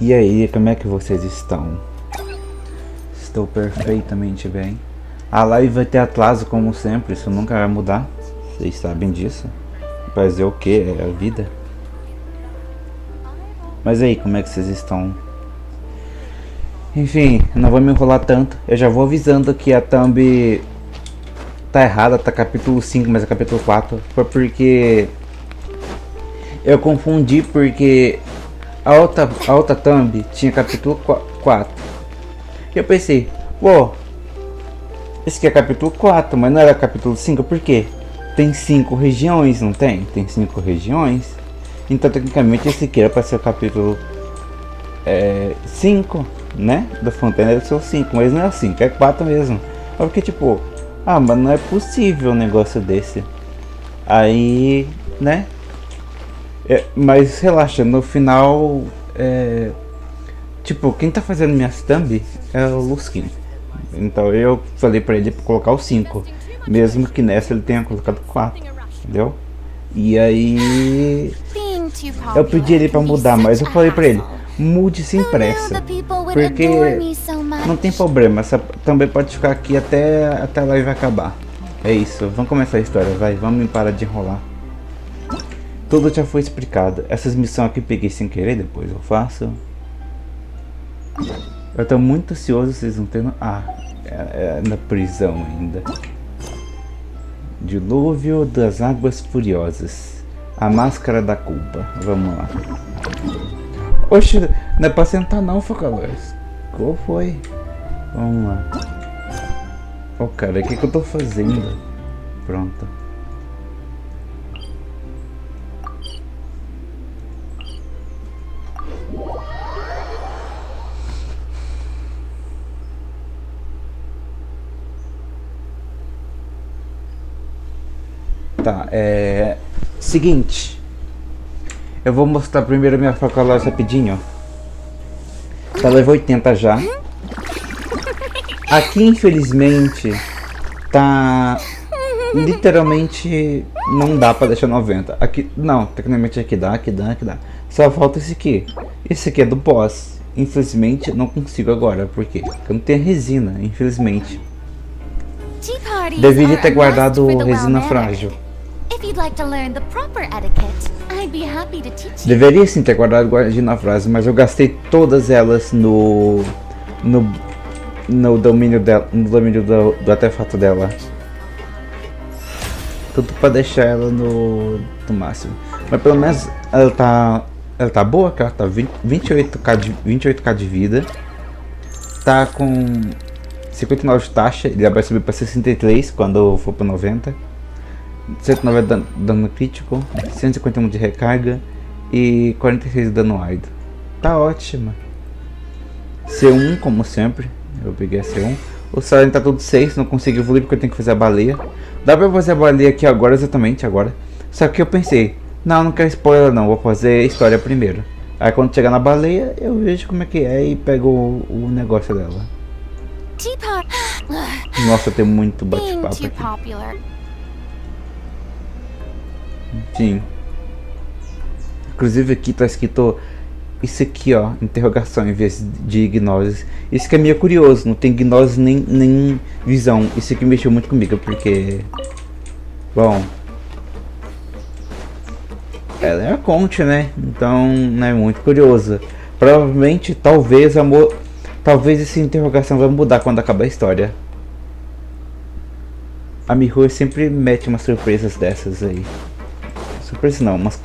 E aí, como é que vocês estão? Estou perfeitamente bem. A live vai ter atraso como sempre, isso nunca vai mudar. Vocês sabem disso. Fazer o que? É a vida. Mas aí, como é que vocês estão? Enfim, não vou me enrolar tanto. Eu já vou avisando que a thumb tá errada, tá capítulo 5, mas é capítulo 4. Foi porque eu confundi, porque a outra thumb tinha capítulo 4. E eu pensei, pô, esse aqui é capítulo 4, mas não era capítulo 5, por quê? Tem 5 regiões, não tem? Tem 5 regiões. Então tecnicamente esse aqui era para ser o capítulo 5, né? Da fontaine era ser o 5, mas não é 5, é 4 mesmo. Porque tipo, mas não é possível um negócio desse. Aí, né? Mas relaxa, no final, tipo, quem tá fazendo minha thumb é o Luskin. Então eu falei pra ele colocar o 5, mesmo que nessa ele tenha colocado 4, entendeu? E aí eu pedi ele pra mudar, mas eu falei pra ele, mude sem pressa, porque não tem problema, essa também pode ficar aqui até a live acabar. É isso, vamos começar a história, vai, vamos parar de enrolar. Tudo já foi explicado, essas missões aqui peguei sem querer, depois eu faço. Eu tô muito ansioso, vocês não tendo... é na prisão ainda. Dilúvio das águas furiosas. A máscara da culpa. Vamos lá. Oxe, não é pra sentar não, Focalores. Qual foi? Vamos lá. Oh, cara, o que eu tô fazendo? Pronto. Tá, seguinte. Eu vou mostrar primeiro minha faca rapidinho. Tá level 80 já. Aqui, infelizmente, tá... Literalmente não dá pra deixar 90. Aqui, não, tecnicamente aqui dá. Só falta esse aqui. Esse aqui é do boss. Infelizmente, não consigo agora. Por quê? Porque eu não tenho resina, infelizmente. Deveria ter guardado resina frágil. Deveria sim ter guardado resina frágil, mas eu gastei todas elas no domínio dela, no domínio do artefato dela. Tudo pra deixar ela no máximo. Mas pelo menos ela tá boa, que ela tá 28k de vida. Tá com 59 de taxa, ele vai subir para 63 quando for para 90. 190 dano crítico, 151 de recarga e 46 de dano árido. Tá ótima. C1 como sempre, eu peguei a C1. O salário tá tudo 6, não consegui evoluir porque eu tenho que fazer a baleia. Dá pra fazer a baleia aqui agora, exatamente agora. Só que eu pensei, não quero spoiler não, vou fazer a história primeiro. Aí quando chegar na baleia, eu vejo como é que é e pego o negócio dela. Nossa, tem muito bate-papo aqui. Sim. Inclusive aqui tá escrito isso aqui, ó, interrogação em vez de gnose. Isso que é meio curioso, não tem gnose nem visão. Isso aqui mexeu muito comigo, porque... Bom... Ela é a Conte, né? Então, não é muito curiosa. Provavelmente, talvez essa interrogação vai mudar quando acabar a história. A Miho sempre mete umas surpresas dessas aí. Surpresas não, umas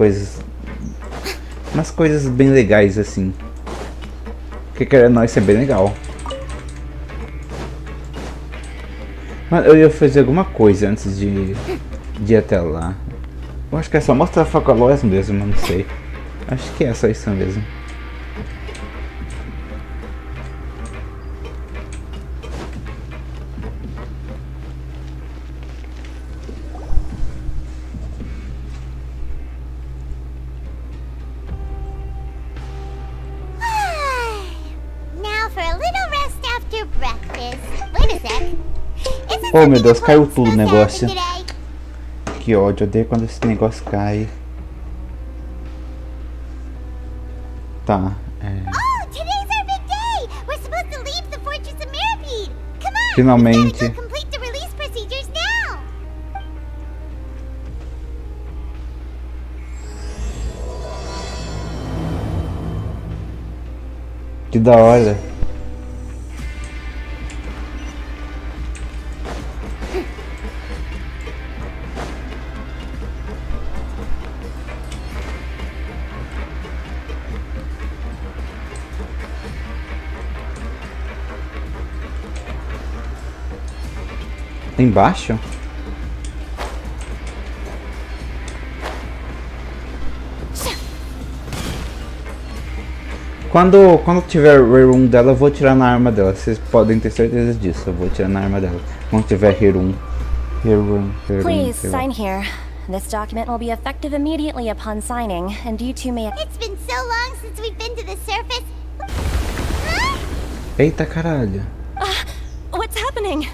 coisas bem legais assim. Que querendo não, isso é bem legal. Mas eu ia fazer alguma coisa antes de ir até lá. Eu acho que é só mostrar a Focalores mesmo, mas não sei. Acho que é só isso mesmo. Oh meu Deus, caiu tudo o negócio. Que ódio, eu odeio quando esse negócio cai. Tá, Finalmente. Que da hora. Embaixo? Quando tiver o Reroom dela, eu vou tirar na arma dela. Vocês podem ter certeza disso. Eu vou tirar na arma dela. Quando tiver Reroom. Please sign here. This document will be effective immediately upon signing, and you two may. It's been so long since we've been to the surface. Eita caralho. What's happening?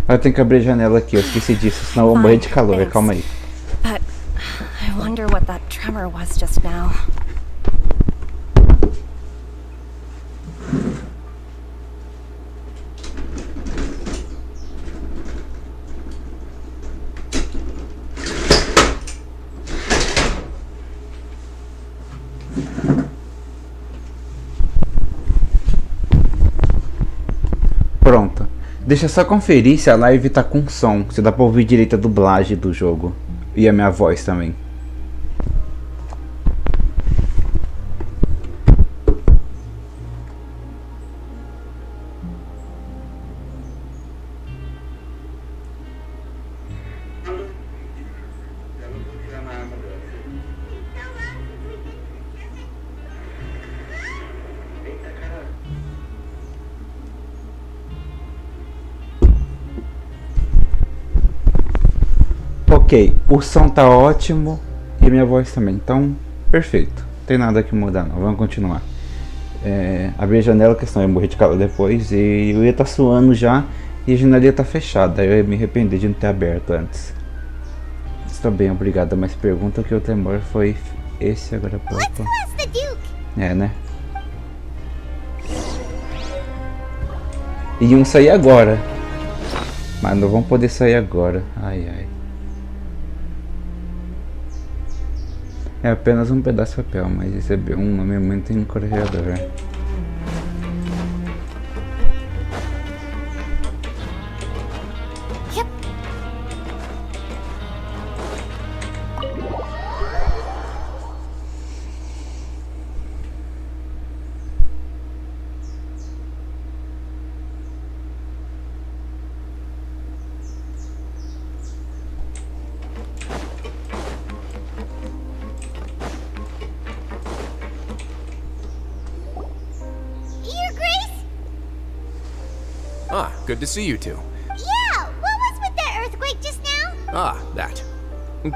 Eu tenho que abrir a janela aqui, eu esqueci disso, senão eu vou morrer de calor. Calma aí. But I wonder what that tremor was just now. Pronto. Deixa eu só conferir se a live tá com som, se dá pra ouvir direito a dublagem do jogo. E a minha voz também. Ok, o som tá ótimo e minha voz também, então perfeito, não tem nada que mudar não, vamos continuar. Abrir a janela, que senão eu ia morrer de calor depois, e eu ia estar suando já e a janela tá fechada, eu ia me arrepender de não ter aberto antes. Estou bem, obrigada, mas pergunta que o temor foi esse agora há pouco. Né? Iam sair agora, mas não vão poder sair agora, ai. É apenas um pedaço de papel, mas recebeu um nome muito encorajador. Ah, good to see you two. Yeah, what was with that earthquake just now? Ah, that.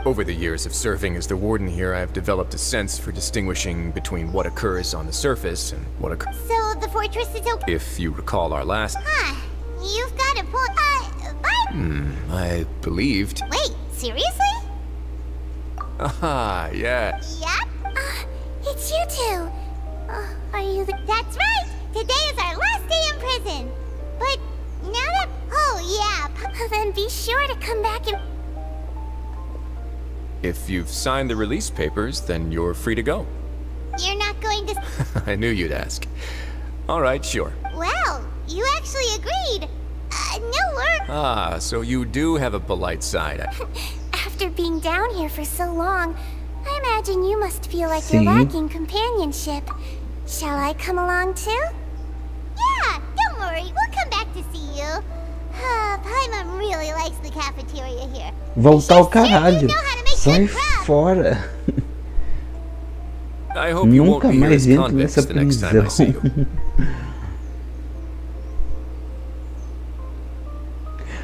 Over the years of serving as the warden here, I have developed a sense for distinguishing between what occurs on the surface and what occurs. So the fortress is okay? If you recall our last. You've got a point. Bye. I believed. Wait, seriously? Ah, yes. Yep. It's you two. Are you the... That's right. Today is our last day in prison. But now that... Oh, yeah. Then be sure to come back and... If you've signed the release papers, then you're free to go. You're not going to... I knew you'd ask. All right, sure. Well, you actually agreed. No work. Ah, so you do have a polite side. After being down here for so long, I imagine you must feel like See? you're lacking companionship. Shall I come along too? Yeah, don't worry. We'll come back to see you. Paimon really likes the cafeteria here. Voltar ao caralho. Sai fora. I hope you won't Nunca be here mais as entro convicts nessa the next time I see you. prisão.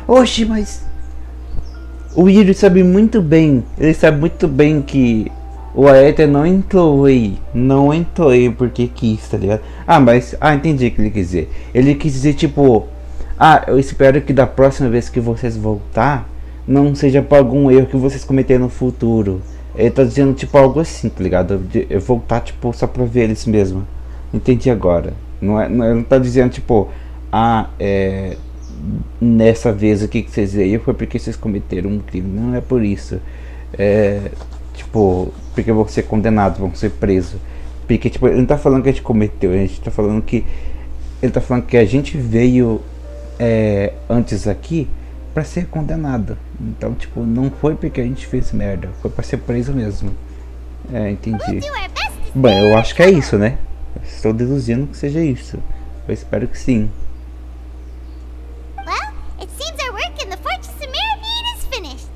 Oxi, mas o Yuri sabe muito bem. Ele sabe muito bem que o Aether não entrou aí. Não entrou aí porque quis, tá ligado? Entendi o que ele quis dizer. Ele quis dizer tipo, eu espero que da próxima vez que vocês voltar, não seja por algum erro que vocês cometeram no futuro. Ele tá dizendo tipo algo assim, tá ligado? Eu voltar tipo só pra ver eles mesmo. Entendi agora. Ele não tá dizendo, tipo, nessa vez aqui que vocês veio foi porque vocês cometeram um crime. Não é por isso. Tipo, porque vão ser condenados, vão ser presos. Porque, tipo, ele não tá falando que a gente cometeu, a gente tá falando que... Ele tá falando que a gente veio antes aqui pra ser condenado. Então, tipo, não foi porque a gente fez merda, foi pra ser preso mesmo. Entendi. Bem, eu acho que é isso, né? Estou deduzindo que seja isso. Eu espero que sim. Well, it seems our work in the fortress of Mirabine is finished.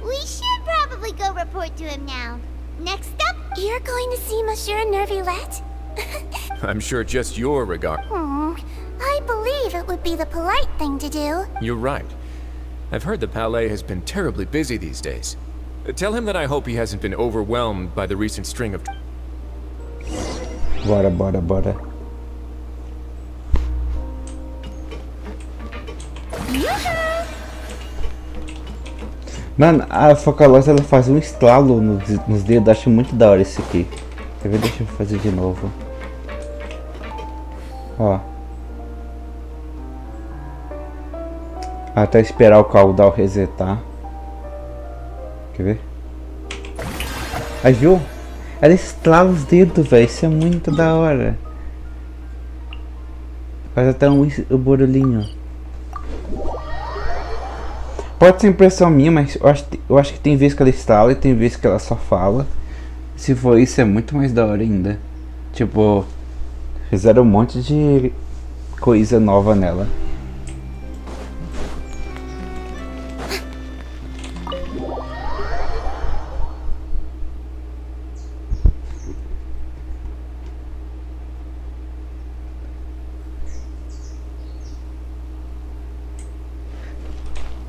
We should probably go report to him now. Next up, you're going to see Monsieur Nervillette? I'm sure just your regard. I believe it would be the polite thing to do. You're right. I've heard the Palais has been terribly busy these days. Tell him that I hope he hasn't been overwhelmed by the recent string of... Bora. Mano, a Focalosa ela faz um estralo nos dedos, acho muito da hora esse aqui. Quer ver? Deixa eu fazer de novo. Ó. Até esperar o caudal resetar. Quer ver? Aí viu? Ela estrala os dedos, velho. Isso é muito da hora. Faz até um barulhinho. Pode ser impressão minha, mas eu acho que tem vezes que ela estrala e tem vezes que ela só fala. Se for isso, é muito mais da hora ainda. Tipo, fizeram um monte de coisa nova nela.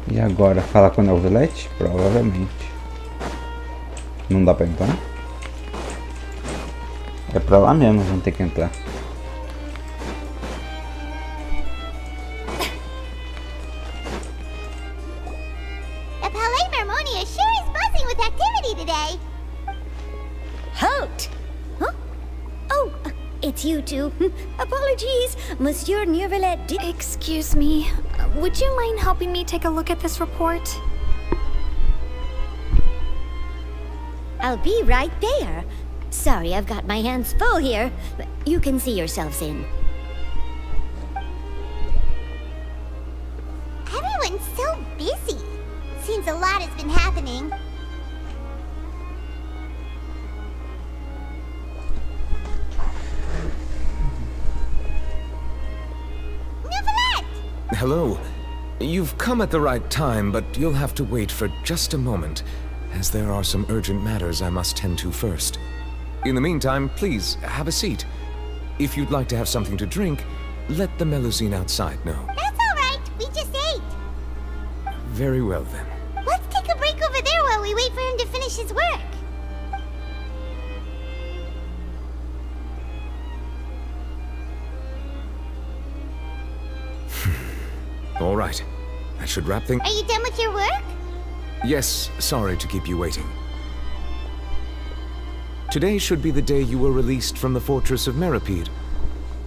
E agora, falar com o Nervillette? Provavelmente. Não dá pra entrar? É pra lá mesmo, vamos ter que entrar. The Palais Mermonia sure is buzzing with activity today. Halt! Huh? Oh, it's you two. Apologies, Monsieur Nervillette did... Excuse me, would you mind helping me take a look at this report? I'll be right there. Sorry, I've got my hands full here, but you can see yourselves in. Everyone's so busy. Seems a lot has been happening. Hello. You've come at the right time, but you'll have to wait for just a moment, as there are some urgent matters I must tend to first. In the meantime, please, have a seat. If you'd like to have something to drink, let the Melusine outside know. That's all right. We just ate. Very well, then. Let's take a break over there while we wait for him to finish his work. All right. I should wrap things... Are you done with your work? Yes, sorry to keep you waiting. Today should be the day you were released from the fortress of Meripede.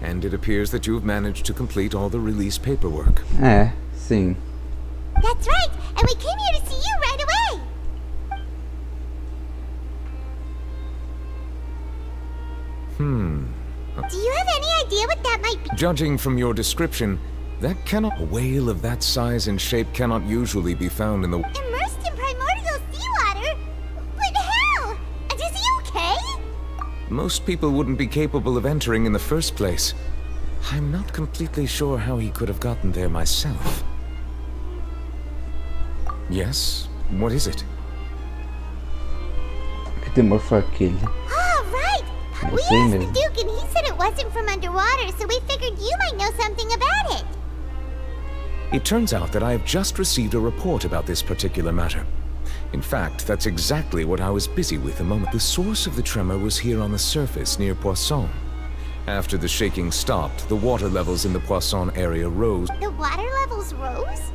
And it appears that you've managed to complete all the release paperwork. Sim. That's right, and we came here to see you right away. Do you have any idea what that might be? Judging from your description, that cannot... A whale of that size and shape cannot usually be found in the... Immersed in primordial seawater? But how? And is he okay? Most people wouldn't be capable of entering in the first place. I'm not completely sure how he could have gotten there myself. Yes? What is it? Que temor foi aquele? Oh, right! We sei asked the mesmo. Duke and he said it wasn't from underwater, so we figured you might know something about it. It turns out that I have just received a report about this particular matter. In fact, that's exactly what I was busy with a moment. The source of the tremor was here on the surface near Poisson. After the shaking stopped, the water levels in the Poisson area rose. The water levels rose?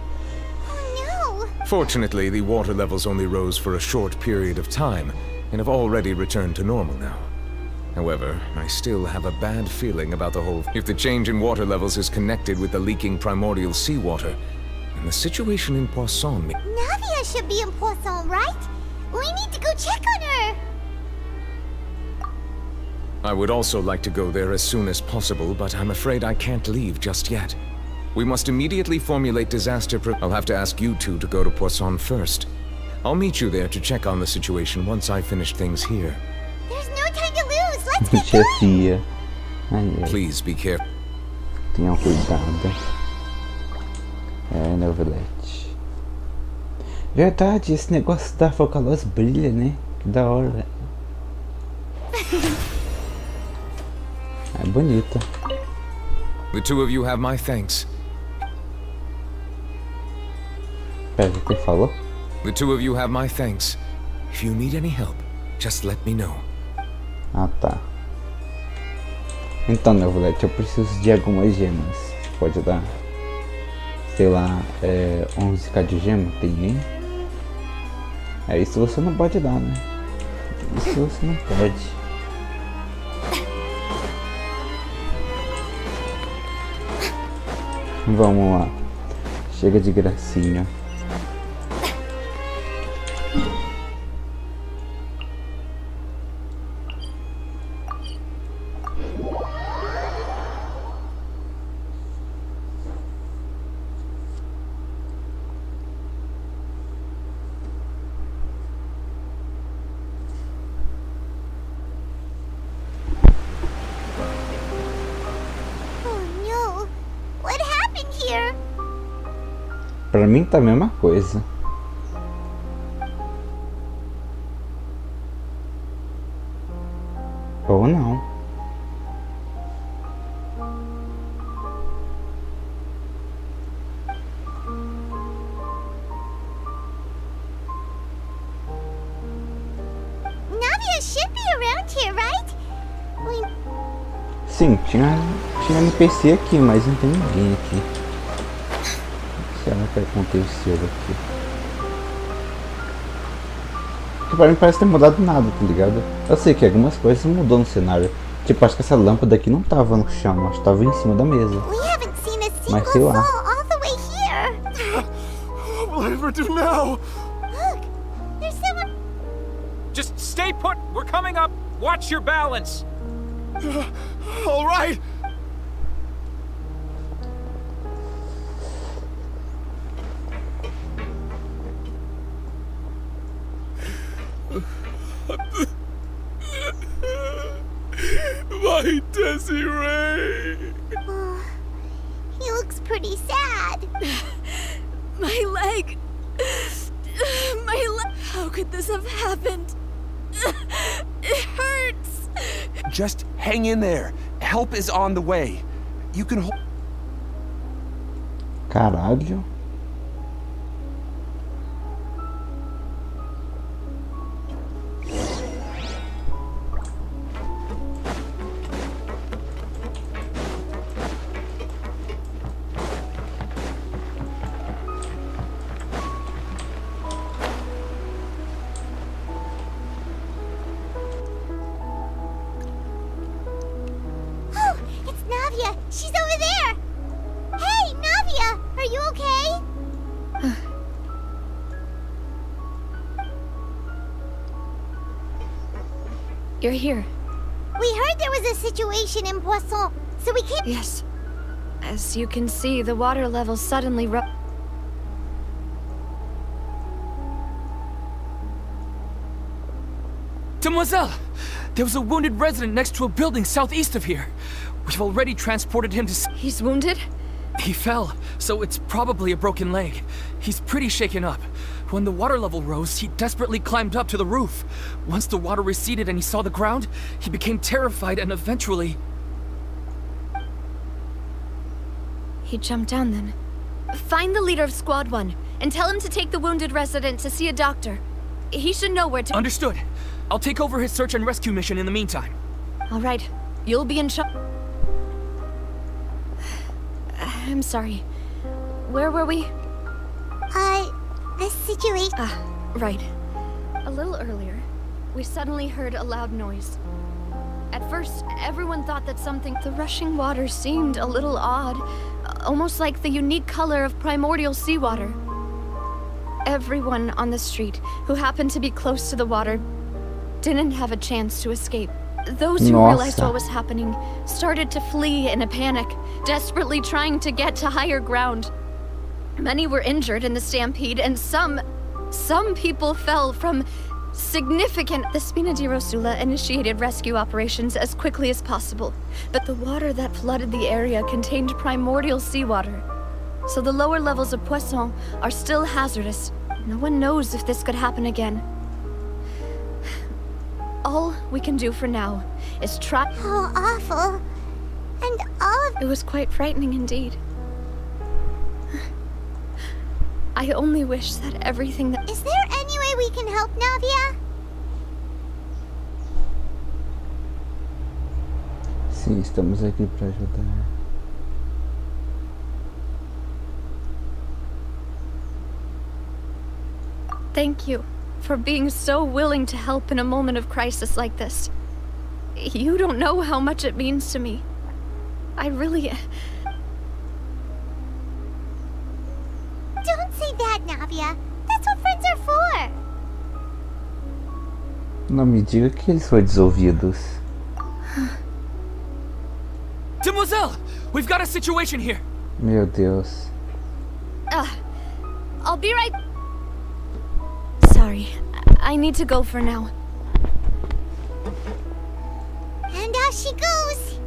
Oh no! Fortunately, the water levels only rose for a short period of time, and have already returned to normal now. However, I still have a bad feeling about the whole... If the change in water levels is connected with the leaking primordial seawater, then the situation in Poisson... Navia should be in Poisson, right? We need to go check on her! I would also like to go there as soon as possible, but I'm afraid I can't leave just yet. We must immediately formulate disaster I'll have to ask you two to go to Poisson first. I'll meet you there to check on the situation once I finish things here. There's no time to lose! Let's get going! Chefia. Ai, ai. Please be careful. Tenham cuidado. É, novelete. Verdade, esse negócio da Focalós brilha, né? Que da hora. É bonita. The two of you have my thanks. Pera, o que ele falou? The two of you have my thanks. If you need any help, just let me know. Ah, tá. Então, novelete, eu preciso de algumas gemas. Pode dar? Sei lá, 11k de gema? Tem aí? É, isso você não pode dar, né? Isso você não pode. Vamos lá. Chega de gracinha. Pra mim tá a mesma coisa. Ou não. Navia should be around here, right? Sim, tinha NPC aqui, mas não tem ninguém aqui. Será que aconteceu aqui? Que pra mim parece ter mudado nada, tá ligado? Eu sei que algumas coisas mudou no cenário. Tipo, acho que essa lâmpada aqui não tava no chão, acho que tava em cima da mesa. Mas sei lá. What will I ever do now? Look, there's someone. Just stay put. We're coming up. Watch your balance. All right. My Desiree! He looks pretty sad. My leg! My leg! How could this have happened? It hurts! Just hang in there. Help is on the way. You can hold... Caralho. She's over there! Hey, Navia! Are you okay? You're here. We heard there was a situation in Poisson, so we came... Yes. As you can see, the water level suddenly Demoiselle! There was a wounded resident next to a building southeast of here. We've already transported him to... He's wounded? He fell, so it's probably a broken leg. He's pretty shaken up. When the water level rose, he desperately climbed up to the roof. Once the water receded and he saw the ground, he became terrified and eventually... He jumped down then. Find the leader of Squad 1 and tell him to take the wounded resident to see a doctor. He should know where to... Understood. I'll take over his search and rescue mission in the meantime. All right. You'll be in charge. I'm sorry. Where were we? The situation... Right. A little earlier, we suddenly heard a loud noise. At first, everyone thought that the rushing water seemed a little odd, almost like the unique color of primordial seawater. Everyone on the street who happened to be close to the water didn't have a chance to escape. Those who realized what was happening started to flee in a panic, desperately trying to get to higher ground. Many were injured in the stampede, and some people fell from significant... The Spina di Rosula initiated rescue operations as quickly as possible, but the water that flooded the area contained primordial seawater. So the lower levels of Poisson are still hazardous. No one knows if this could happen again. All we can do for now is try... How awful. And all of... It was quite frightening indeed. I only wish that everything that... Is there any way we can help, Navia? Sim, estamos aqui para ajudar. Thank you for being so willing to help in a moment of crisis like this. You don't know how much it means to me. I really... Don't say that, Navia. That's what friends are for. Não me diga que eles foram desouvidos. Demoiselle! We've got a situation here! Meu Deus. I'll be right... Sorry, I need to go for now. And off she goes.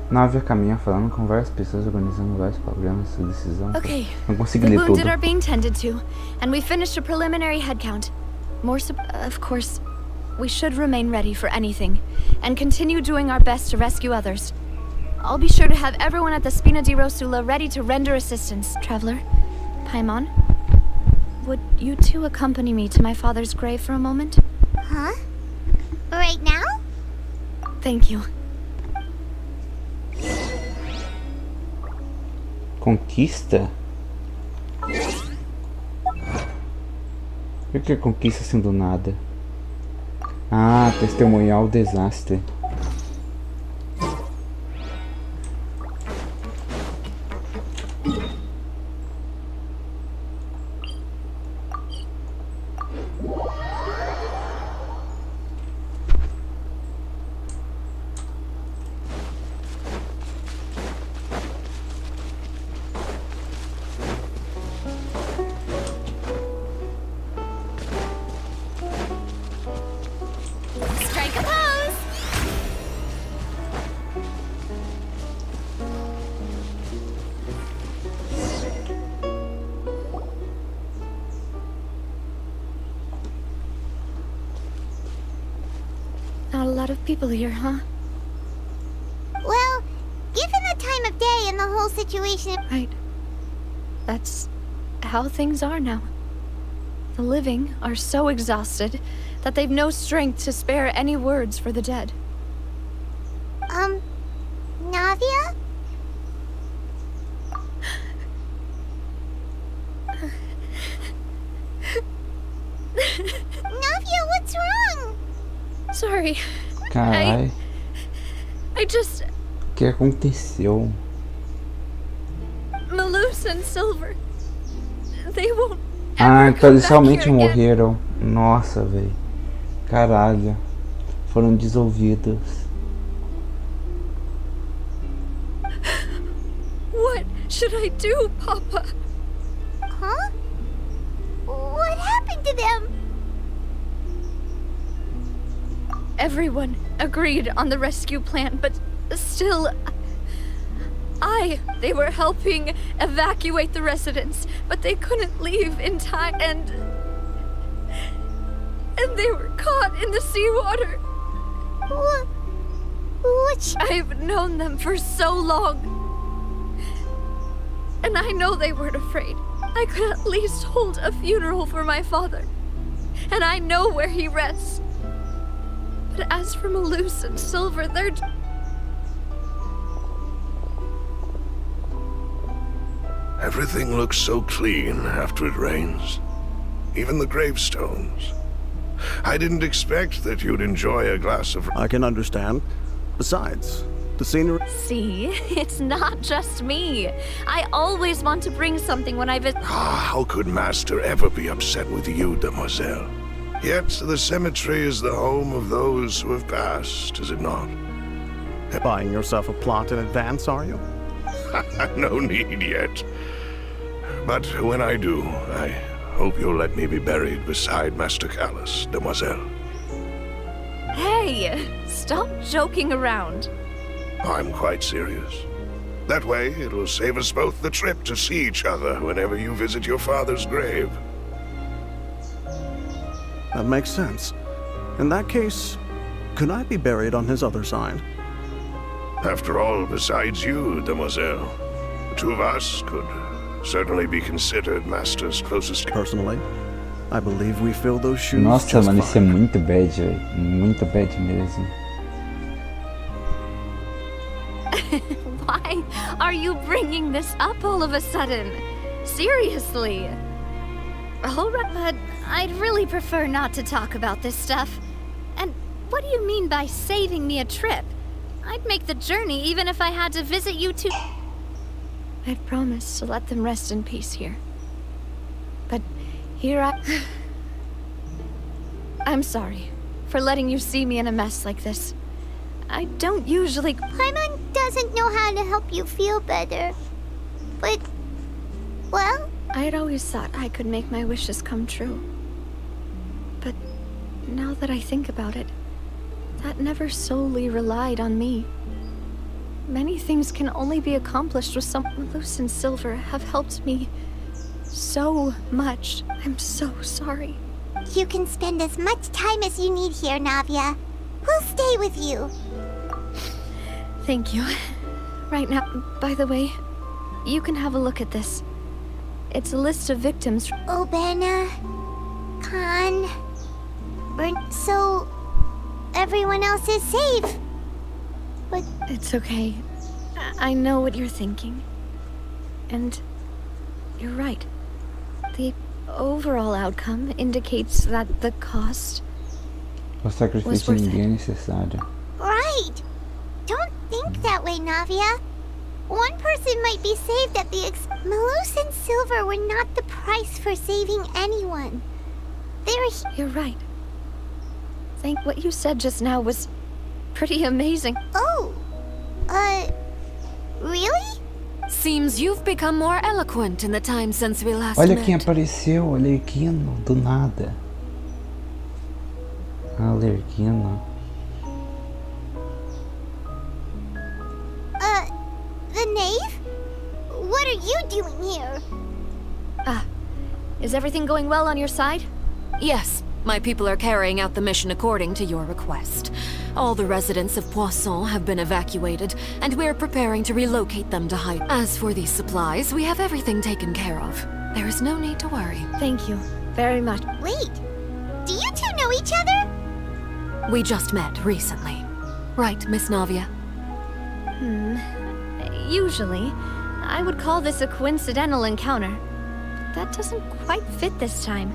Navia caminha falando com várias pessoas, organizando vários programas de decisão. Okay, Não consegui the ler wounded tudo. are being tended to, and we finished a preliminary head count. Of course, we should remain ready for anything, and continue doing our best to rescue others. I'll be sure to have everyone at the Spina di Rosula ready to render assistance. Traveler, Paimon, would you two accompany me to my father's grave for a moment? Huh? Right now? Thank you. Conquista? O que é conquista assim do nada? Ah, testemunhar o desastre. Strike a pose. Not a lot of people here, huh? Well, given the time of day and the whole situation... Right. That's how things are now. The living are so exhausted that they've no strength to spare any words for the dead. Navia? Navia, what's wrong? Sorry. Carai, I just... o que aconteceu? Malus and Silver. They won't Ah, ever então come eles back realmente here again. morreram. Nossa, velho. Caralho. Foram desouvidos. What should I do, Papa? Huh? What happened to them? Everyone agreed on the rescue plan, but still... They were helping evacuate the residents, but they couldn't leave in time, and they were caught in the seawater. What? I've known them for so long, and I know they weren't afraid. I could at least hold a funeral for my father, and I know where he rests. But as for Malus and Silver, they're... Everything looks so clean after it rains. Even the gravestones. I didn't expect that you'd enjoy a glass of... I can understand. Besides, the scenery... See, it's not just me. I always want to bring something when I visit. How could Master ever be upset with you, demoiselle? Yet the cemetery is the home of those who have passed, is it not? Buying yourself a plot in advance, are you? No need yet. But when I do, I hope you'll let me be buried beside Master Callus, demoiselle. Hey, stop joking around. I'm quite serious. That way, it will save us both the trip to see each other whenever you visit your father's grave. That makes sense. In that case, could I be buried on his other side? After all, besides you, demoiselle, the two of us could certainly be considered Master's closest... Personally, I believe we fill those shoes Nossa, just mano, isso é fine. muito bad, velho. Muito bad mesmo. Why are you bringing this up all of a sudden? Seriously. All right, but I'd really prefer not to talk about this stuff. And what do you mean by saving me a trip? I'd make the journey even if I had to visit you two. I'd promised to let them rest in peace here. But here I'm sorry for letting you see me in a mess like this. I don't usually... Paimon doesn't know how to help you feel better. But, well... I'd always thought I could make my wishes come true. But now that I think about it, that never solely relied on me. Many things can only be accomplished with some... Luce and Silver have helped me so much. I'm so sorry. You can spend as much time as you need here, Navia. We'll stay with you. Thank you. Right now, by the way, you can have a look at this. It's a list of victims. Obana, Khan, so everyone else is safe. But it's okay. I know what you're thinking. And you're right. The overall outcome indicates that the cost O sacrifício de ninguém é necessário. right. Don't think that way, Navia. One person might be saved at the Malus and Silver were not the price for saving anyone. You're right. Think what you said just now was pretty amazing. Oh, really? Seems you've become more eloquent in the time since we last Olha met. quem apareceu, o Alerquino, do nada. Alerquino. The knave? What are you doing here? Is everything going well on your side? Yes, my people are carrying out the mission according to your request. All the residents of Poisson have been evacuated, and we're preparing to relocate them to hide. As for these supplies, we have everything taken care of. There is no need to worry. Thank you very much. Wait, do you two know each other? We just met recently. Right, Miss Navia? Usually, I would call this a coincidental encounter. But that doesn't quite fit this time.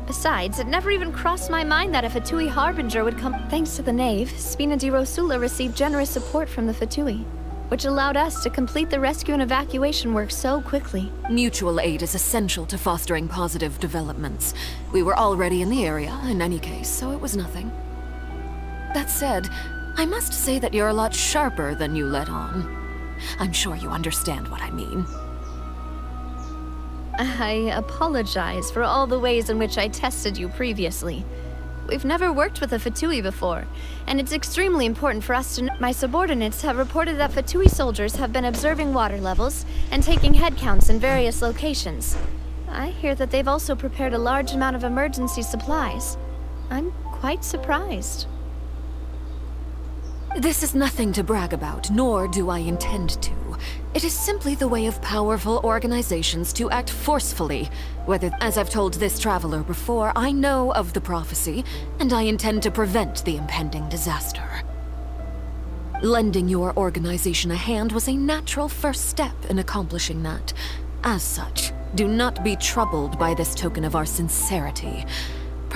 Besides, it never even crossed my mind that a Fatui Harbinger would come. Thanks to the Knave, Spina di Rosula received generous support from the Fatui, which allowed us to complete the rescue and evacuation work so quickly. Mutual aid is essential to fostering positive developments. We were already in the area, in any case, so it was nothing. That said, I must say that you're a lot sharper than you let on. I'm sure you understand what I mean. I apologize for all the ways in which I tested you previously. We've never worked with a Fatui before, and it's extremely important for us to know. My subordinates have reported that Fatui soldiers have been observing water levels and taking head counts in various locations. I hear that they've also prepared a large amount of emergency supplies. I'm quite surprised. This is nothing to brag about, nor do I intend to. It is simply the way of powerful organizations to act forcefully. Whether, as I've told this traveler before, I know of the prophecy, and I intend to prevent the impending disaster. Lending your organization a hand was a natural first step in accomplishing that. As such, do not be troubled by this token of our sincerity.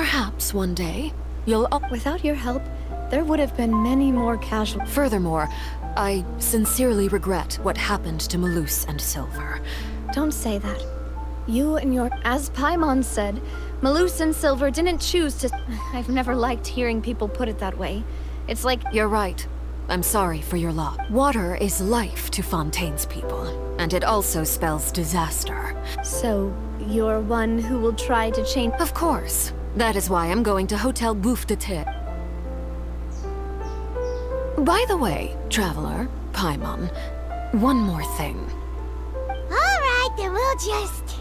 Perhaps one day, you'll... Without your help, there would have been many more casual... Furthermore, I sincerely regret what happened to Malus and Silver. Don't say that. You and your... As Paimon said, Malus and Silver didn't choose to... I've never liked hearing people put it that way. It's like... You're right. I'm sorry for your loss. Water is life to Fontaine's people, and it also spells disaster. So, you're one who will try to change... Of course. That is why I'm going to Hotel Bouffe de Thé. By the way, Traveler, Paimon, one more thing. Alright, then we'll just...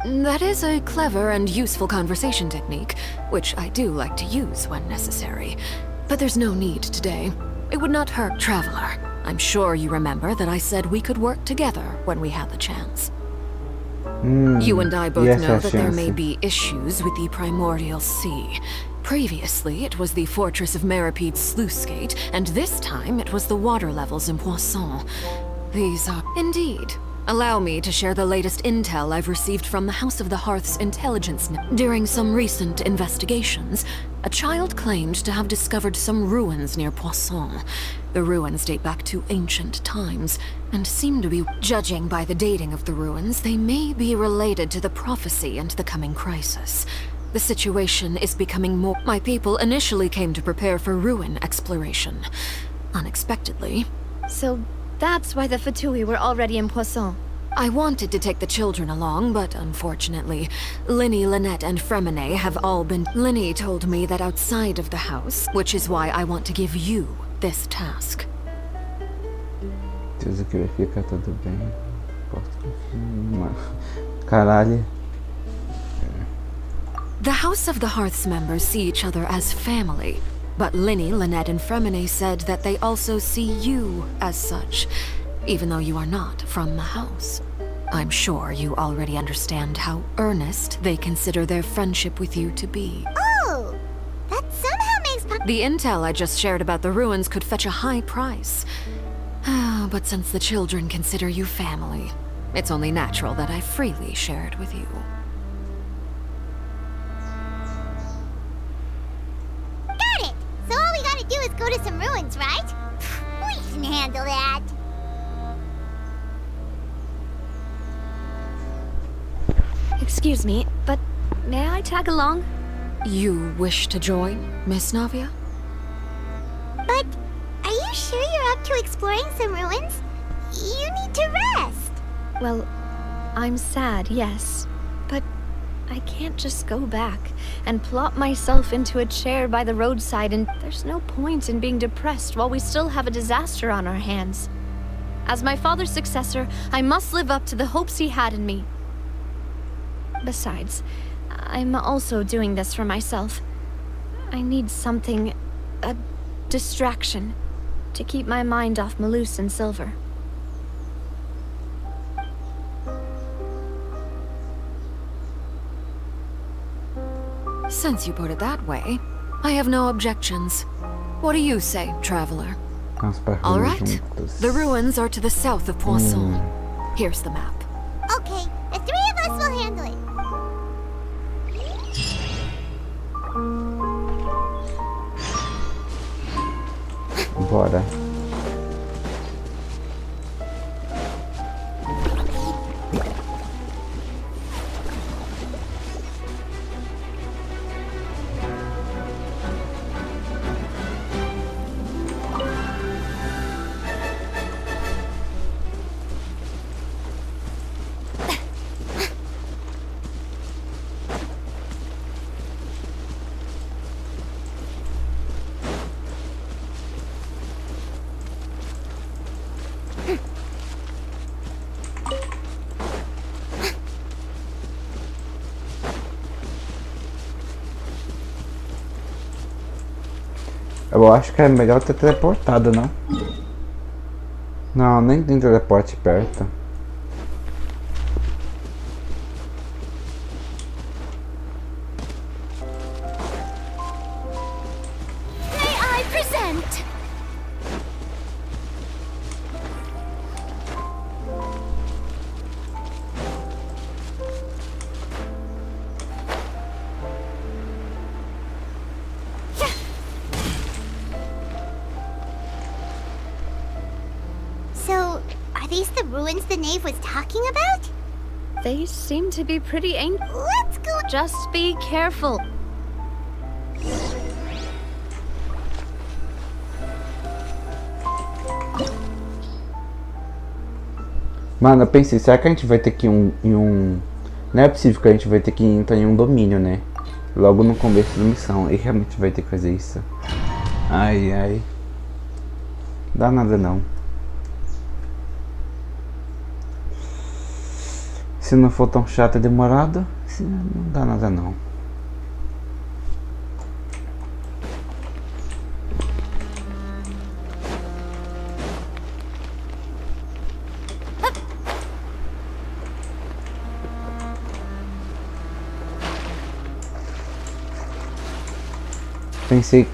That is a clever and useful conversation technique, which I do like to use when necessary. But there's no need today. It would not hurt, Traveler. I'm sure you remember that I said we could work together when we had the chance. You and I both know that there may be issues with the Primordial Sea. Previously, it was the fortress of Maripede's sluice gate, and this time it was the water levels in Poisson. These are... Indeed. Allow me to share the latest intel I've received from the House of the Hearth's intelligence. During some recent investigations, a child claimed to have discovered some ruins near Poisson. The ruins date back to ancient times, and seem to be... Judging by the dating of the ruins, they may be related to the prophecy and the coming crisis. The situation is becoming more... My people initially came to prepare for ruin exploration. Unexpectedly. So that's why the Fatui were already in Poisson. I wanted to take the children along, but unfortunately, Linny, Lynette, and Fremine have all been... Linny told me that outside of the house, which is why I want to give you this task. Deus, aqui vai ficar tudo bem. Posso confirmar. Caralho. The House of the Hearth's members see each other as family, but Linny, Lynette, and Fremine said that they also see you as such, even though you are not from the house. I'm sure you already understand how earnest they consider their friendship with you to be. Oh! That somehow makes... The intel I just shared about the ruins could fetch a high price. But since the children consider you family, it's only natural that I freely share it with you. Got it! So all we gotta do is go to some ruins, right? We can handle that. Excuse me, but may I tag along? You wish to join, Miss Navia? But are you sure you're up to exploring some ruins? You need to rest. Well, I'm sad, yes. But I can't just go back and plop myself into a chair by the roadside, and there's no point in being depressed while we still have a disaster on our hands. As my father's successor, I must live up to the hopes he had in me. Besides, I'm also doing this for myself. I need something, a distraction, to keep my mind off Malus and Silver. Since you put it that way, I have no objections. What do you say, Traveler? All right. The ruins are to the south of Poisson. Here's the map. Okay, the three of us will handle it. Bora. Eu acho que é melhor ter teleportado, não? Não, nem tem teleporte perto. May I present? So, are these the ruins the knave was talking about? They seem to be pretty ancient. Let's go. Just be careful. Mano, eu pensei, será que a gente vai ter que ir em um... Não é possível que a gente vai ter que entrar em um domínio, né? Logo no começo da missão. E realmente vai ter que fazer isso. Ai, ai. Dá nada não. Se não for tão chato e demorado, não dá nada não. Pensei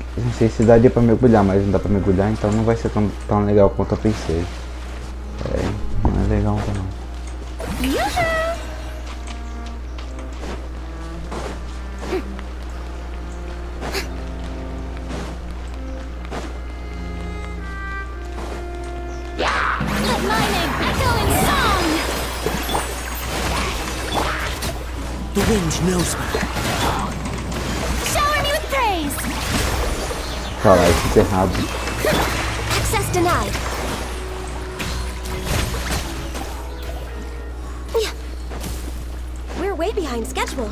se daria pra mergulhar, mas não dá pra mergulhar, então não vai ser tão legal quanto eu pensei. Não é legal não. The wind knows me. Shower me with praise. Caralho, isso é errado. Access denied. We're way behind schedule.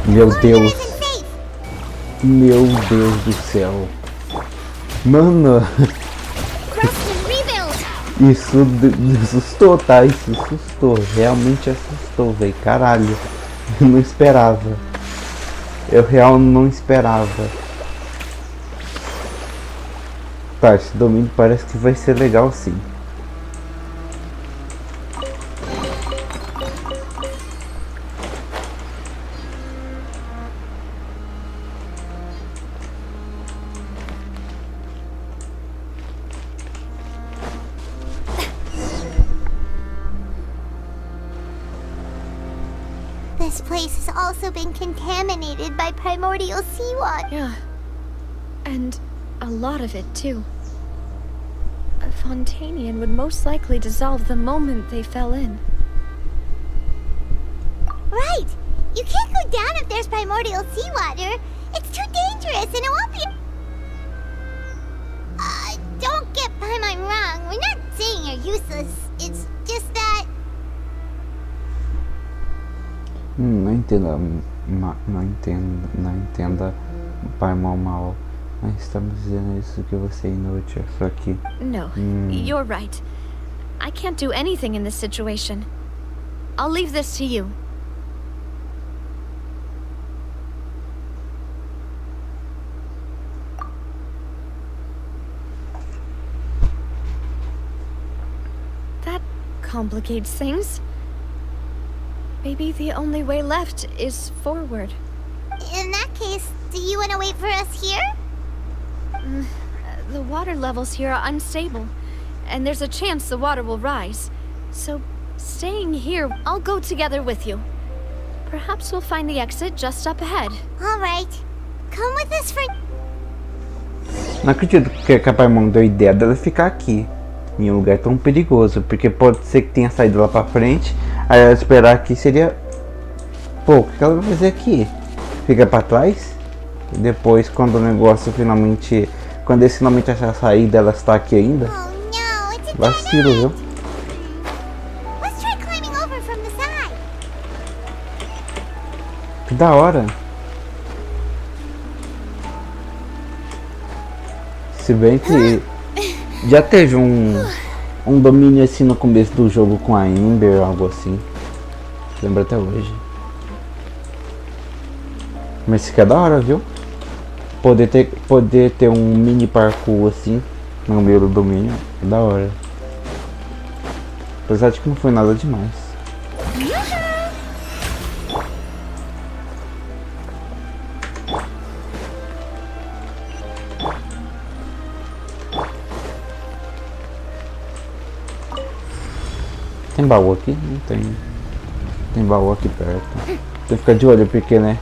Meu Deus. Meu Deus do céu. Mano. Isso assustou, tá? Isso assustou. Realmente assustou, velho. Caralho. Eu não esperava. Eu realmente não esperava. Tá, esse domínio parece que vai ser legal sim. This place has also been contaminated by primordial seawater. Yeah. And a lot of it, too. A Fontainian would most likely dissolve the moment they fell in. Right! You can't go down if there's primordial seawater. It's too dangerous and it won't be... don't get my mind wrong. We're not saying you're useless. It's just that... Não entenda pai mal. Mas estamos dizendo isso que você é inútil, só que... No, you're right. I can't do anything in this situation. I'll leave this to you. That complicates things. Maybe the only way left is forward. In that case, do you want to wait for us here? The water levels here are unstable, and there's a chance the water will rise. So, staying here, I'll go together with you. Perhaps we'll find the exit just up ahead. All right. Come with us for... Não acredito que a Paimon deu a ideia dela ficar aqui, em um lugar tão perigoso, porque pode ser que tenha saído lá pra frente, aí ela esperar aqui seria... Pô, o que ela vai fazer aqui? Fica pra trás? E depois, quando o negócio finalmente... Quando eles finalmente achar a saída, ela está aqui ainda? Vacilo, viu? Que da hora! Se bem que já teve um domínio assim no começo do jogo com a Ember, algo assim. Lembro até hoje. Mas isso aqui é da hora, viu? Poder ter um mini parkour assim no meio do domínio é da hora. Apesar de que não foi nada demais. Tem baú aqui? Não tem. Tem baú aqui perto. Tem que ficar de olho porque, né?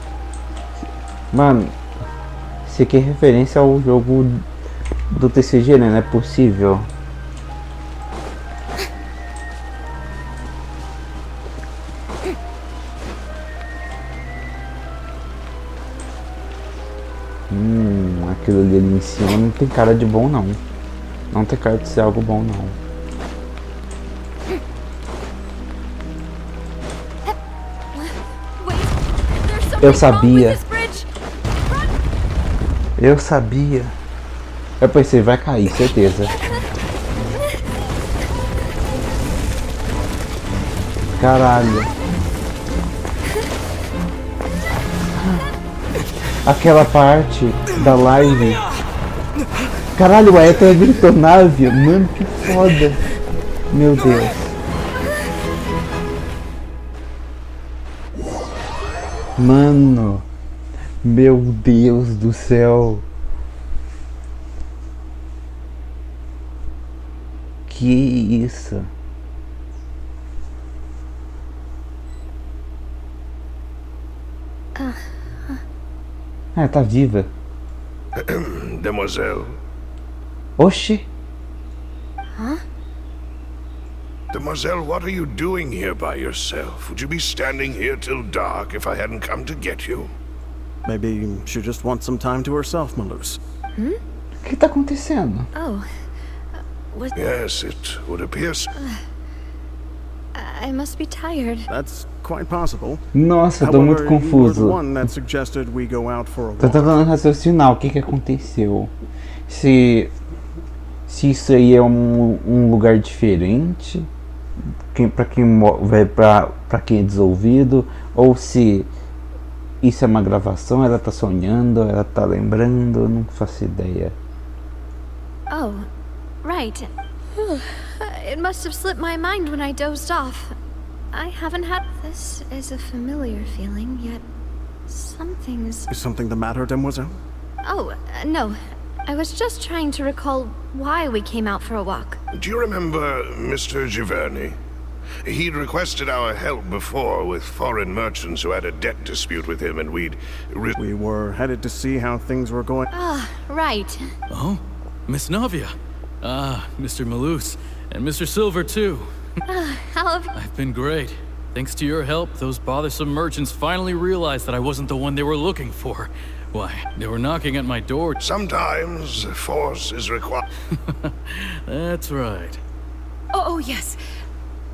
Mano, isso aqui é referência ao jogo do TCG, né? Não é possível. Aquilo ali em cima não tem cara de bom, não. Não tem cara de ser algo bom, não. Eu sabia. Eu sabia. Eu pensei, vai cair, certeza. Caralho. Aquela parte da live. Caralho, o Aether gritou nave. Mano, que foda. Meu Deus. Mano. Meu Deus do céu. Que isso? Ah, tá viva. Demoiselle. Oxi. Huh? Demoiselle, what are you doing here by yourself? Would you be standing here till dark if I hadn't come to get you? Maybe she just wants some time to herself, Malus. O que tá acontecendo? Oh. What? Yes, it would appear so. I must be tired. That's quite possible. Nossa, eu tô muito However, you were the confuso. one that suggested we go out for a Tô walk. tentando raciocinar o que aconteceu. Se isso aí é um lugar diferente, pra quem é desouvido, ou se isso é uma gravação, ela tá sonhando, ela tá lembrando, eu não faço ideia. Oh, right. It must have slipped my mind when I dozed off. I haven't had... This is a familiar feeling, yet something's... Is something the matter, Demoiselle? Oh, no. I was just trying to recall why we came out for a walk. Do you remember Mr. Giverny? He'd requested our help before with foreign merchants who had a debt dispute with him, and we were headed to see how things were going. Ah, right. Oh, Miss Navia. Ah, Mr. Malus. And Mr. Silver, too. How have... I've been great. Thanks to your help, those bothersome merchants finally realized that I wasn't the one they were looking for. Why, they were knocking at my door. Sometimes force is required. That's right. Oh, yes.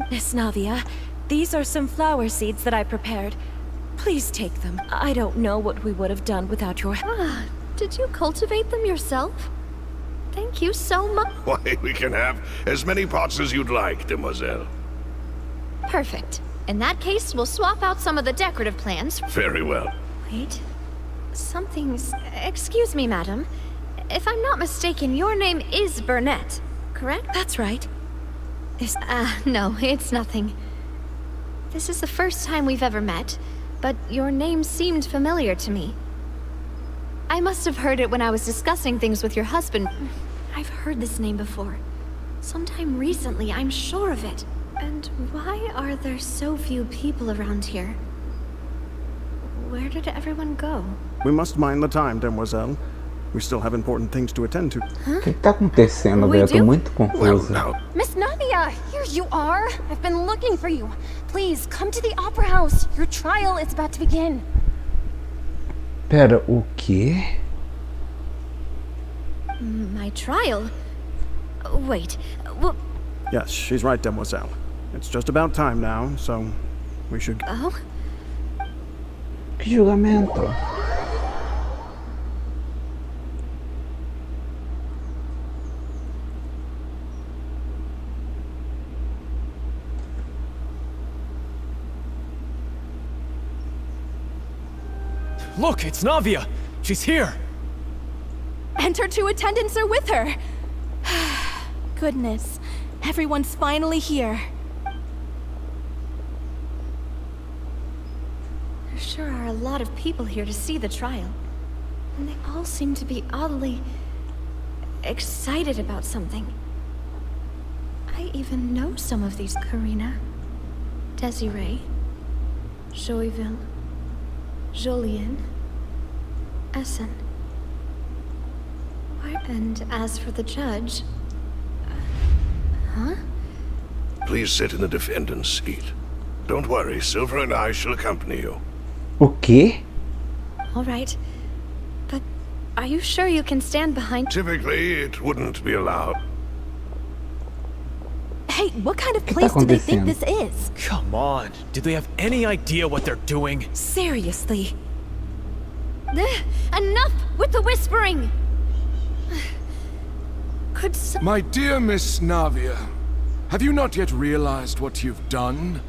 Miss Navia, these are some flower seeds that I prepared. Please take them. I don't know what we would have done without your help. Ah, did you cultivate them yourself? Thank you so much. Why, we can have as many pots as you'd like, Demoiselle. Perfect. In that case, we'll swap out some of the decorative plants. Very well. Wait. Something's... Excuse me, madam. If I'm not mistaken, your name is Burnett, correct? That's right. No, it's nothing. This is the first time we've ever met, but your name seemed familiar to me. I must have heard it when I was discussing things with your husband. I've heard this name before. Sometime recently, I'm sure of it. And why are there so few people around here? Where did everyone go? We must mind the time, Demoiselle. We still have important things to attend to. O que tá acontecendo, velho? Eu tô muito confusa. Miss Navia, here you are. I've been looking for you. Please, come to the Opera House. Your trial is about to begin. Pera, o quê? My trial? Wait, well... Yes, she's right, Demoiselle. It's just about time now, so we should... Oh? Que julgamento? Look, it's Navia! She's here! And her two attendants are with her. Goodness, everyone's finally here. There sure are a lot of people here to see the trial. And they all seem to be oddly... excited about something. I even know some of these. Karina, Desiree, Joyville, Jolien, Essen. And as for the judge... Huh? Please sit in the defendant's seat. Don't worry, Silver and I shall accompany you. O quê? All right. But are you sure you can stand behind... Typically, it wouldn't be allowed. Hey, what kind of ¿Qué place está do they think acontecendo? this is? Come on, do they have any idea what they're doing? Seriously. Enough with the whispering! Could some... My dear Miss Navia, have you not yet realized what you've done?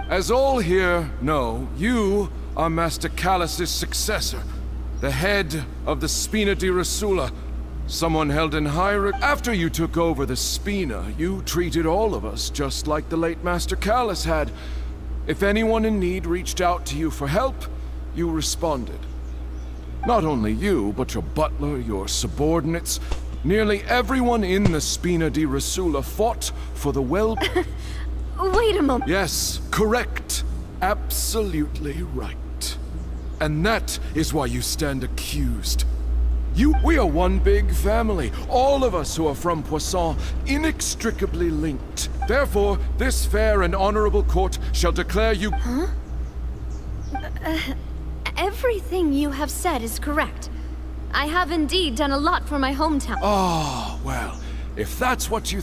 As all here know, you are Master Callus's successor, the head of the Spina di Rosula, someone held in high regard. After you took over the Spina, you treated all of us just like the late Master Callus had. If anyone in need reached out to you for help, you responded. Not only you, but your butler, your subordinates, nearly everyone in the Spina di Rosula fought for the well... Wait a moment. Yes, correct. Absolutely right. And that is why you stand accused. We are one big family, all of us who are from Poisson, inextricably linked. Therefore, this fair and honorable court shall declare you... Huh? Everything you have said is correct. I have indeed done a lot for my hometown. Oh, well, if that's what you...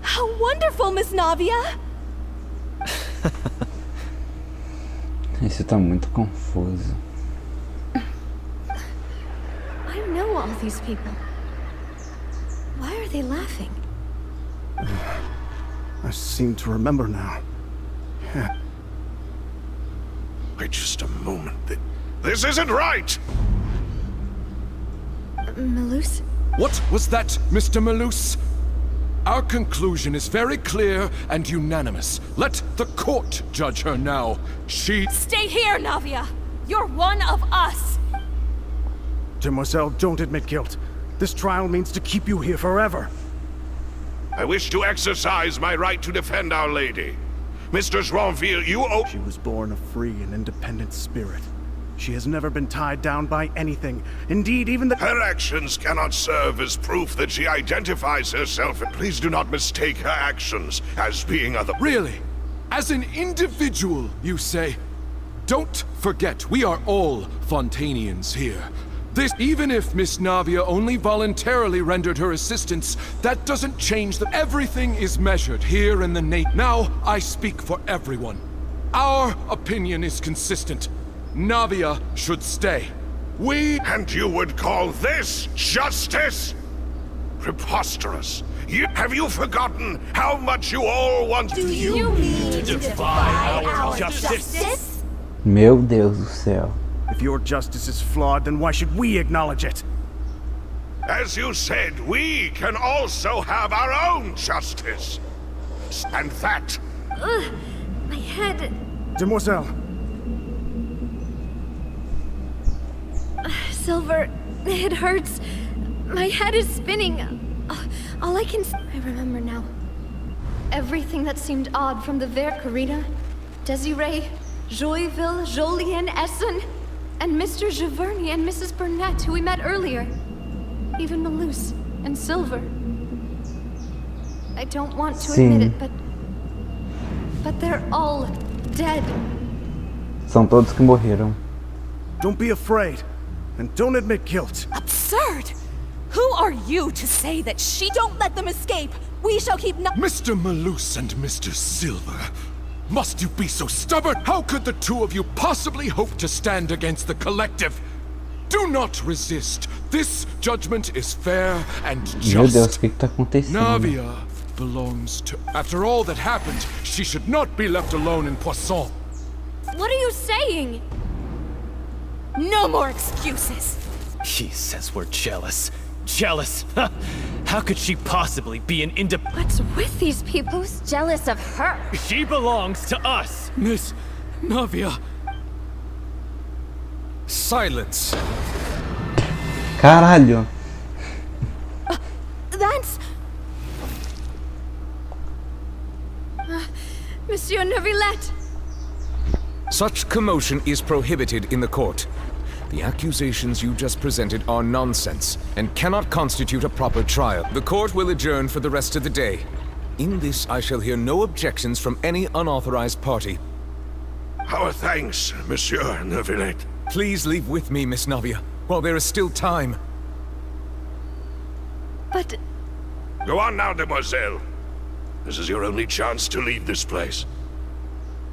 How wonderful, Miss Navia! Isso tá muito confuso. I know all these people. Why are they laughing? I seem to remember now. Yeah. Wait just a moment. This isn't right! Malus? What was that, Mr. Malus? Our conclusion is very clear and unanimous. Let the court judge her now. She... Stay here, Navia! You're one of us! Demoiselle, don't admit guilt. This trial means to keep you here forever. I wish to exercise my right to defend Our Lady. Mr. Joinville, you owe... She was born a free and independent spirit. She has never been tied down by anything. Indeed, even the... Her actions cannot serve as proof that she identifies herself. Please do not mistake her actions as being other... Really? As an individual, you say? Don't forget, we are all Fontainians here. This, even if Miss Navia only voluntarily rendered her assistance, that doesn't change that everything is measured here in the Now, I speak for everyone. Our opinion is consistent. Navia should stay. And you would call this justice? Preposterous. Have you forgotten how much you all want... Do you mean to defy our justice? Meu Deus do céu. If your justice is flawed, then why should we acknowledge it? As you said, we can also have our own justice. And that... My head... Demoiselle. Silver, it hurts. My head is spinning. All I can... I remember now. Everything that seemed odd from the Vercarina, Desiree, Joyville, Jolien, Essen, and Mr. Giverny and Mrs. Burnett, who we met earlier. Even Malus and Silver. I don't want to admit it, but they're all dead. São todos que morreram. Don't be afraid. And don't admit guilt. Absurd! Who are you to say that she... Don't let them escape! We shall keep Mr. Malus and Mr. Silver, must you be so stubborn? How could the two of you possibly hope to stand against the collective? Do not resist. This judgment is fair and just. Meu Deus, o que tá acontecendo? Navia belongs to... After all that happened, she should not be left alone in Poisson. What are you saying? No more excuses! He says we're jealous. Jealous? How could she possibly be an What's with these people? Who's jealous of her? She belongs to us! Miss Navia. Silence. Caralho. That's... Monsieur Neuvillette! Such commotion is prohibited in the court. The accusations you just presented are nonsense and cannot constitute a proper trial. The court will adjourn for the rest of the day. In this, I shall hear no objections from any unauthorized party. Our thanks, Monsieur Neuvillette. Please leave with me, Miss Navia, while there is still time. But... Go on now, demoiselle. This is your only chance to leave this place.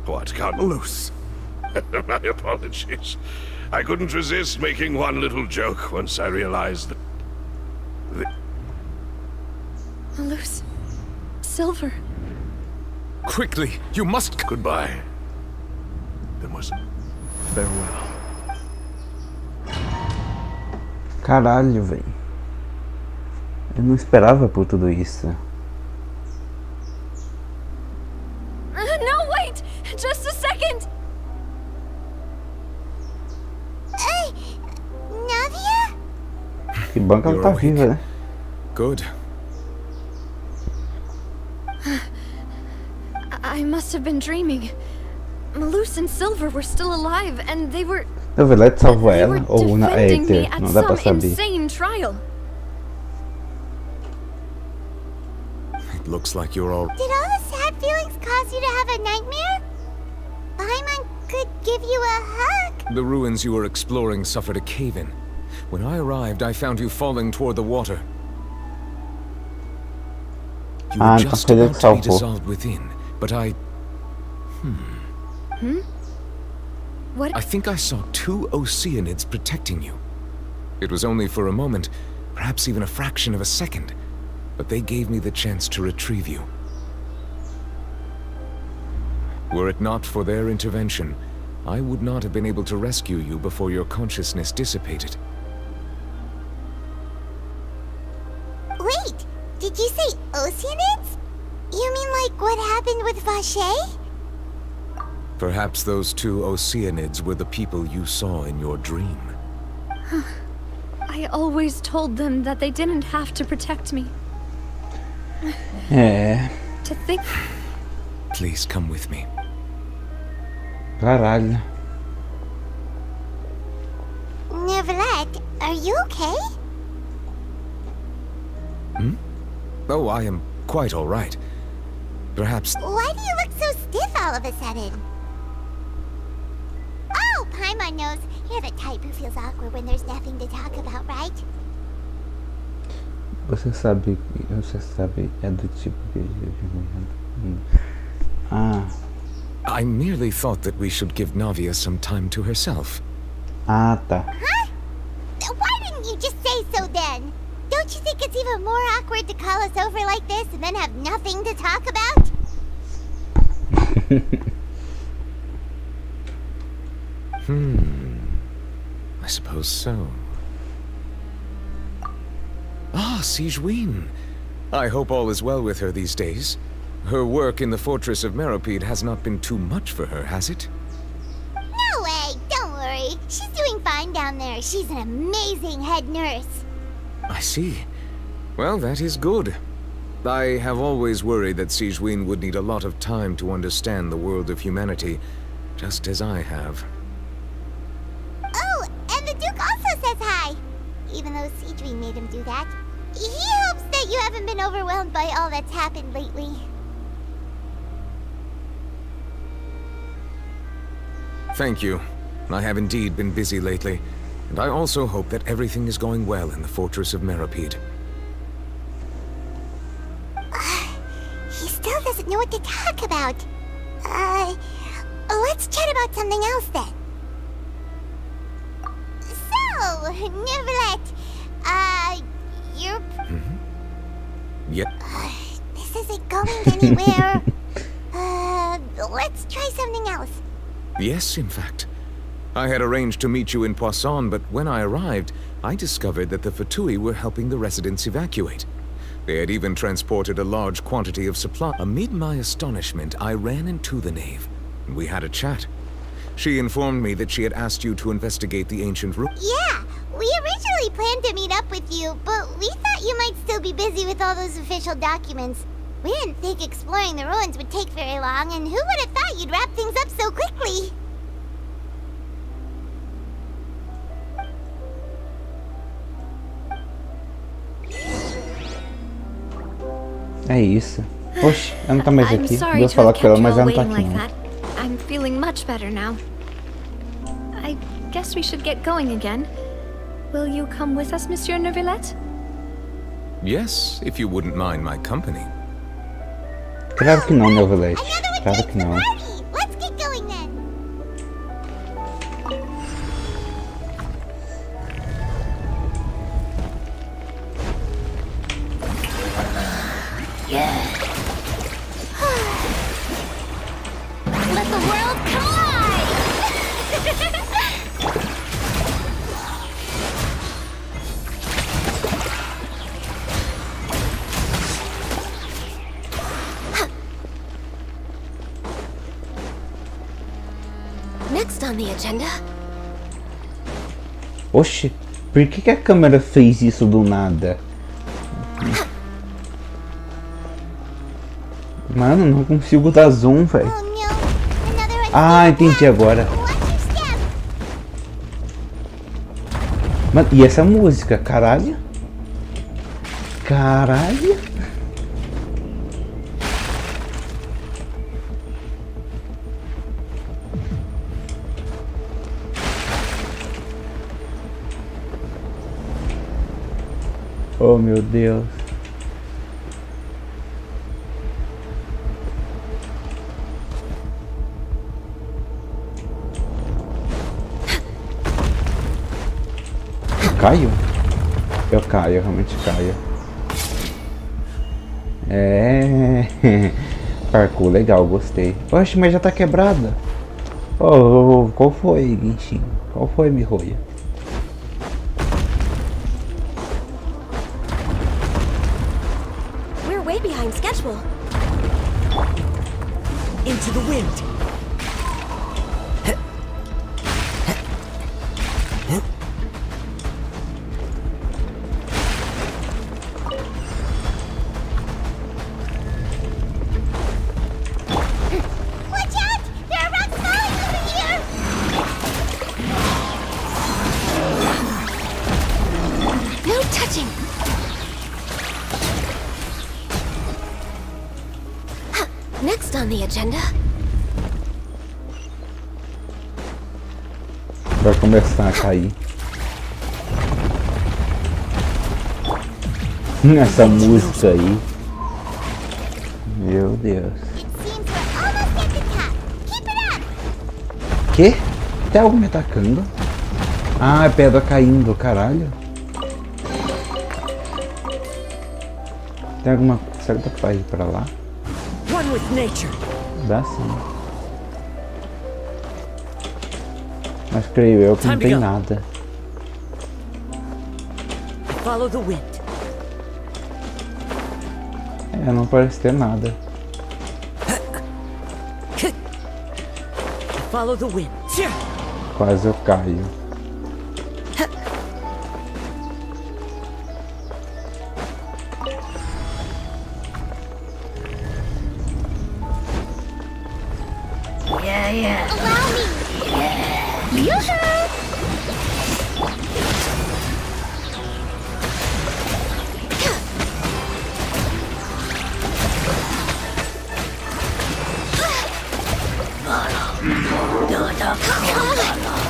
What, can't... Loose. My apologies. I couldn't resist making one little joke once I realized that... Loose. Silver. Quickly, you must... Goodbye, demoiselle. Farewell. Caralho, velho. Eu não esperava por tudo isso. No, wait! Just a second! Navia? Que bom que ela tá viva, né? Good. I must have been dreaming. Malus and Silver were still alive, and they were... Neuvillette salvou They were ela ou na defending me Aether? at Não dá pra some saber. insane trial. It looks like you're all... Did all the sad feelings cause you to have a nightmare? Paimon could give you a hug. The ruins you were exploring suffered a cave-in. When I arrived, I found you falling toward the water. You were just então foi ele about que to be salvou. dissolved within, but I... What? I think I saw 2 Oceanids protecting you. It was only for a moment, perhaps even a fraction of a second, but they gave me the chance to retrieve you. Were it not for their intervention, I would not have been able to rescue you before your consciousness dissipated. Wait, did you say Oceanids? You mean like what happened with Vache? Perhaps those 2 Oceanids were the people you saw in your dream. I always told them that they didn't have to protect me. É. To think... Please come with me. Caralho. Neuvillette, are you okay? Oh, I am quite all right. Perhaps... Why do you look so stiff all of a sudden? Oh, Paimon knows. You're the type who feels awkward when there's nothing to talk about, right? Você sabe é do tipo que... Ah. I merely thought that we should give Navia some time to herself. Ah, tá. Huh? Why didn't you just say so then? Don't you think it's even more awkward to call us over like this and then have nothing to talk about? I suppose so. Ah, Sigewinne. I hope all is well with her these days. Her work in the fortress of Meropide has not been too much for her, has it? No way, don't worry. She's doing fine down there. She's an amazing head nurse. I see. Well, that is good. I have always worried that Sigewinne would need a lot of time to understand the world of humanity, just as I have. Oh, and the Duke also says hi. Even though Sigewinne made him do that. He hopes that you haven't been overwhelmed by all that's happened lately. Thank you. I have indeed been busy lately, and I also hope that everything is going well in the fortress of Meropide. He still doesn't know what to talk about. Let's chat about something else then. So, Neuvillette, you're... Yep. This isn't going anywhere. Let's try something else. Yes, in fact. I had arranged to meet you in Poisson, but when I arrived, I discovered that the Fatui were helping the residents evacuate. They had even transported a large quantity of supply. Amid my astonishment, I ran into the knave, and we had a chat. She informed me that she had asked you to investigate the ancient ruin. Yeah, we originally planned to meet up with you, but we thought you might still be busy with all those official documents. We didn't think exploring the ruins would take very long, and who would have thought you'd wrap things up so quickly? É isso. Oxe, ela não tá mais I'm aqui. sorry Vou to falar have com ela, kept mas you ela all não tá waiting aqui like não. that. I'm feeling much better now. I guess we should get going again. Will you come with us, Monsieur Neuvillette? Yes, if you wouldn't mind my company. Claro que não, Neuvillette. Claro que não. Party! Let's get going then. Let the world collide! Next on the agenda. Oxe, por que a câmera fez isso do nada? Mano, não consigo dar zoom, velho. Oh no, another Ah, entendi agora. Watch your step. Mano, e essa música? Caralho? Caralho? Oh meu Deus. Eu caio? Eu caio, eu realmente caio. É. Parkour legal, gostei. Oxe, mas já tá quebrada. Oh, qual foi, Genshin? Qual foi, Mihoya? We're way behind schedule. Into the wind. Watch out! There are rocks falling over here! No touching. Next on the agenda. Vai começar a cair. Essa música aí. Meu Deus. It seems we're almost at the top. Keep it up! Que? Tem algo me atacando? Ah, é pedra caindo, caralho. Tem alguma... Será que dá pra ir pra lá? One with nature. Dá sim. Mas creio eu que não tem nada. Follow the wind. É, não parece ter nada. Follow the wind. Quase eu caio. Allow me! Yoo-hoo!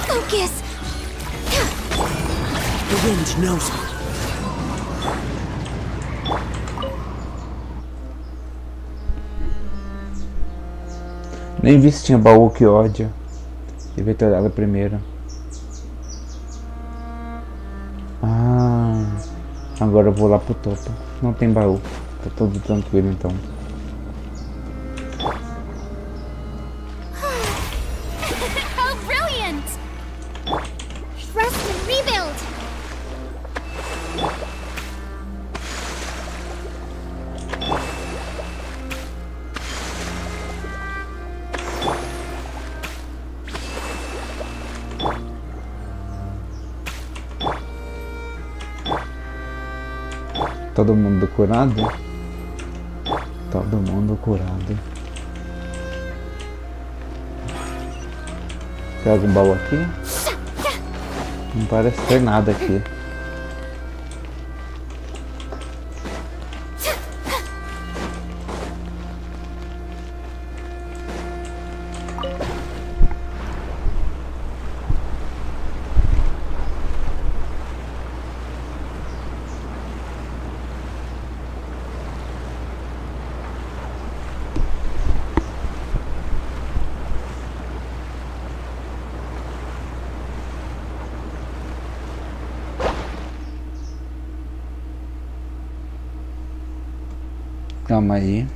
Focus. The wind knows me. Nem vi se tinha baú, que ódio. Devia ter olhado primeiro. Ah, agora eu vou lá pro topo. Não tem baú. Tá tudo tranquilo então. How brilliant! Rest and rebuild! Todo mundo curado? Todo mundo curado. Tem algum baú aqui? Não parece ter nada aqui. Calma aí.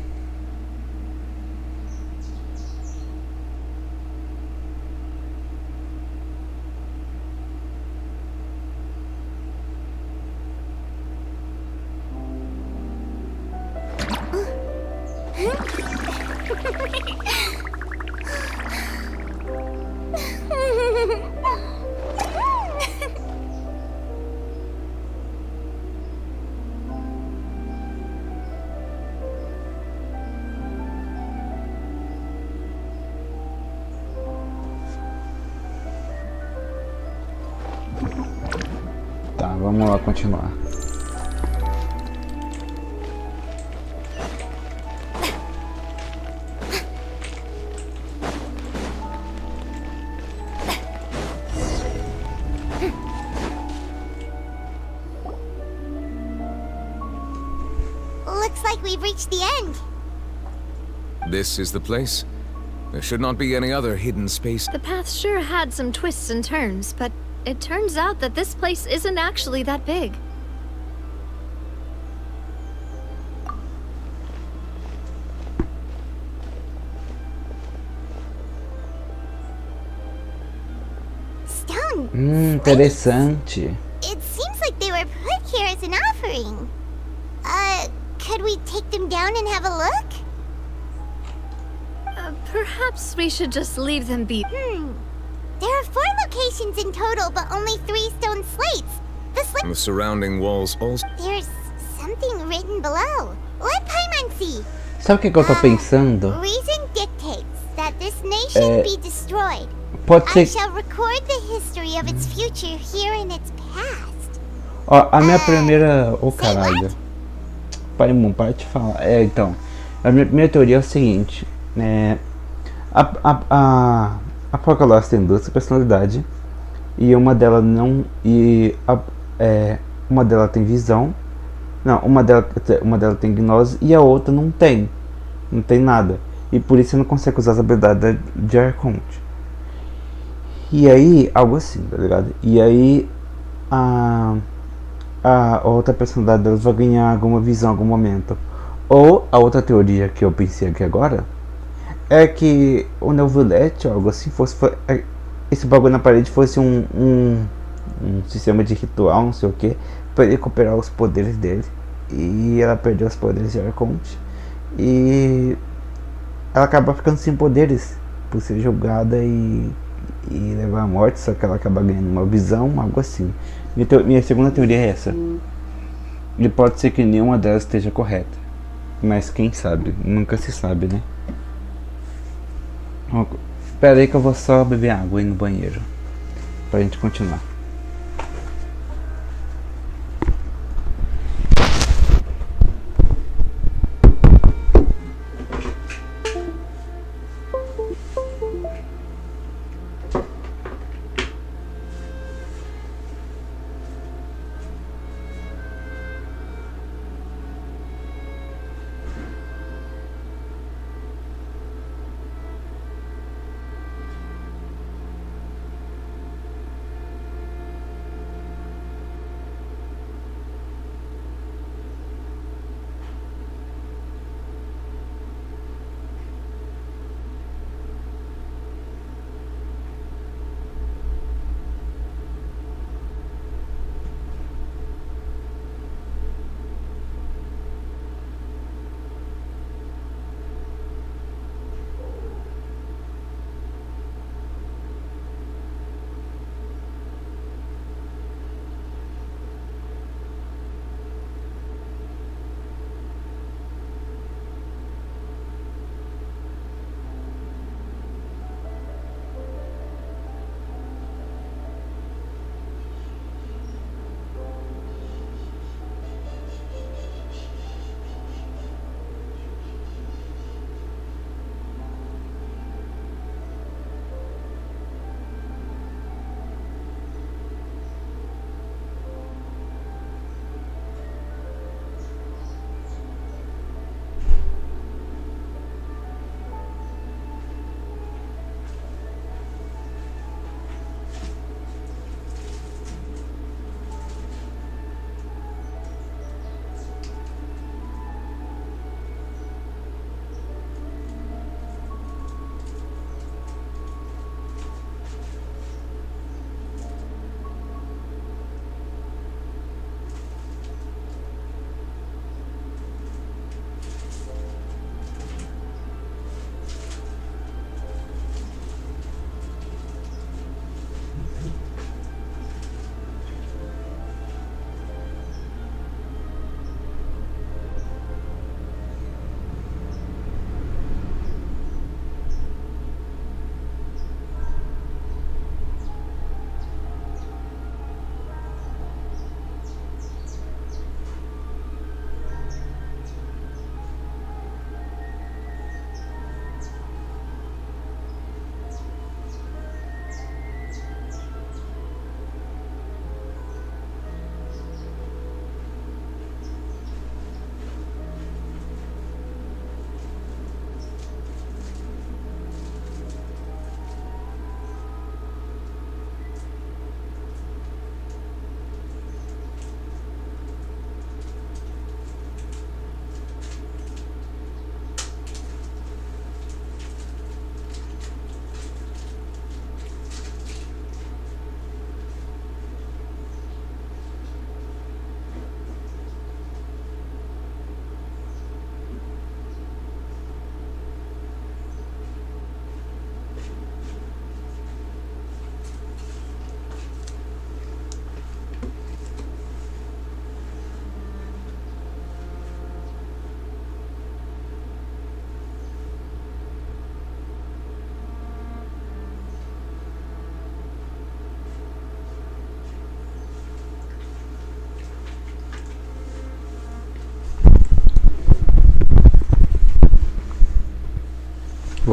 Tá, vamos lá continuar. Looks like we've reached the end. This is the place? There should not be any other hidden space. The path sure had some twists and turns, but it turns out that this place isn't actually that big. Stone. Interessante. It seems like they were put here as an offering. Could we take them down and have a look? Perhaps we should just leave them be. There are 4 locations in total, but only 3 stone slates. The surrounding walls also. There's something written below. Let Paimon see. Sabe o que eu tô pensando? Reason dictates that this nation be destroyed. Pode I ser. shall record the history of its future here in its past. Ó, a minha primeira. Ô caralho. Paimon, para de falar. Então. A minha primeira teoria é o seguinte. A Apocalipse tem 2 personalidades. E uma delas não. Uma delas tem visão. Não, uma delas tem gnose e a outra não tem. Não tem nada. E por isso você não consegue usar as habilidades de Arconte. E aí, algo assim, tá ligado? E aí a outra personalidade delas vai ganhar alguma visão em algum momento. Ou a outra teoria que eu pensei aqui agora é que o Neuvillette, algo assim, esse bagulho na parede fosse um sistema de ritual, não sei o que, para ele recuperar os poderes dele. E ela perdeu os poderes de Arconte. E ela acaba ficando sem poderes por ser julgada e levar à morte, só que ela acaba ganhando uma visão, algo assim. Minha segunda teoria é essa. E pode ser que nenhuma delas esteja correta, mas quem sabe? Nunca se sabe, né? Espera aí que eu vou só beber água aí no banheiro pra gente continuar.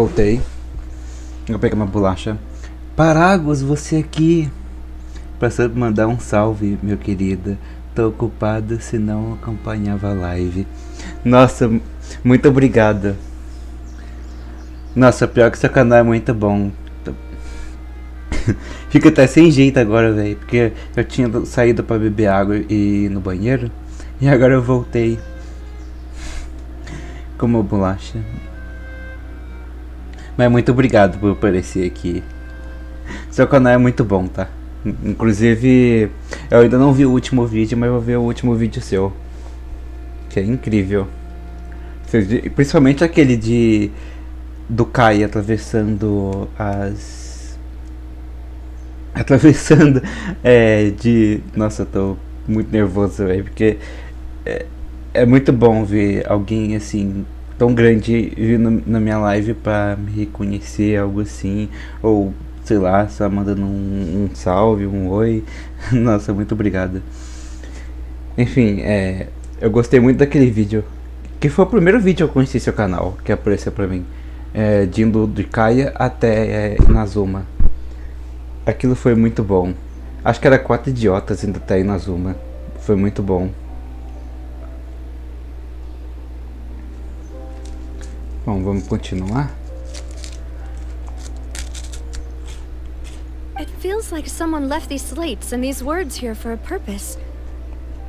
Voltei. Vou pegar uma bolacha. Paragos, você aqui. Passando mandar um salve, meu querido. Tô ocupado, se não acompanhava a live. Nossa, muito obrigado. Nossa, pior que seu canal é muito bom. Fico até sem jeito agora, velho. Porque eu tinha saído pra beber água e ir no banheiro. E agora eu voltei. Com uma bolacha. Mas muito obrigado por aparecer aqui. Seu canal é muito bom, tá? Inclusive, eu ainda não vi o último vídeo, mas vou ver o último vídeo seu. Que é incrível. Principalmente aquele do Kai atravessando as... Nossa, eu tô muito nervoso, velho. Porque é muito bom ver alguém assim... tão grande vindo na minha live pra me reconhecer, algo assim, ou sei lá, só mandando um salve, um oi. Nossa, muito obrigado. Enfim, eu gostei muito daquele vídeo, que foi o primeiro vídeo que eu conheci seu canal, que apareceu pra mim, de indo de Kaia até Inazuma. Aquilo foi muito bom. Acho que era 4 idiotas indo até Inazuma. Foi muito bom. Bom, vamos continuar. It feels like someone left these slates and these words here for a purpose.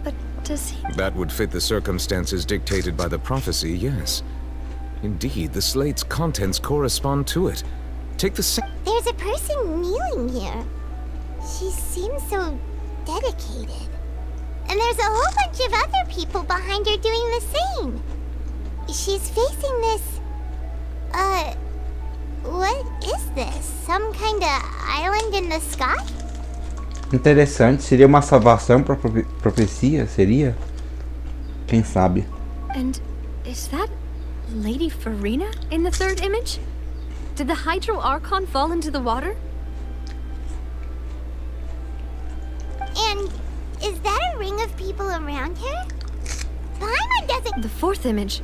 But does he... That would fit the circumstances dictated by the prophecy, yes. Indeed, the slate's contents correspond to it. Take the There's a person kneeling here. She seems so dedicated. And there's a whole bunch of other people behind her doing the same. She's facing this... what is this? Some kind of island in the sky? Interessante, seria uma salvação para profecia, seria? Quem sabe? And is that Lady Farina in the third image? Did the Hydro Archon fall into the water? And is that a ring of people around her? Paimon doesn't... The fourth image.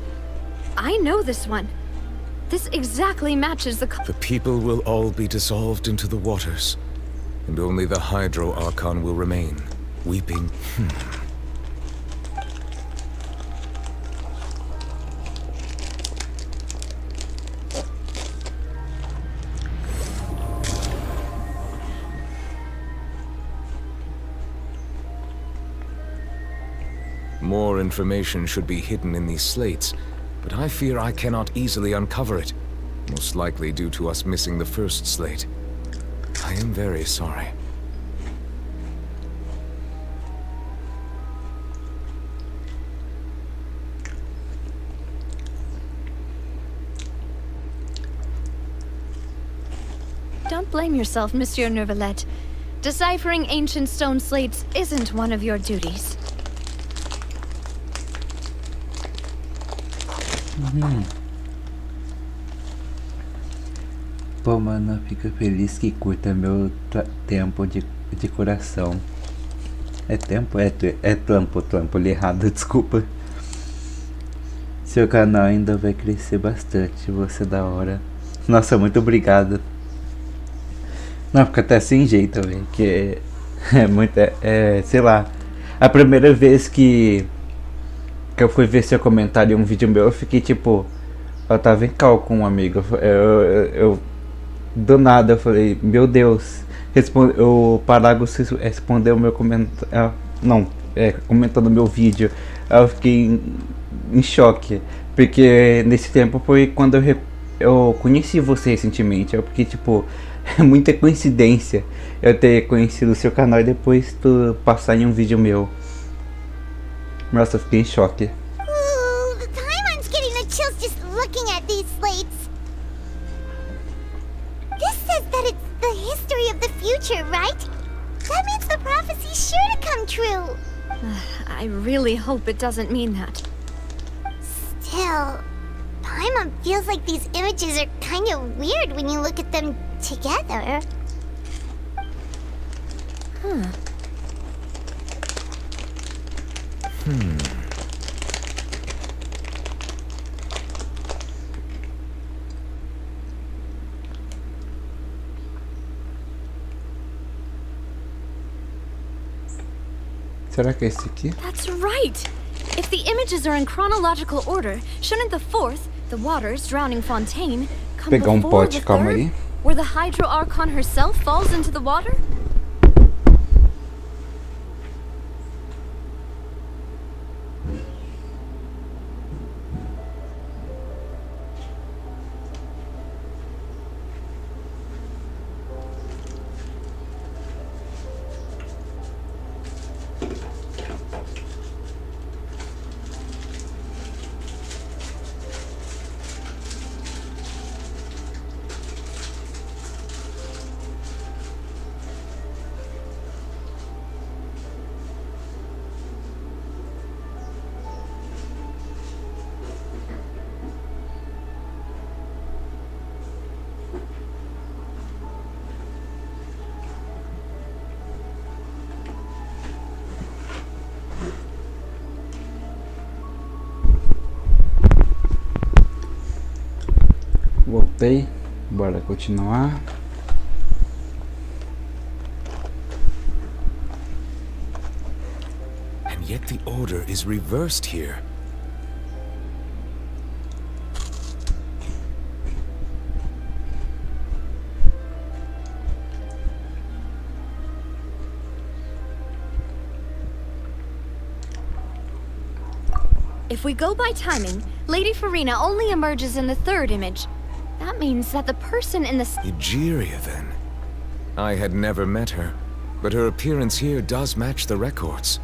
I know this one. This exactly matches the people will all be dissolved into the waters, and only the Hydro Archon will remain, weeping. More information should be hidden in these slates, but I fear I cannot easily uncover it, most likely due to us missing the first slate. I am very sorry. Don't blame yourself, Monsieur Neuvillette. Deciphering ancient stone slates isn't one of your duties. Pô, mano, fico feliz que curta meu tempo de coração. É tempo? É trampo, li errado, desculpa. Seu canal ainda vai crescer bastante, você é da hora. Nossa, muito obrigado. Não, fica até sem jeito, velho, que é muito, sei lá. A primeira vez que eu fui ver seu comentário em um vídeo meu, eu fiquei tipo, eu tava em cal com um amigo, eu do nada eu falei, meu Deus, o Paragos respondeu o meu comentário, comentando meu vídeo. Eu fiquei em choque, porque nesse tempo foi quando eu conheci você recentemente. Eu fiquei tipo, é muita coincidência eu ter conhecido o seu canal e depois tu passar em um vídeo meu. Nossa, eu fiquei em choque. Paimon's getting the chills just looking at these slates. This says that it's the history of the future, right? That means the prophecy's sure to come true. I really hope it doesn't mean that. Still, Paimon feels like these images are kind of weird when you look at them together. Será que é esse aqui? That's right. If the images are in chronological order, shouldn't the fourth, the waters drowning fontaine, come Pegar before pote, the calma third, aí. where the Hydro Archon herself falls into the water? Voltei. Bora continuar. And yet the order is reversed here. If we go by timing, Lady Farina only emerges in the third image. That means that the person in the... Egeria, then. I had never met her, but her appearance here does match the records.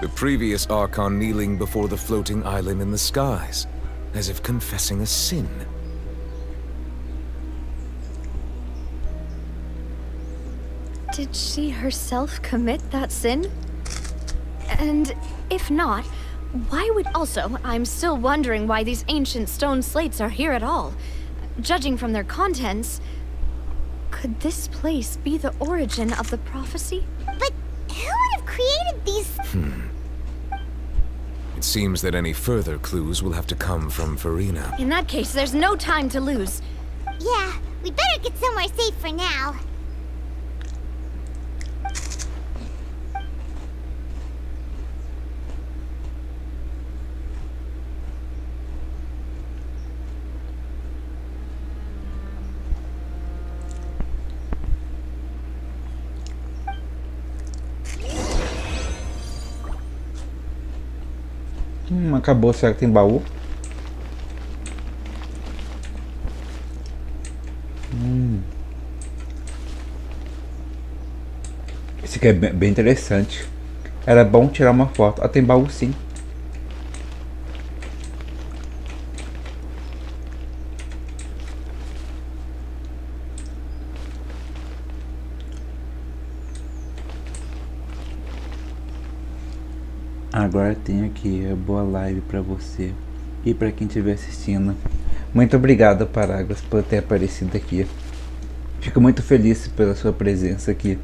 The previous Archon kneeling before the floating island in the skies, as if confessing a sin. Did she herself commit that sin? And if not, why would... Also, I'm still wondering why these ancient stone slates are here at all. Judging from their contents, could this place be the origin of the prophecy? But who would have created these... It seems that any further clues will have to come from Farina. In that case, there's no time to lose. Yeah, we better get somewhere safe for now. Acabou. Será que tem baú? Esse aqui é bem interessante. Era bom tirar uma foto. Ah, tem baú sim. Agora tem aqui a boa live pra você e pra quem estiver assistindo. Muito obrigado, Paráguas, por ter aparecido aqui. Fico muito feliz pela sua presença aqui.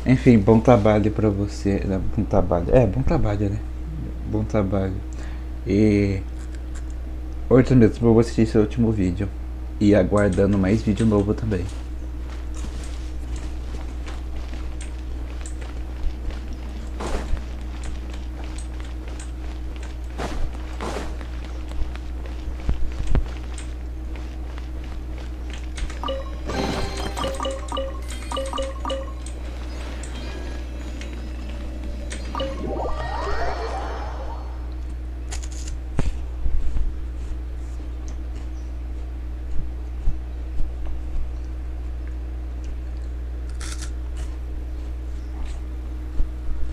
Enfim, bom trabalho pra você. Bom trabalho. Bom trabalho, né? Bom trabalho. E hoje mesmo eu vou assistir seu último vídeo. E aguardando mais vídeo novo também.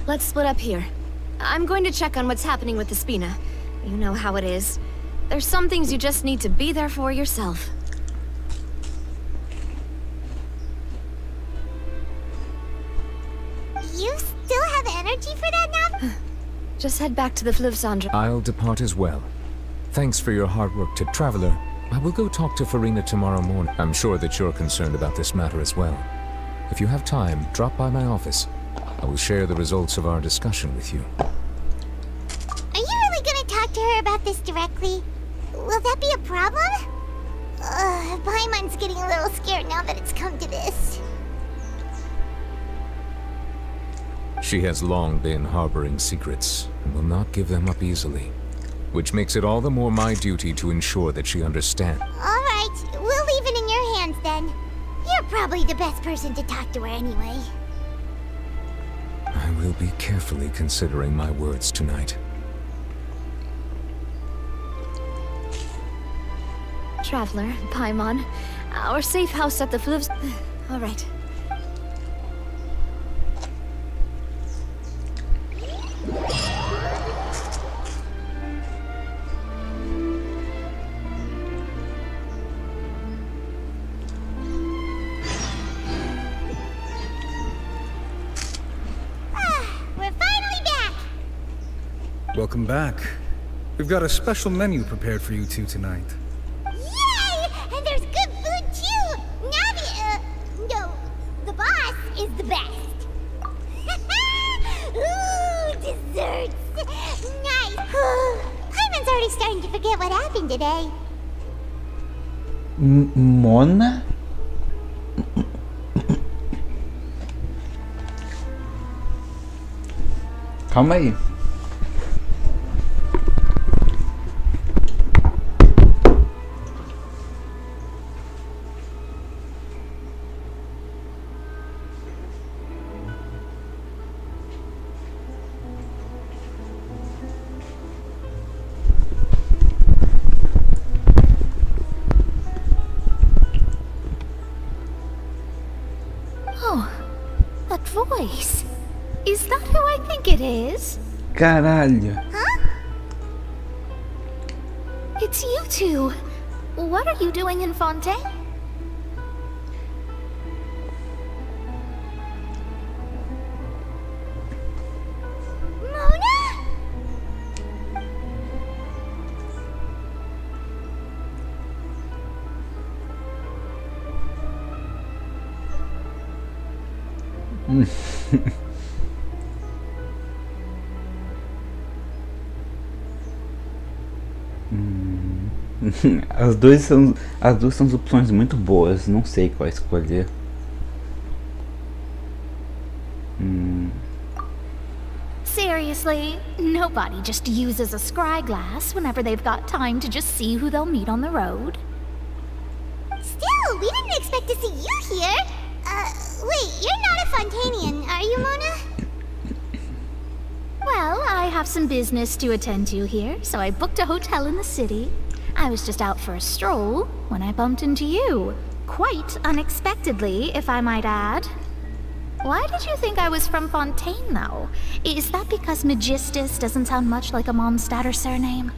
Let's split up here. I'm going to check on what's happening with the Spina. You know how it is. There's some things you just need to be there for yourself. You still have energy for that now? Just head back to the Fleuve Cendre. I'll depart as well. Thanks for your hard work, Traveler. I will go talk to Farina tomorrow morning. I'm sure that you're concerned about this matter as well. If you have time, drop by my office. I will share the results of our discussion with you. Are you really gonna talk to her about this directly? Will that be a problem? Paimon's getting a little scared now that it's come to this. She has long been harboring secrets and will not give them up easily, which makes it all the more my duty to ensure that she understands. All right, we'll leave it in your hands then. You're probably the best person to talk to her anyway. I will be carefully considering my words tonight. Traveler, Paimon, our safe house at the Flivs. All right. We're finally back! Welcome back. We've got a special menu prepared for you two tonight. Yay! And there's good food too! Navi, no, the boss is the best. Ooh, desserts! Nice! Paimon's already starting to forget what happened today. Mona? Calma aí. Oh, that voice. Is that who I think it is? Caralho. It's you two. What are you doing in Fontaine? Mona? As duas são opções muito boas, não sei qual escolher. Seriously, nobody just uses a scry glass whenever they've got time to just see who they'll meet on the road. Still, we didn't expect to see you here. Wait, you're not a Fontainian, are you, Mona? Well, I have some business to attend to here, so I booked a hotel in the city. I was just out for a stroll when I bumped into you. Quite unexpectedly, if I might add. Why did you think I was from Fontaine, though? Is that because Magistus doesn't sound much like a Mondstader surname?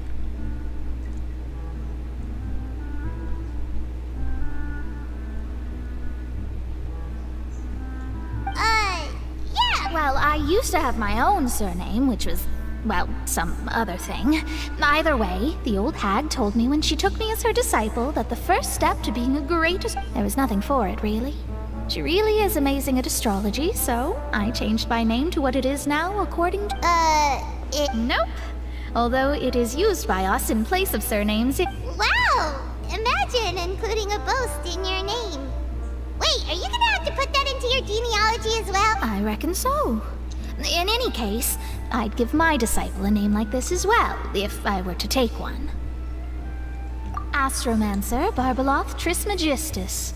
Yeah. Well, I used to have my own surname, which was, well, some other thing. Either way, the old hag told me when she took me as her disciple that the first step to being a great... There was nothing for it, really. She really is amazing at astrology, so I changed my name to what it is now according to... Nope. Although it is used by us in place of surnames, it... Wow! Imagine including a boast in your name. Wait, are you gonna have to put that into your genealogy as well? I reckon so. In any case, I'd give my disciple a name like this as well, if I were to take one. Astromancer Barbeloth Trismegistus.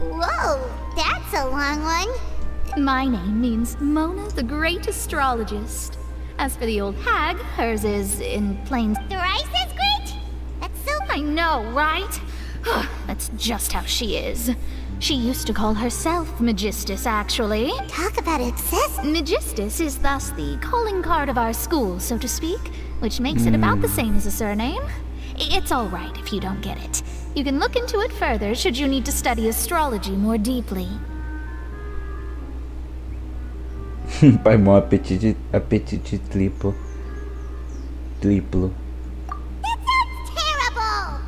Whoa, that's a long one. My name means Mona the Great Astrologist. As for the old hag, hers is, in plain... Thrice as great? That's so... I know, right? That's just how she is. She used to call herself Magistus, actually. Talk about obsessed. Magistus is thus the calling card of our school, so to speak, which makes it about the same as a surname. It's all right if you don't get it. You can look into it further should you need to study astrology more deeply. Paimon, apetite triplo. That sounds terrible!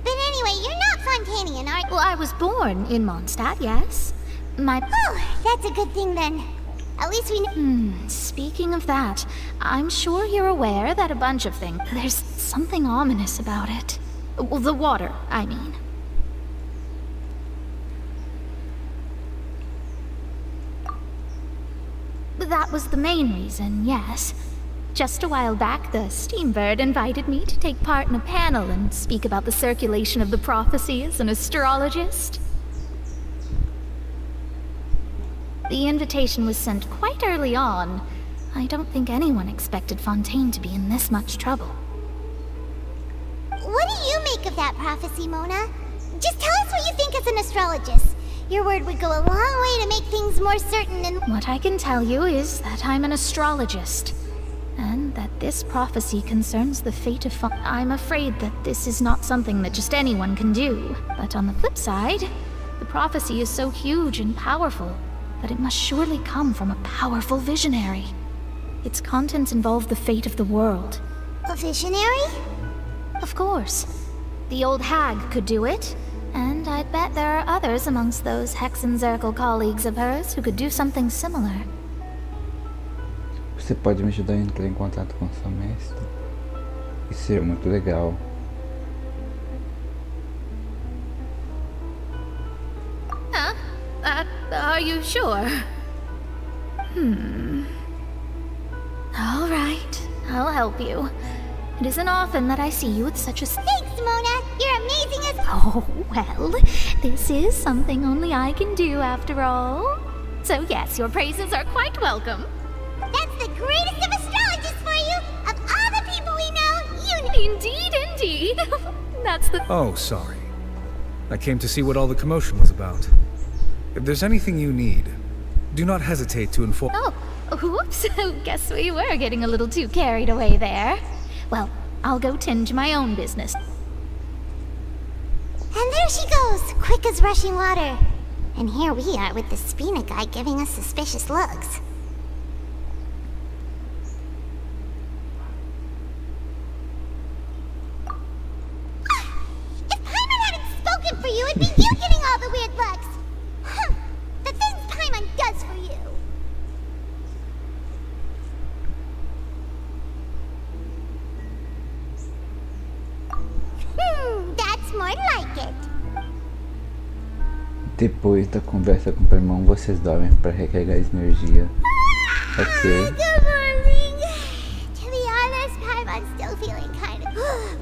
But anyway, you're not Fontainian, are you? Well, I was born in Mondstadt, yes. Oh, that's a good thing then. At least we know... Speaking of that, I'm sure you're aware that a bunch of things... There's something ominous about it. Well, the water, I mean. That was the main reason, yes. Just a while back, the Steambird invited me to take part in a panel and speak about the circulation of the prophecy as an astrologist. The invitation was sent quite early on. I don't think anyone expected Fontaine to be in this much trouble. What do you make of that prophecy, Mona? Just tell us what you think as an astrologist. Your word would go a long way to make things more certain and— What I can tell you is that I'm an astrologist, and that this prophecy concerns the fate of I'm afraid that this is not something that just anyone can do. But on the flip side, the prophecy is so huge and powerful that it must surely come from a powerful visionary. Its contents involve the fate of the world. A visionary? Of course. The old hag could do it, and I'd bet there are others amongst those Hexenzirkel colleagues of hers who could do something similar. Você pode me ajudar a entrar em contato com sua mestra? Isso seria muito legal. Huh? Are you sure? All right, I'll help you. It isn't often that I see you with such a— Thanks, Mona! You're amazing as— Oh, well, this is something only I can do after all. So yes, your praises are quite welcome. That's the greatest of astrologists for you! Of all the people we know, you— Indeed. That's the— Oh, sorry. I came to see what all the commotion was about. If there's anything you need, do not hesitate to inform— Oh, whoops. Guess we were getting a little too carried away there. Well, I'll go tend to my own business. And there she goes, quick as rushing water. And here we are with the Spina guy giving us suspicious looks. If Paimon hadn't spoken for you, it'd be you getting all the weird looks. The things Paimon does for you. That's more like it. Depois da conversa com o Paimon, vocês dormem para recarregar energia. Ok. Good morning. To be honest, Paimon's still feeling kind of...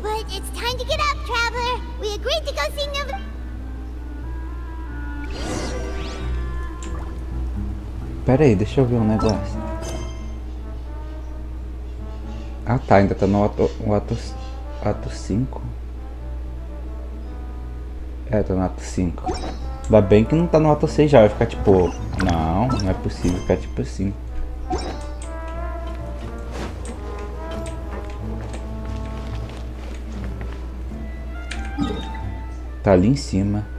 But it's time to get up, traveler. We agreed to go see Nova... Pera aí, deixa eu ver um negócio. Ah tá, ainda tá no ato 5. É, tá no ato 5. Ainda bem que não tá no ato 6 já, vai ficar tipo... Não, não é possível ficar tipo assim. Tá ali em cima.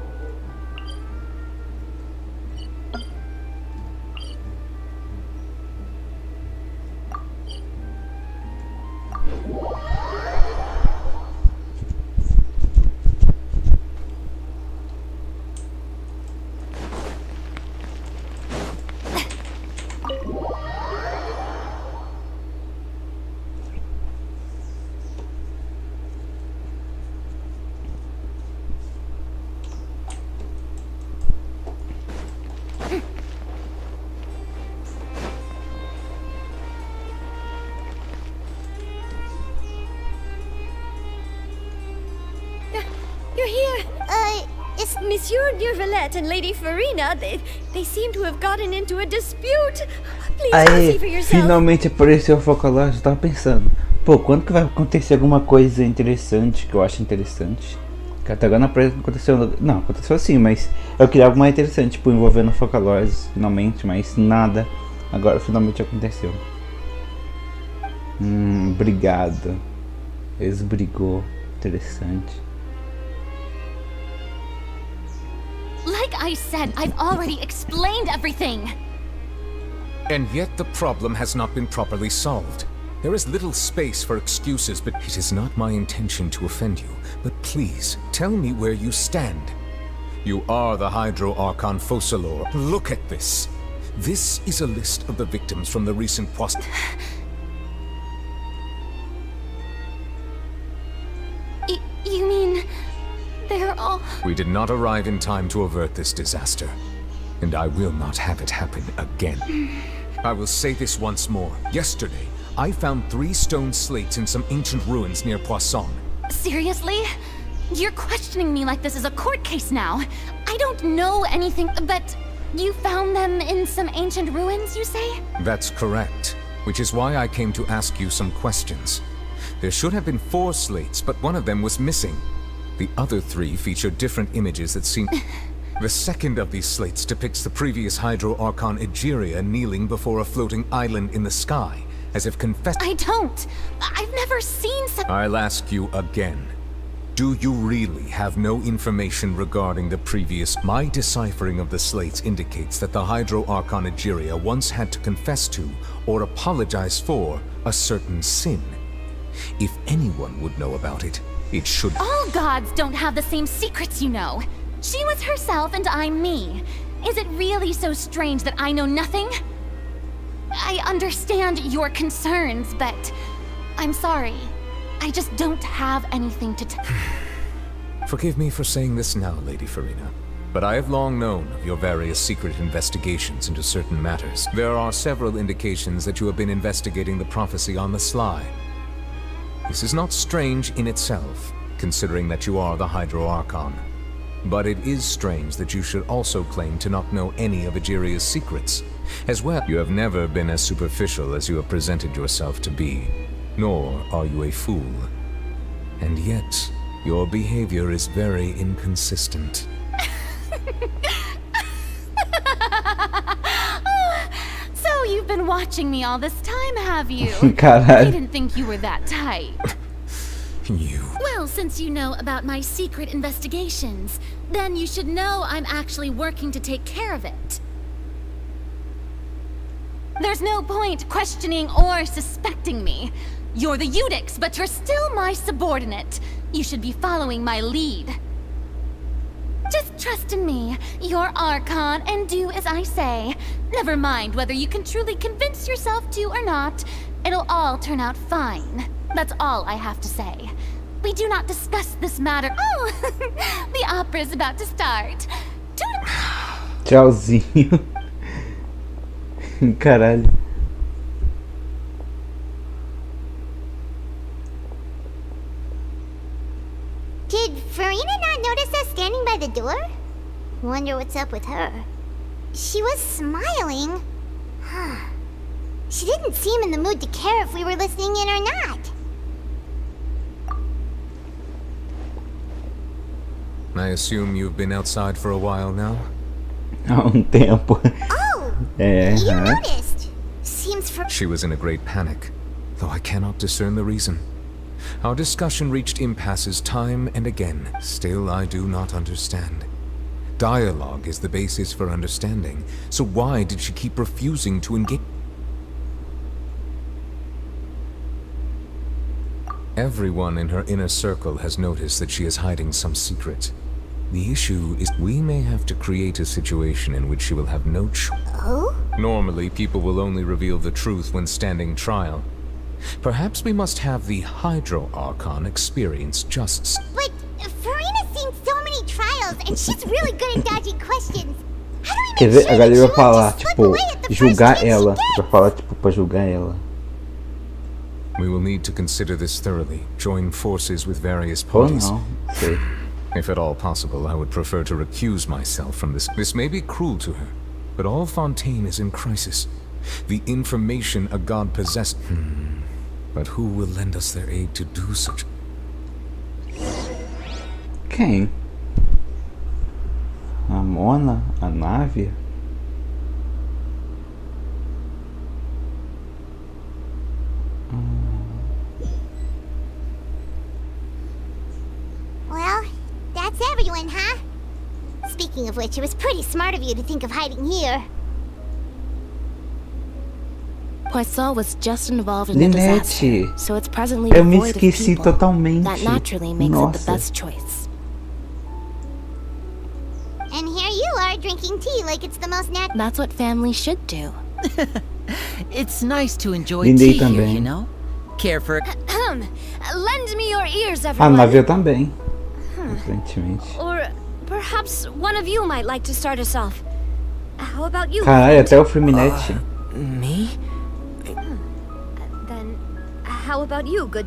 You're here! It's... Monsieur Nirvalette and Lady Farina, they seem to have gotten into a dispute. Please go see for yourself. Finalmente apareceu o Focalage. Eu tava pensando, pô, quando que vai acontecer alguma coisa interessante que eu acho interessante? Que até agora não aconteceu. Não, aconteceu assim, mas eu queria algo mais interessante, tipo, envolvendo o Focalage finalmente, mas nada. Agora finalmente aconteceu. Obrigado. Eles brigou. Interessante. Like I said, I've already explained everything. And yet the problem has not been properly solved. There is little space for excuses, but it is not my intention to offend you. But please, tell me where you stand. You are the Hydro Archon Focalor. Look at this. This is a list of the victims from the recent You mean... they're all... We did not arrive in time to avert this disaster. And I will not have it happen again. I will say this once more. Yesterday, I found 3 stone slates in some ancient ruins near Poisson. Seriously? You're questioning me like this is a court case now. I don't know anything, but you found them in some ancient ruins, you say? That's correct, which is why I came to ask you some questions. There should have been 4 slates, but one of them was missing. The other 3 feature different images that seem... The second of these slates depicts the previous Hydro Archon Egeria kneeling before a floating island in the sky, as if confessing... I don't. I've never seen such... I'll ask you again. Do you really have no information regarding the previous... My deciphering of the slates indicates that the Hydro Archon Egeria once had to confess to, or apologize for, a certain sin. If anyone would know about it, it should... All gods don't have the same secrets, you know. She was herself and I'm me. Is it really so strange that I know nothing? I understand your concerns, but I'm sorry. I just don't have anything to tell. Forgive me for saying this now, Lady Farina, but I have long known of your various secret investigations into certain matters. There are several indications that you have been investigating the prophecy on the sly. This is not strange in itself, considering that you are the Hydro Archon. But it is strange that you should also claim to not know any of Egeria's secrets. As well, you have never been as superficial as you have presented yourself to be, nor are you a fool. And yet, your behavior is very inconsistent. So you've been watching me all this time, have you? Caralho. I didn't think you were that type. You... Well, since you know about my secret investigations, then you should know I'm actually working to take care of it. There's no point questioning or suspecting me. You're the Eudix, but you're still my subordinate. You should be following my lead. Just trust in me. You're Archon, and do as I say. Never mind whether you can truly convince yourself to or not. It'll all turn out fine. That's all I have to say. We do not discuss this matter. Oh, the opera's about to start. Tchauzinho. Caralho. Did Farina not notice us standing by the door? Wonder what's up with her. She was smiling. Huh. She didn't seem in the mood to care if we were listening in or not. I assume you've been outside for a while now? Há tempo. Oh! É, You huh? noticed. Seems for... She was in a great panic, though I cannot discern the reason. Our discussion reached impasses time and again. Still, I do not understand. Dialogue is the basis for understanding, so why did she keep refusing to engage? Everyone in her inner circle has noticed that she is hiding some secret. The issue is we may have to create a situation in which she will have no choice. Oh? Normally, people will only reveal the truth when standing trial. Perhaps we must have the Hydro Archon experience justice. But Farina's seen so many trials, and she's really good at dodging questions. How do we Quer make ver? sure Agora that ele she vai won't falar, just slip tipo, away at the first julgar chance she ela. gets? Vai falar, tipo, pra julgar ela. We will need to consider this thoroughly, join forces with various Ou parties. não, sei. If at all possible, I would prefer to recuse myself from this. This may be cruel to her, but all Fontaine is in crisis. The information a god possessed... But who will lend us their aid to do such... Quem? A Mona? A nave? Well, that's everyone, huh? Speaking of which, it was pretty smart of you to think of hiding here. Poisson was just involved in the Linette, disaster, so it's presently eu me devoid of esqueci people. totalmente. That naturally makes it Nossa. the best choice. And here you are drinking tea like it's the most natural. That's what family should do. It's nice to enjoy Lindei tea here, também. you know? Care for... Lend me your ears, A everyone. nave eu também. Aparentemente. Or perhaps one of you might like to start us off. How about you? Caralho, até o Fruminete. Me? Then, how about you, good...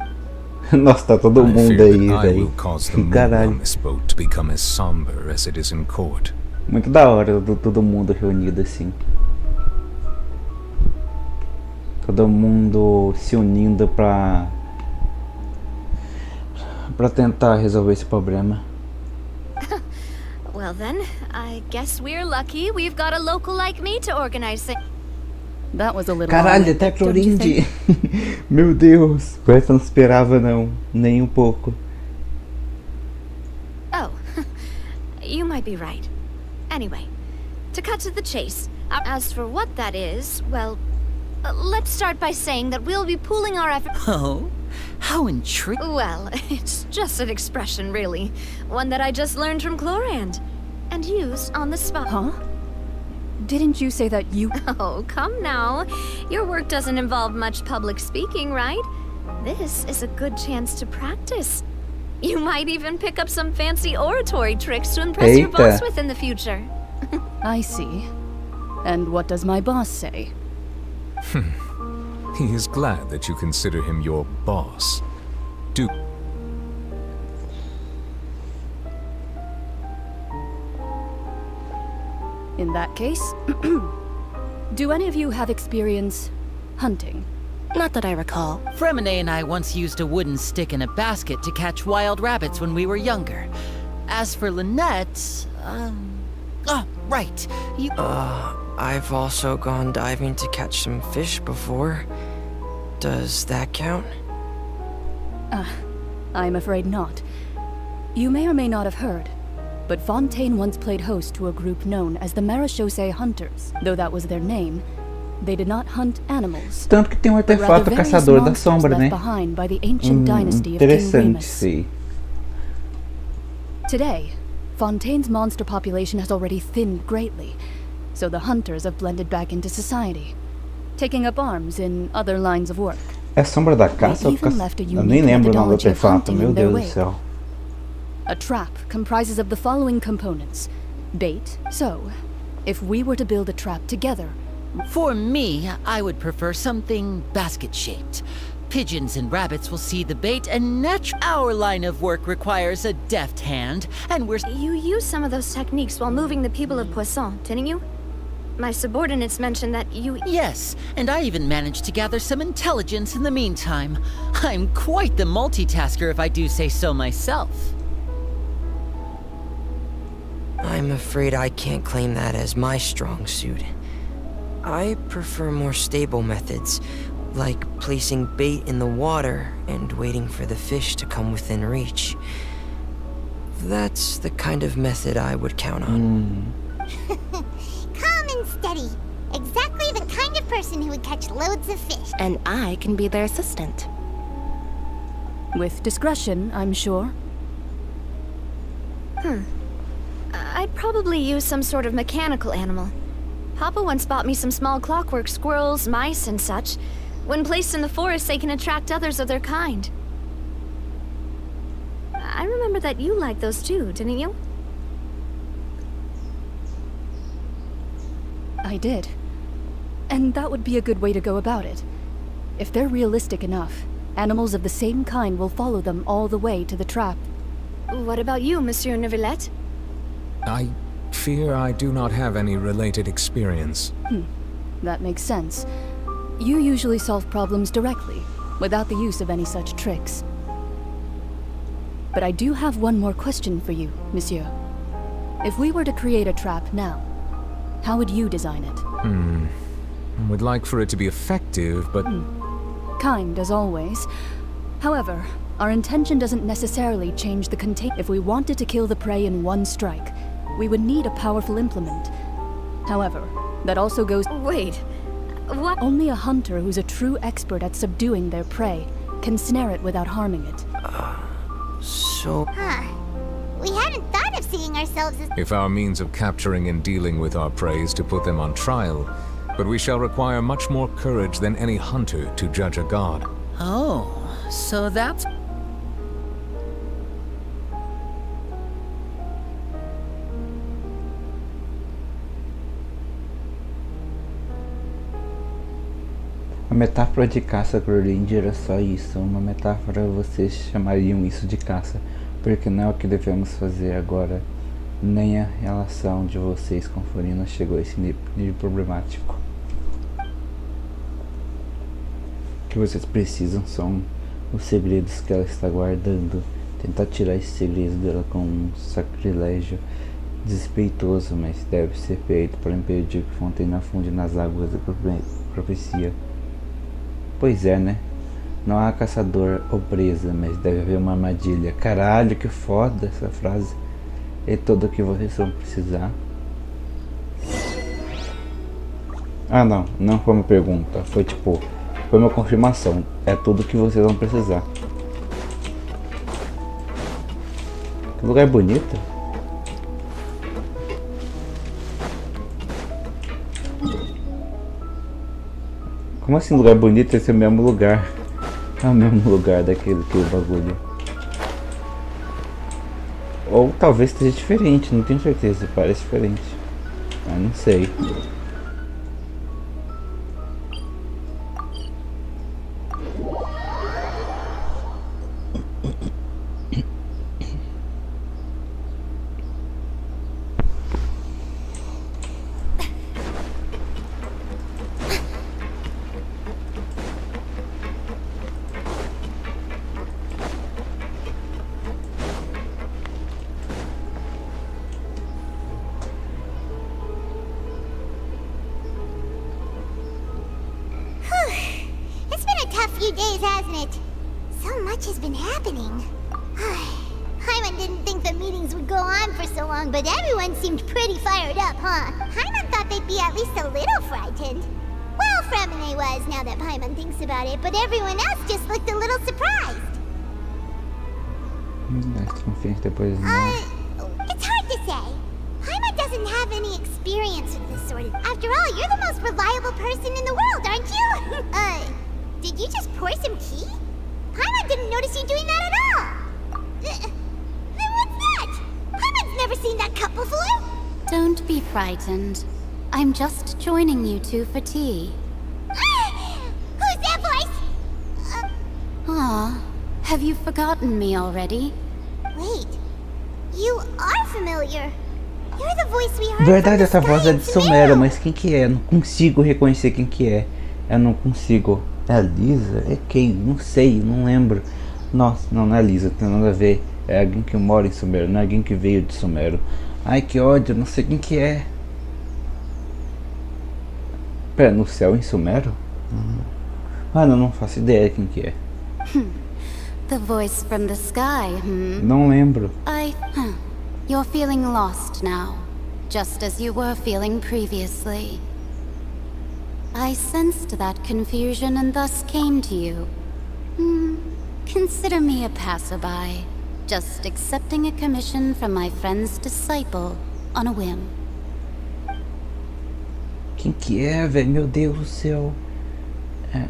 Nossa, tá todo I mundo fear aí, that I velho. will cause the mood Caralho. on this boat to become as somber as it is in court. Muito da hora todo mundo reunido assim. Todo mundo se unindo pra tentar resolver esse problema. Well then, I guess we're lucky we've got a local like me to organize things. That was a little Caralho, até Clorinde. Meu Deus. Essa não esperava não, nem um pouco. Oh, you might be right. Anyway, to cut to the chase, as for what that is, well, let's start by saying that we'll be pooling our efforts. Oh? How intriguing. Well, it's just an expression, really. One that I just learned from Clorand. And used on the spot. Huh? Didn't you say that you... Oh, come now. Your work doesn't involve much public speaking, right? This is a good chance to practice. You might even pick up some fancy oratory tricks to impress your boss with in the future. I see. And what does my boss say? He is glad that you consider him your boss. Do... In that case, do any of you have experience hunting? Not that I recall. Fremine and I once used a wooden stick in a basket to catch wild rabbits when we were younger. As for Lynette, right. You... I've also gone diving to catch some fish before. Does that count? I'm afraid not. You may or may not have heard, but Fontaine once played host to a group known as the Marechaussee Hunters. Though that was their name, they did not hunt animals. Tanto que tem um artefato caçador da sombra, né? Behind by the ancient dynasty of King Interessante, Remus. sim. Today, Fontaine's monster population has already thinned greatly, so the hunters have blended back into society, taking up arms in other lines of work. É a sombra da caça ou Eu nem lembro o nome do artefato, meu Deus do céu. A trap comprises of the following components. Bait, so, if we were to build a trap together... For me, I would prefer something basket-shaped. Pigeons and rabbits will see the bait, and our line of work requires a deft hand, and we're... You used some of those techniques while moving the people of Poisson, didn't you? My subordinates mentioned that you... Yes, and I even managed to gather some intelligence in the meantime. I'm quite the multitasker if I do say so myself. I'm afraid I can't claim that as my strong suit. I prefer more stable methods, like placing bait in the water and waiting for the fish to come within reach. That's the kind of method I would count on. Calm and steady. Exactly the kind of person who would catch loads of fish. And I can be their assistant. With discretion, I'm sure. I'd probably use some sort of mechanical animal. Papa once bought me some small clockwork squirrels, mice, and such. When placed in the forest, they can attract others of their kind. I remember that you liked those too, didn't you? I did. And that would be a good way to go about it. If they're realistic enough, animals of the same kind will follow them all the way to the trap. What about you, Monsieur Neuvillette? I fear I do not have any related experience. That makes sense. You usually solve problems directly, without the use of any such tricks. But I do have one more question for you, Monsieur. If we were to create a trap now, how would you design it? I would like for it to be effective, but... Kind, as always. However, our intention doesn't necessarily change the If we wanted to kill the prey in one strike, we would need a powerful implement. However, that also goes... Wait, what? Only a hunter who's a true expert at subduing their prey can snare it without harming it. We hadn't thought of seeing ourselves as... If our means of capturing and dealing with our prey is to put them on trial, but we shall require much more courage than any hunter to judge a god. Oh, so that's... metáfora de caça, Grolind, era só isso. Uma metáfora, vocês chamariam isso de caça, porque não é o que devemos fazer agora. Nem a relação de vocês com Florina chegou a esse nível problemático. O que vocês precisam são os segredos que ela está guardando. Tentar tirar esses segredos dela com um sacrilégio desrespeitoso, mas deve ser feito para impedir que Fontaine afunde nas águas da profecia. Pois é, né? Não há caçador ou presa, mas deve haver uma armadilha. Caralho, que foda essa frase. É tudo o que vocês vão precisar. Ah, não foi uma pergunta. Foi tipo, foi uma confirmação. É tudo o que vocês vão precisar. Que lugar bonito. Como assim lugar bonito? Esse é o mesmo lugar. É o mesmo lugar daquele bagulho. Ou talvez esteja diferente, não tenho certeza, parece diferente. Mas não sei. Few days, hasn't it? So much has been happening. Hyman didn't think the meetings would go on for so long, but everyone seemed pretty fired up, huh? Hyman thought they'd be at least a little frightened. Well, Fremine was, now that Hyman thinks about it, but everyone else just looked a little surprised. It's hard to say. Hyman doesn't have any experience with this sort of... After all, you're the most reliable person in the world, aren't you? Did you just pour some tea? Paimon didn't notice you doing that at all! Then what's that? Paimon's never seen that cup before! Don't be frightened. I'm just joining you two for tea. Who's that voice? Ah, have you forgotten me already? Wait, you are familiar. You're the voice we heard Verdade, from essa voz é de Sumera, mas quem que é? Eu não consigo reconhecer quem que é. Eu não consigo. É a Lisa? É quem? Não sei, não lembro. Nossa, não é a Lisa, tem nada a ver. É alguém que mora em Sumero, não é alguém que veio de Sumero. Ai, que ódio, não sei quem que é. Pera, no céu em Sumero? Ah, não faço ideia quem que é. The voice from the sky, Não lembro. You're feeling lost now, just as you were feeling previously. I sensed that confusion and thus came to you. Consider me a passerby, just accepting a commission from my friend's disciple on a whim. Quem que é, velho? Meu Deus do céu.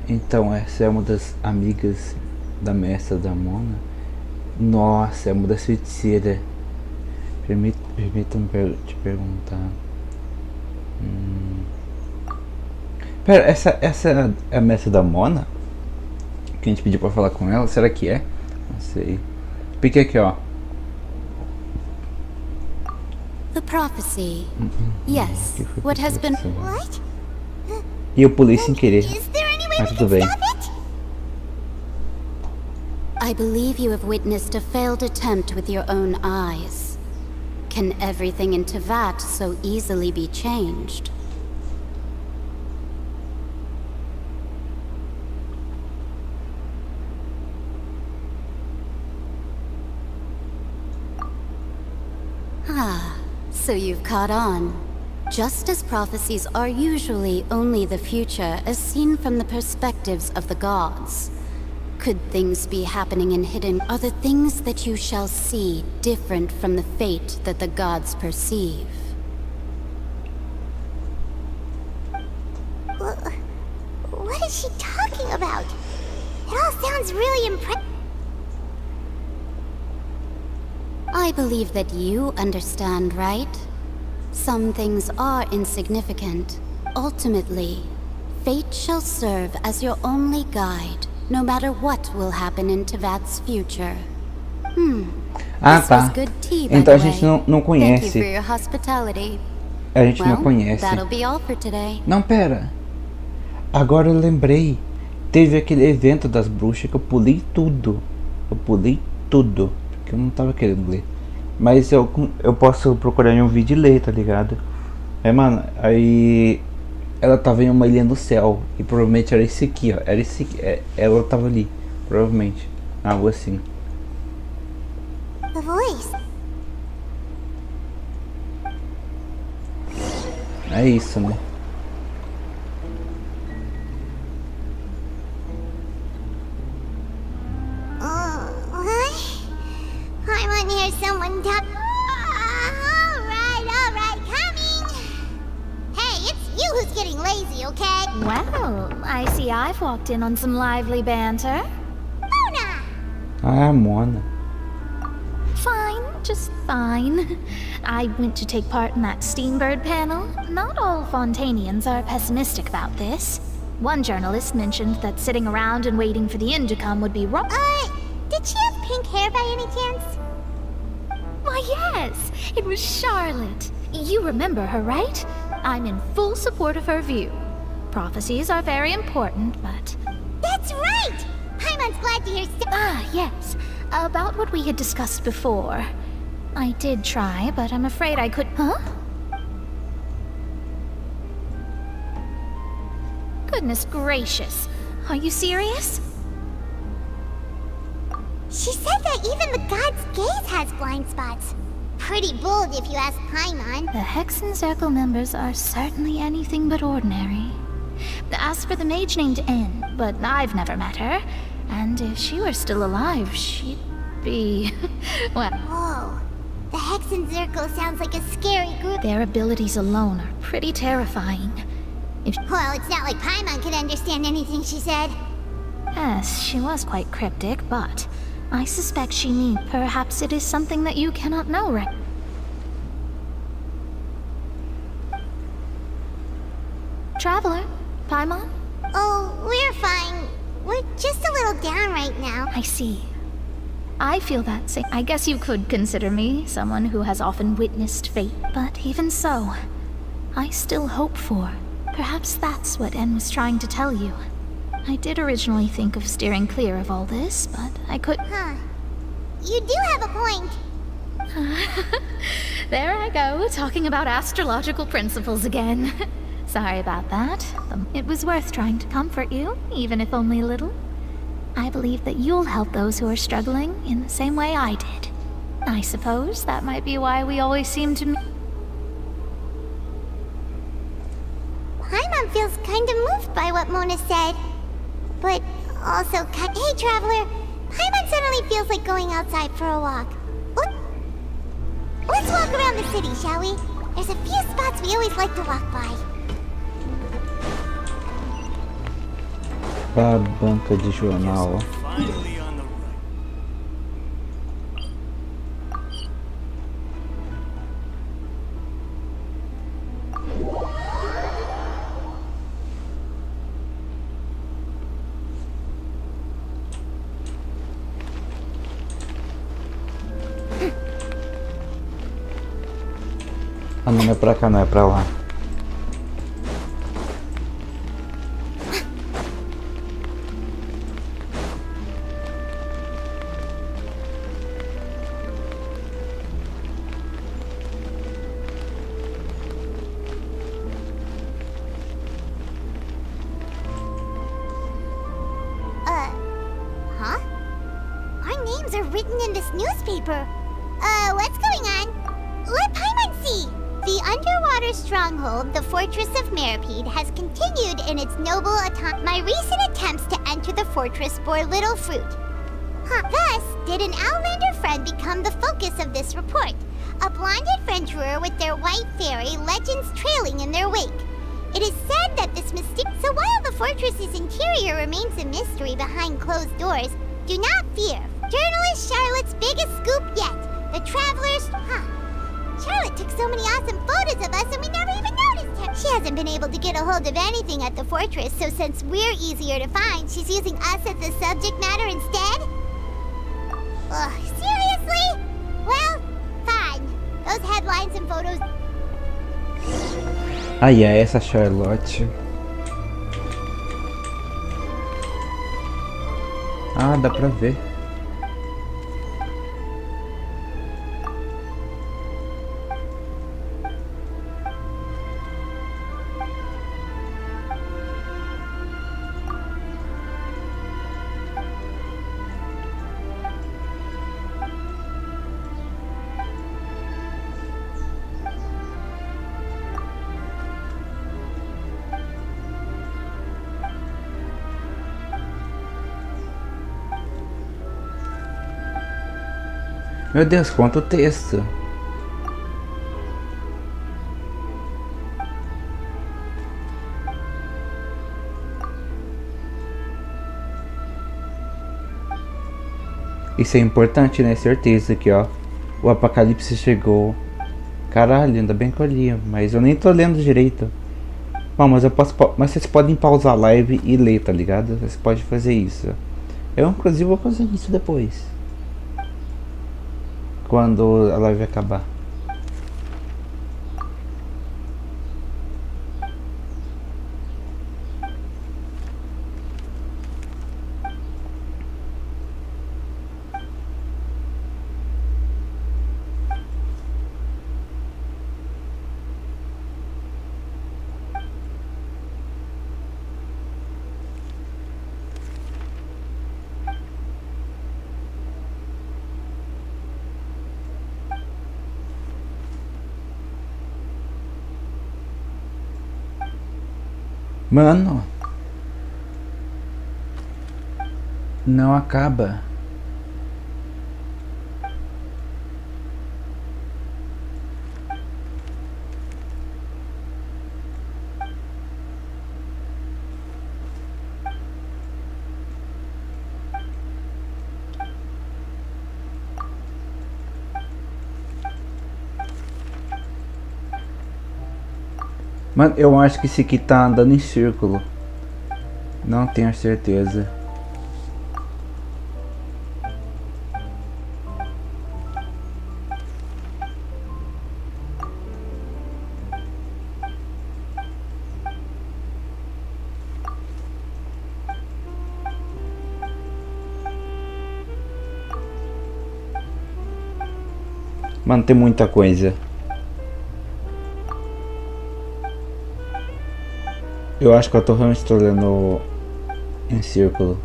Então, essa é uma das amigas da mestra da Mona. Nossa, é uma das feiticeiras. Permita-me te perguntar. Pera, essa é a mestra da Mona? Que a gente pediu pra falar com ela? Será que é? Não sei. Pique aqui, ó. The prophecy. Yes, what has been... What? E eu pulei sem querer. Mas tudo bem. I believe you have witnessed a failed attempt with your own eyes. Can everything in Tevat so easily be changed? So you've caught on. Just as prophecies are usually only the future as seen from the perspectives of the gods. Could things be happening in hidden? Are the things that you shall see different from the fate that the gods perceive? What is she talking about? It all sounds really impressive. I believe that you understand, right? Some things are insignificant. Ultimately, fate shall serve as your only guide, no matter what will happen in Tevat's future. Ah, This was tá. good tea, by Então a the gente way. não Thank you for conhece. your hospitality. A gente não Well, conhece. that'll be all for today. Não, pera. Agora eu lembrei. Teve aquele evento das bruxas que eu pulei tudo. Porque eu não tava querendo ler. Mas eu posso procurar em um vídeo e ler, tá ligado? Mano, aí ela tava em uma ilha no céu. E provavelmente era esse aqui, ó. Era esse aqui. Ela tava ali. Provavelmente. Algo assim. The voice. É isso, né? I want to hear someone talk. All right, coming. Hey, it's you who's getting lazy, okay? Well, I see I've walked in on some lively banter. Mona! Ah, Mona. Fine, just fine. I went to take part in that Steambird panel. Not all Fontainians are pessimistic about this. One journalist mentioned that sitting around and waiting for the end to come would be wrong. Did she have pink hair by any chance? Why, yes, it was Charlotte. You remember her, right? I'm in full support of her view. Prophecies are very important, but... That's right! Paimon's glad to hear yes. About what we had discussed before. I did try, but I'm afraid I could... Huh? Goodness gracious. Are you serious? She said that even the god's gaze has blind spots. Pretty bold if you ask Paimon. The Hexen Circle members are certainly anything but ordinary. As for the mage named N, but I've never met her. And if she were still alive, she'd be... well... Whoa. The Hexen Circle sounds like a scary group. Their abilities alone are pretty terrifying. Well, it's not like Paimon could understand anything she said. Yes, she was quite cryptic, but... I suspect she means perhaps it is something that you cannot know, right? Traveler, Paimon? Oh, we're fine. We're just a little down right now. I see. I feel that same. I guess you could consider me someone who has often witnessed fate, but even so, I still hope for. Perhaps that's what N was trying to tell you. I did originally think of steering clear of all this, but I could... Huh. You do have a point. There I go, talking about astrological principles again. Sorry about that. It was worth trying to comfort you, even if only a little. I believe that you'll help those who are struggling in the same way I did. I suppose that might be why we always seem to... Paimon feels kind of moved by what Mona said. But also, hey, Traveler, Paimon suddenly feels like going outside for a walk. Let's walk around the city, shall we? There's a few spots we always like to walk by. A banca de jornal. Ah, não é pra cá, não é pra lá. Huh? Our names are written in this newspaper. What's going on? Let Paimon see. The underwater stronghold, the Fortress of Meripede, has continued in its noble attempt. My recent attempts to enter the fortress bore little fruit. Thus, did an Outlander friend become the focus of this report? A blonde adventurer with their white fairy, legends trailing in their wake. It is said that this mystic... So while the fortress's interior remains a mystery behind closed doors, do not fear. Journalist Charlotte's biggest scoop yet. The Travelers... Charlotte took so many awesome photos of us and we never even noticed her. She hasn't been able to get a hold of anything at the fortress, so since we're easier to find, she's using us as the subject matter instead? Ugh, seriously? Well, fine. Those headlines and photos... Ai, essa Charlotte. Ah, dá pra ver. Meu Deus, quanto texto! Isso é importante, né? Certeza aqui, ó. O apocalipse chegou. Caralho, ainda bem que eu li, mas eu nem tô lendo direito. Bom, mas eu posso. Mas vocês podem pausar a live e ler, tá ligado? Vocês podem fazer isso. Eu, inclusive, vou fazer isso depois. Quando a live acabar. Mano, não acaba. Mano, eu acho que esse aqui tá andando em círculo. Não tenho certeza. Mano, tem muita coisa. Eu acho que eu tô realmente olhando em círculo.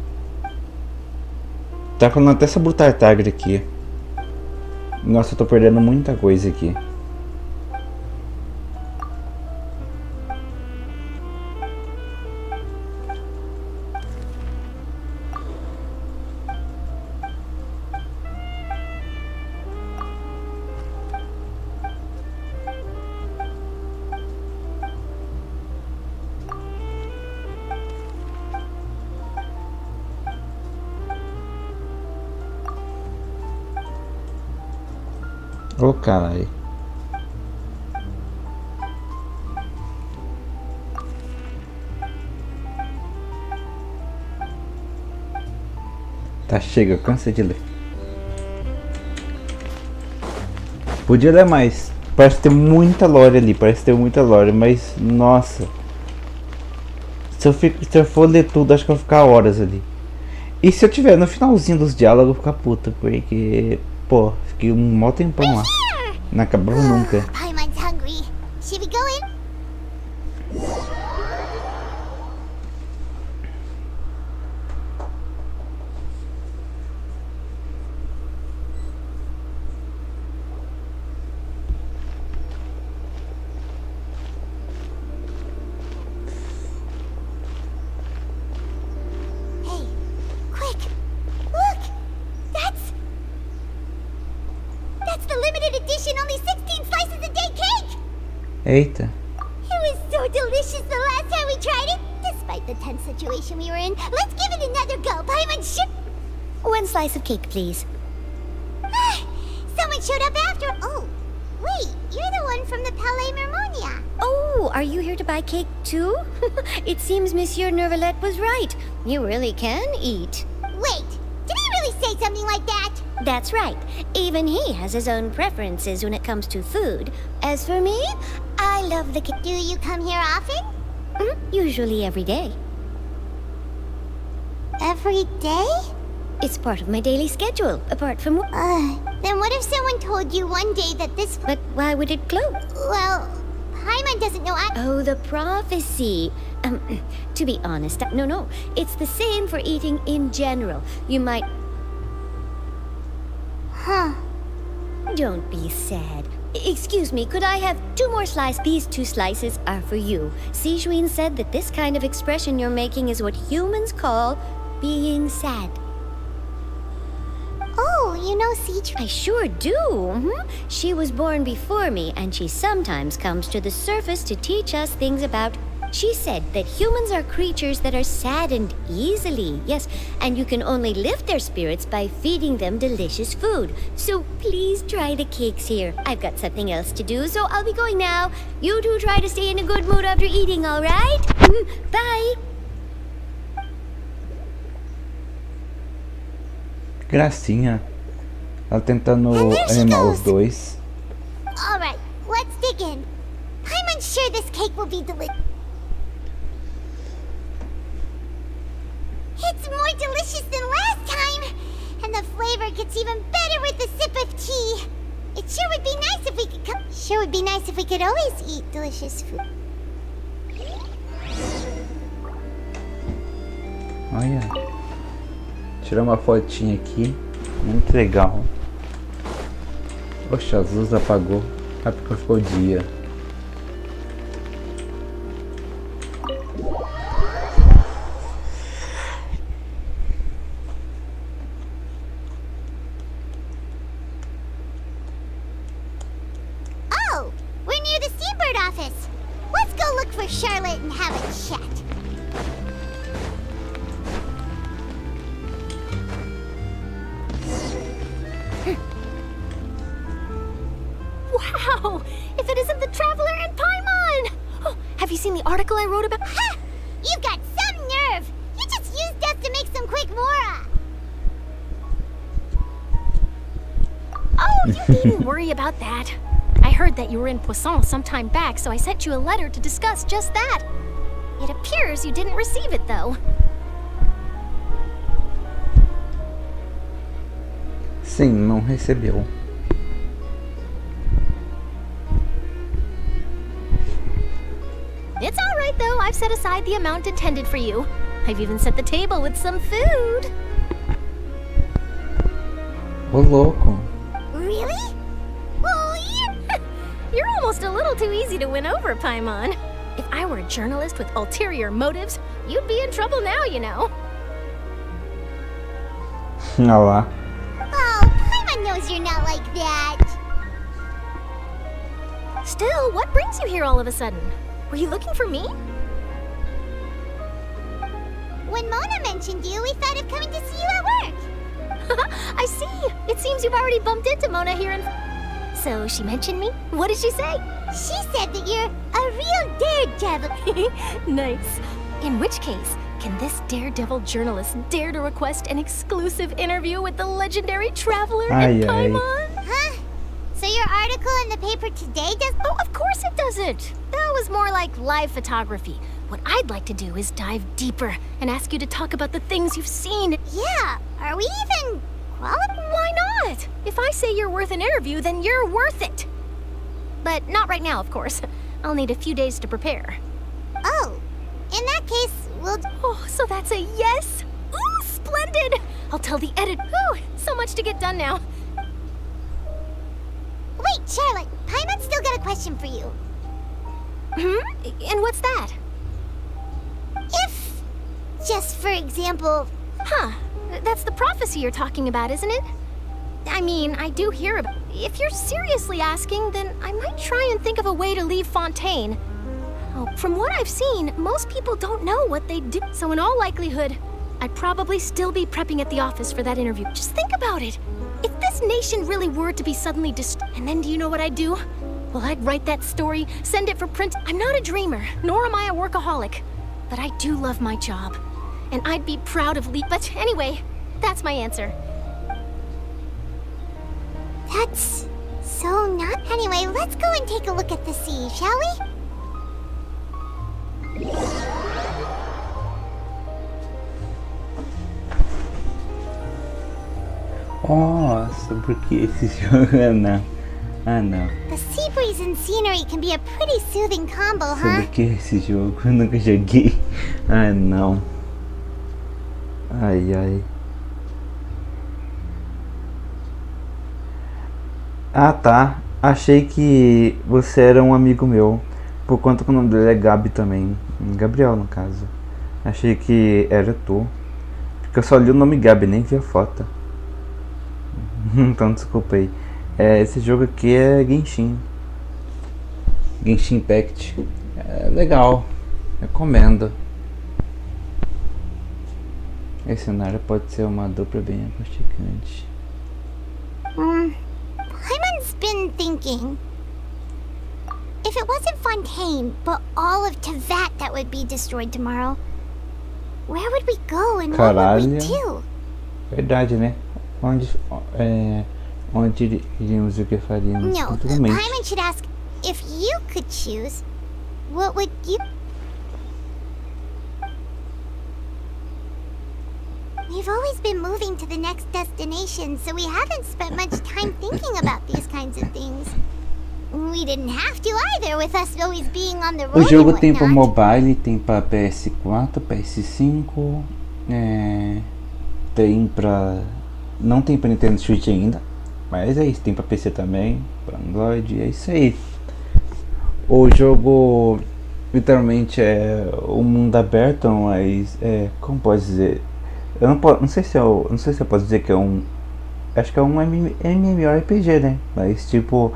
Tá falando até sobre o Tartagre aqui. Nossa, eu tô perdendo muita coisa aqui. Ô, caralho. Tá, chega, cansei de ler. Podia ler mais. Parece ter muita lore ali, parece ter muita lore, mas nossa. Se eu for ler tudo, acho que eu vou ficar horas ali. E se eu tiver no finalzinho dos diálogos, eu vou ficar puta, porque, pô, fiquei um mó tempão lá. Não acabou nunca. Paimon's hungry. Should we go in? Hey, quick! Look! That's the limited edition, only 16 slices a day cake! Eita. It was so delicious the last time we tried it. Despite the tense situation we were in, let's give it another go. Paimon, One slice of cake, please. Someone showed up after. Oh, wait, you're the one from the Palais Mermonia. Oh, Oh, are you here to buy cake too? It seems Monsieur Nervalette was right. You really can eat. Wait, did he really say something like that? That's right. Even he has his own preferences when it comes to food. As for me, I love the cake. Do you come here often? Usually every day. Every day? It's part of my daily schedule, apart from... Then what if someone told you one day that this... But why would it close? Well, Paimon doesn't know Oh, the prophecy. To be honest, no. It's the same for eating in general. You might... Huh. Don't be sad. Excuse me, could I have 2 more slices? These 2 slices are for you. Sijuin said that this kind of expression you're making is what humans call being sad. Oh, you know Sijuin? I sure do. She was born before me, and she sometimes comes to the surface to teach us things about... She said that humans are creatures that are saddened easily, yes, and you can only lift their spirits by feeding them delicious food. So please try the cakes here. I've got something else to do, so I'll be going now. You two try to stay in a good mood after eating, all right? Bye! Gracinha. Ela tentando animar os dois. Alright, let's dig in. Paimon's sure this cake will be delicious. It's more delicious than last time! And the flavor gets even better with a sip of tea. It sure would be nice if we could Sure would be nice if we could always eat delicious food. Olha. Tirar uma fotinha aqui. Muito legal. Poxa, a luz apagou. Ah, porque ficou dia. Oh, we're near the Seabird office. Let's go look for Charlotte and have a chat. Wow! If it isn't the Traveler and Paimon! Oh, have you seen the article I wrote about? Ha! You've got some nerve! You just used us to make some quick mora! Oh, you needn't worry about that. I heard that you were in Poisson some time back, so I sent you a letter to discuss just that. It appears you didn't receive it, though. Sim, não recebeu. It's all right, though. I've set aside the amount intended for you. I've even set the table with some food. Ô, louco. Really? Oh, you're almost a little too easy to win over, Paimon. If I were a journalist with ulterior motives, you'd be in trouble now, you know. Olha lá. Oh, Paimon knows you're not like that. Still, what brings you here all of a sudden? Were you looking for me? When Mona mentioned you, we thought of coming to see you at work. I see. It seems you've already bumped into Mona here in... So she mentioned me? What did she say? She said that you're a real daredevil. Nice. In which case, can this daredevil journalist dare to request an exclusive interview with the legendary Traveler and Paimon? Huh? So your article in the paper today does... Oh, of course it doesn't. That was more like live photography. What I'd like to do is dive deeper and ask you to talk about the things you've seen. Yeah, are we even qualified? Why not? If I say you're worth an interview, then you're worth it. But not right now, of course. I'll need a few days to prepare. Oh, in that case, we'll... Oh, so that's a yes? Ooh, splendid! I'll tell the editor. Ooh, so much to get done now. Wait, Charlotte, Paimon's still got a question for you. And what's that? If, just for example... Huh, that's the prophecy you're talking about, isn't it? I mean, I do hear about... If you're seriously asking, then I might try and think of a way to leave Fontaine. Oh, from what I've seen, most people don't know what they do. So in all likelihood, I'd probably still be prepping at the office for that interview. Just think about it. If this nation really were to be suddenly and then do you know what I'd do? Well, I'd write that story, send it for print. I'm not a dreamer, nor am I a workaholic. But I do love my job. And I'd be proud of But anyway, that's my answer. That's so not. Anyway, let's go and take a look at the sea, shall we? Nossa, por que esse jogo? Não. Ah, não. The sea breeze and scenery can be a pretty soothing combo, huh? Por que esse jogo? Eu nunca joguei. Ah, não. Ai, ai. Ah, tá. Achei que você era um amigo meu. Por conta que o nome dele é Gabi também. Gabriel, no caso. Achei que era tu. Porque eu só li o nome Gabi, nem vi a foto. Então, desculpa aí. Esse jogo aqui é Genshin Impact. É legal. Recomendo. Esse cenário pode ser uma dupla bem aconchegante. Hyman's been thinking. If it wasn't Fontaine, but all of Tevat that would be destroyed tomorrow, where would we go and what would we do? Verdade, né? Onde iríamos e o que faríamos? No, Hyman should ask, if you could choose, what would you... We've always been moving to the next destination, so we haven't spent much time thinking about these kinds of things. We didn't have to either, with us always being on the road. O jogo tem para mobile, tem para PS4, PS5, tem para... Não tem para Nintendo Switch ainda, mas é isso, tem para PC também, para Android, é isso aí. O jogo literalmente é um mundo aberto, mas como pode dizer? Eu não sei se eu posso dizer que é um, acho que é um MMORPG, né? Mas tipo,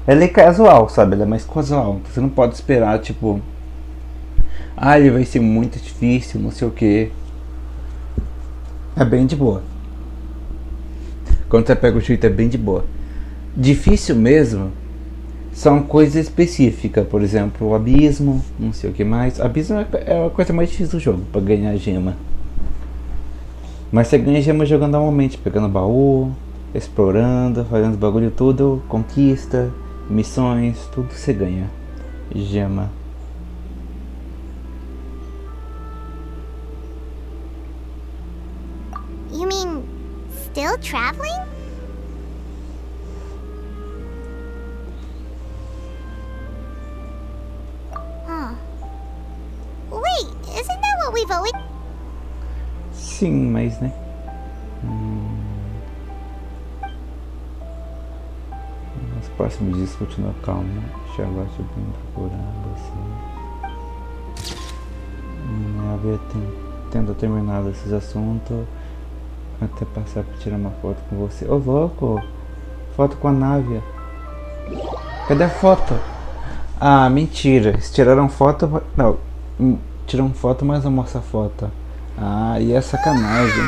ele é casual, sabe? Ele é mais casual. Você não pode esperar tipo, ele vai ser muito difícil, não sei o que. É bem de boa. Quando você pega o jeito é bem de boa. Difícil mesmo são coisas específicas, por exemplo, o abismo, não sei o que mais. Abismo é a coisa mais difícil do jogo para ganhar gema. Mas você ganha gema jogando normalmente, pegando baú, explorando, fazendo os bagulho tudo, conquista, missões, tudo você ganha gema. You mean still traveling? Wait, isn't that what we've always... Sim, mas né? Nos próximos dias continua calmo. Já gosto de procurar você. Havia tendo terminado esses assuntos. Até passar para tirar uma foto com você. Ô louco! Foto com a Návia. Cadê a foto? Ah, mentira. Eles tiraram foto. Não, tiram foto, mas não mostra a foto. Ah, e é sacanagem.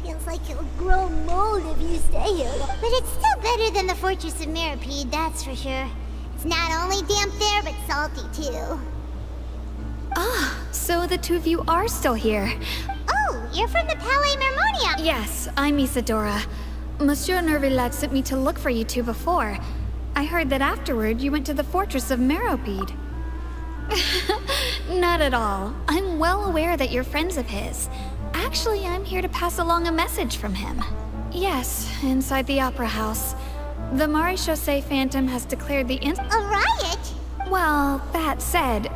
Feels like it'll grow mold if you stay here. But it's still better than the Fortress of Meropide, that's for sure. It's not only damp there, but salty too. Ah, so the two of you are still here. Oh, you're from the Palais Mermonia. Yes, I'm Isadora. Monsieur Nervilat sent me to look for you two before. I heard that afterward you went to the Fortress of Meropide. Not at all. I'm well aware that you're friends of his. Actually, I'm here to pass along a message from him. Yes, inside the Opera House. The Maréchaussée Phantom has declared the A riot? Well, that said,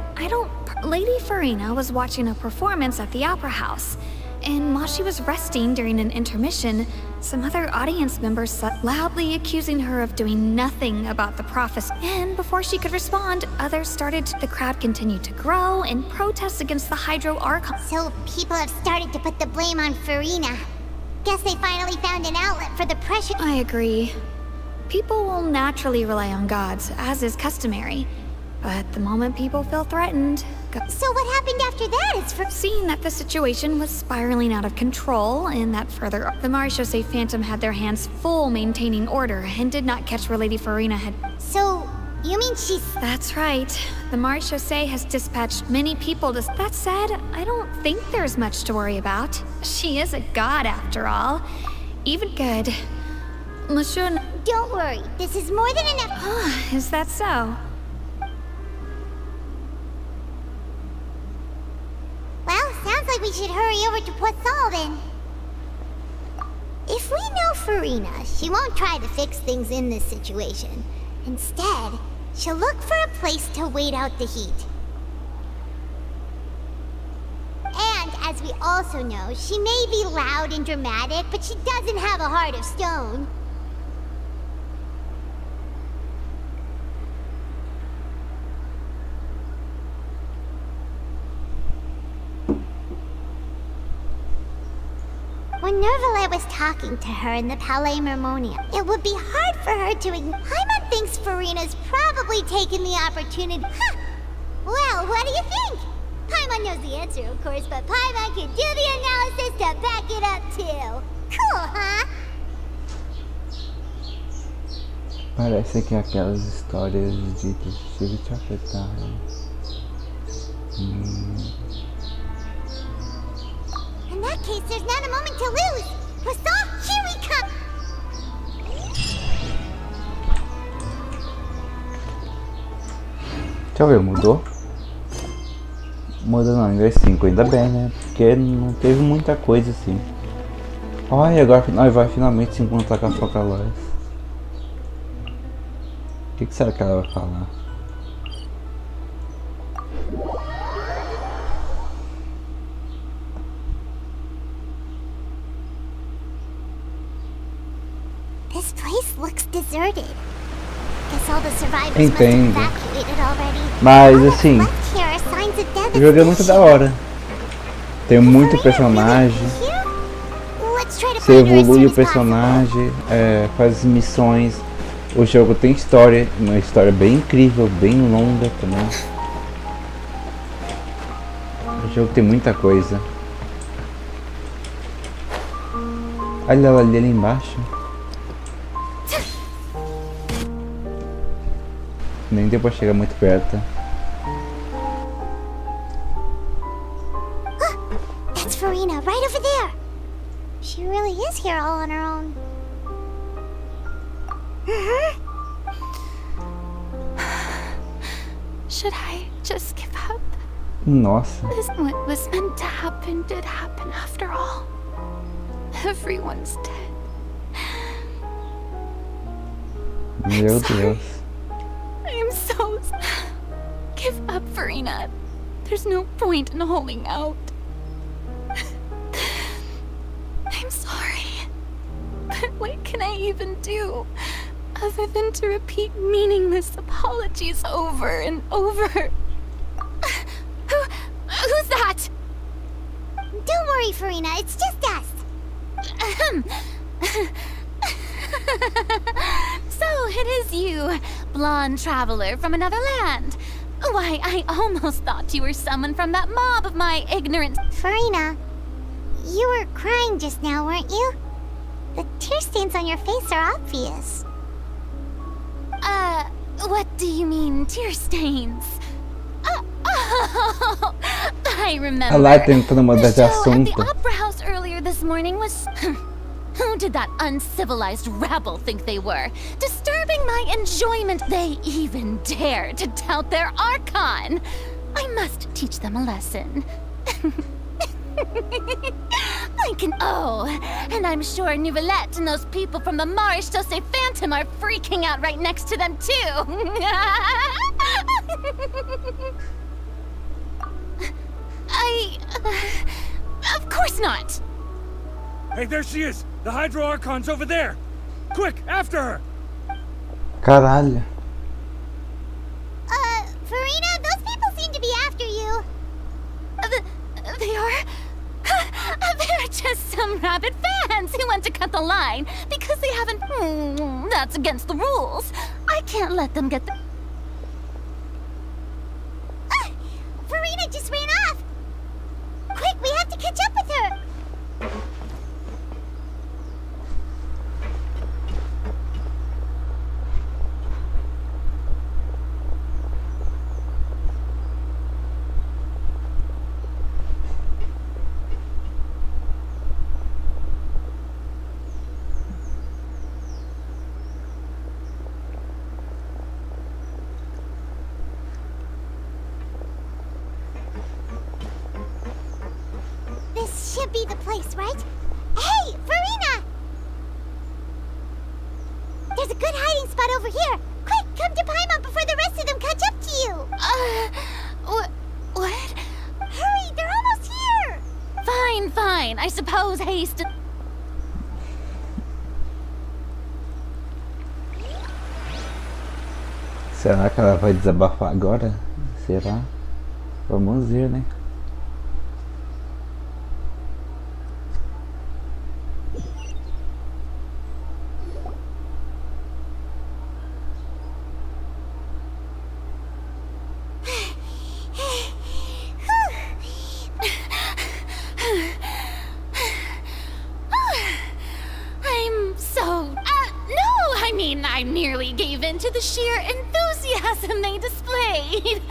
Lady Farina was watching a performance at the Opera House. And while she was resting during an intermission, some other audience members loudly accusing her of doing nothing about the prophecy. And before she could respond, others started. The crowd continued to grow in protest against the Hydro Archon. So people have started to put the blame on Farina. Guess they finally found an outlet for the pressure. I agree. People will naturally rely on gods, as is customary. But the moment people feel threatened... So what happened after that is Seeing that the situation was spiraling out of control, and that further... The Maréchaussée Phantom had their hands full maintaining order, and did not catch where Lady Farina had... So, You mean she's... That's right. The Marechaussee has dispatched many people to... That said, I don't think there's much to worry about. She is a god after all. Even good. Monsieur... Don't worry, this is more than enough... Is that so? Well, sounds like we should hurry over to Poisson then. If we know Farina, she won't try to fix things in this situation. Instead, she'll look for a place to wait out the heat. And, as we also know, she may be loud and dramatic, but she doesn't have a heart of stone. When Nervalet was talking to her in the Palais Mermonium, it would be hard for her to ignore. Paimon thinks Farina's probably taken the opportunity. Huh! Well, what do you think? Paimon knows the answer, of course, but Paimon can do the analysis to back it up too. Cool, huh? Parece que aquelas histórias de detetive te afetaram. In that case, there's not a moment to lose! Poisson, here we come! Deixa eu ver, mudou? Mudou não, inglês 5, ainda bem, né? Porque não teve muita coisa assim. Olha, agora nós vai finalmente se encontrar com a Focalós. O que será que ela vai falar? This place looks deserted. Guess all the survivors Entendo. must have evacuated already. Mas assim, Here are signs of death o jogo é muito da hora. Tem muito personagem. Let's try to Você find her as evolui soon o as possible. personagem, faz missões. O jogo tem história, uma história bem incrível, bem longa também. O jogo tem muita coisa. Olha ela ali embaixo. Nem deu pra chegar muito perto. That's Farina, right over there. She really is here all on her own. Should I just give up? Nossa. What was meant to happen did happen after all. Everyone's dead. Meu Deus. I'm so... Give up, Farina. There's no point in holding out. I'm sorry. But what can I even do? Other than to repeat meaningless apologies over and over. Who's that? Don't worry, Farina, it's just us. So it is you, blonde traveler from another land. Why, I almost thought you were someone from that mob of my ignorant... Farina, you were crying just now, weren't you? The tear stains on your face are obvious. What do you mean, tear stains? Oh, I remember. Ela tentando mudar de The show at the assunto. Opera House earlier this morning was... Who did that uncivilized rabble think they were? Disturbing my enjoyment. They even dare to tout their Archon. I must teach them a lesson. And I'm sure Nouvellette and those people from the Maréchaussée Phantom are freaking out right next to them too. Of course not. Hey, there she is! The Hydro Archon's over there! Quick, after her! Caralho. Farina, those people seem to be after you. They are? They're just some rabid fans who want to cut the line because they haven't... that's against the rules. I can't let them get the... Farina just ran off. Quick, we have to catch up with her. can't be the place, right? Hey, Farina! There's a good hiding spot over here. Quick, come to Paimon before the rest of them catch up to you. What? Hurry, they're almost here. Fine. I suppose haste. Será que ela vai desabafar agora? Será? Vamos ver, né? I nearly gave in to the sheer enthusiasm they displayed.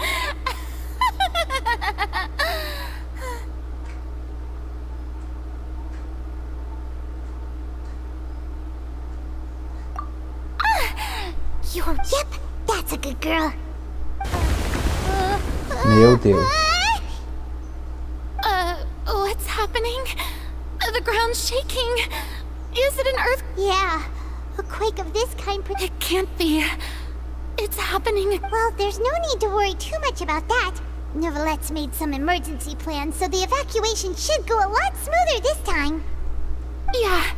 Yep, that's a good girl. Meu Deus. What's happening? The ground's shaking. Is it an earth? Yeah. A quake of this kind... It can't be. It's happening. Well, there's no need to worry too much about that. Neuvillette made some emergency plans, so the evacuation should go a lot smoother this time. Yeah.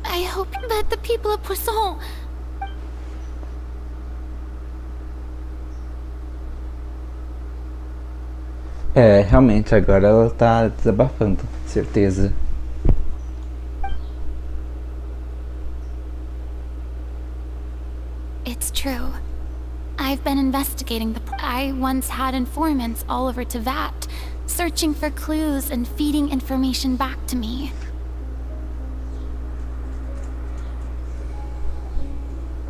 I hope that the people of Poisson... É, realmente, agora ela tá desabafando, certeza. It's true. I've been investigating I once had informants all over Tevat, searching for clues and feeding information back to me.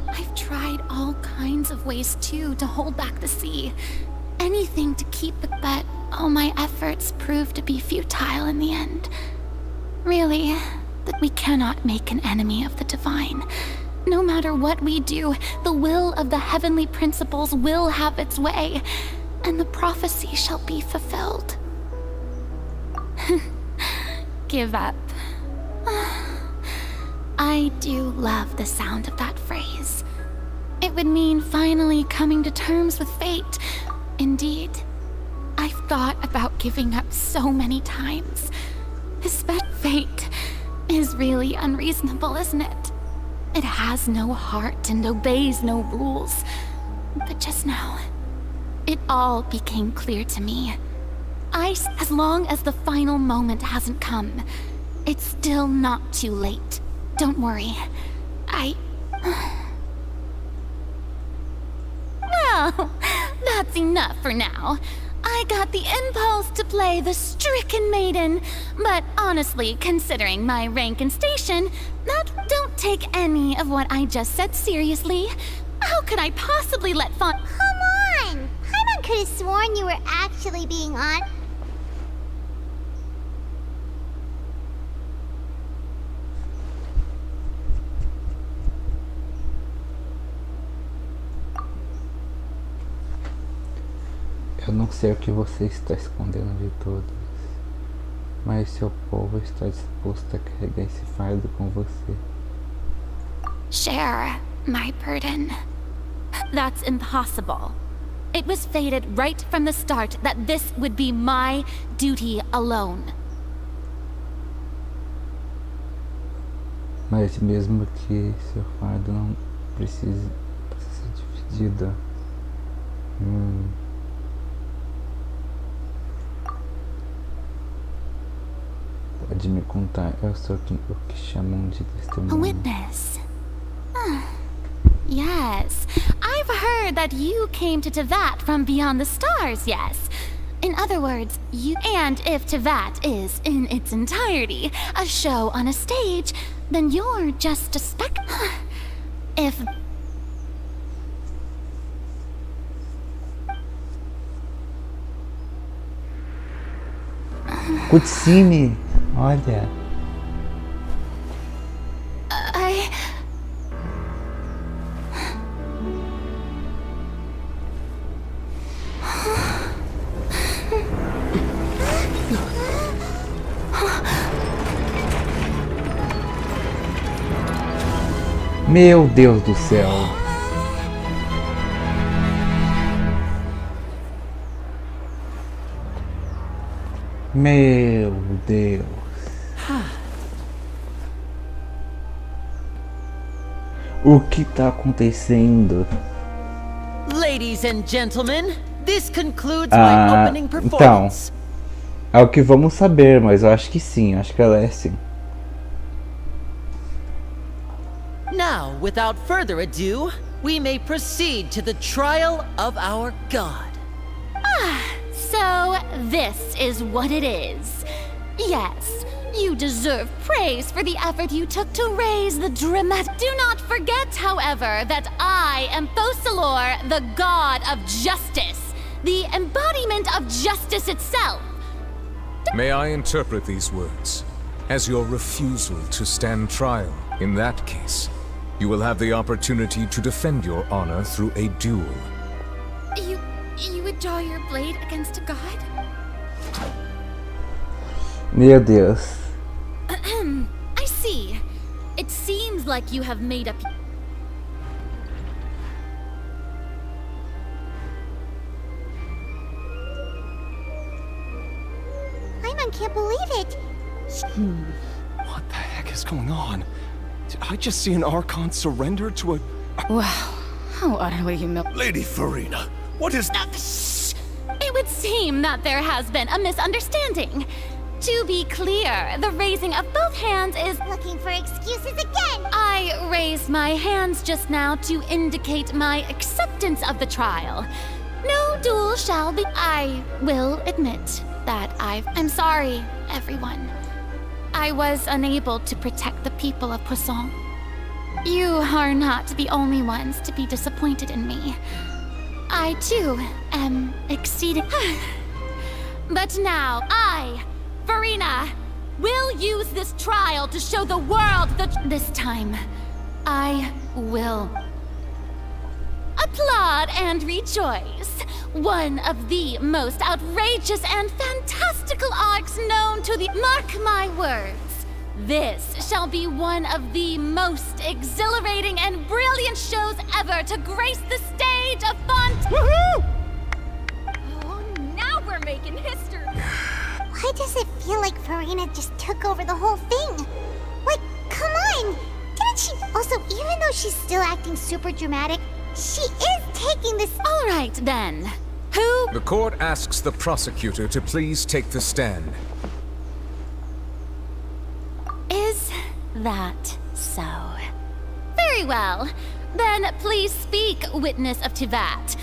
I've tried all kinds of ways, too, to hold back the sea. Anything to keep it, but all my efforts proved to be futile in the end. Really, that we cannot make an enemy of the divine. No matter what we do, the will of the heavenly principles will have its way, and the prophecy shall be fulfilled. Give up. I do love the sound of that phrase. It would mean finally coming to terms with fate. Indeed, I've thought about giving up so many times. Fate is really unreasonable, isn't it? It has no heart and obeys no rules. But just now, it all became clear to me. As long as the final moment hasn't come, it's still not too late. Don't worry. Well, that's enough for now. I got the impulse to play the stricken maiden, but honestly, considering my rank and station, don't take any of what I just said seriously. How could I possibly let Come on! Paimon could have sworn you were actually being on... Eu não sei o que você está escondendo de todos, mas seu povo está disposto a carregar esse fardo com você. Share my burden. That's impossible. It was fated right from the start that this would be my duty alone. Mas mesmo que seu fardo não precise ser dividido. Pode me contar, eu sou o que chamam de testemunha. A witness. Yes, I've heard that you came to Tevat from beyond the stars, yes. In other words, and if Tevat is, in its entirety, a show on a stage, then you're just a If... Cutscene! Olha! Meu Deus do céu. Meu Deus. O que tá acontecendo? Ladies and gentlemen, this concludes my opening Então, performance. é o que vamos saber, mas eu acho que sim, acho que ela é sim. Now, without further ado, we may proceed to the trial of our god. So, this is what it is. Yes, you deserve praise for the effort you took to raise the dramatic. Do not forget, however, that I am Fosalor, the god of justice, the embodiment of justice itself. May I interpret these words as your refusal to stand trial? In that case, you will have the opportunity to defend your honor through a duel. You would draw your blade against a god? Meu Deus. I see. It seems like you have made up. Paimon can't believe it. What the heck is going on? Did I just see an Archon surrender to a... Wow, how utterly humiliating. Lady Farina, what is... It would seem that there has been a misunderstanding. To be clear, the raising of both hands is... Looking for excuses again! I raised my hands just now to indicate my acceptance of the trial. No duel shall be... I will admit that I'm sorry, everyone. I was unable to protect the people of Poisson. You are not the only ones to be disappointed in me. I, too, am exceeding... But now, I, Farina, will use this trial to show the world that... This time, I will applaud and rejoice. One of the most outrageous and fantastical arcs known to the... Mark my words. This shall be one of the most exhilarating and brilliant shows ever to grace the stage of fontaine. Woohoo! Oh, now we're making history. Why does it feel like Farina just took over the whole thing? Like, come on! Didn't she... Also, even though she's still acting super dramatic, she is taking this... All right, then. Who... The court asks the prosecutor to please take the stand. Is that so? Very well. Then please speak, witness of Tivat.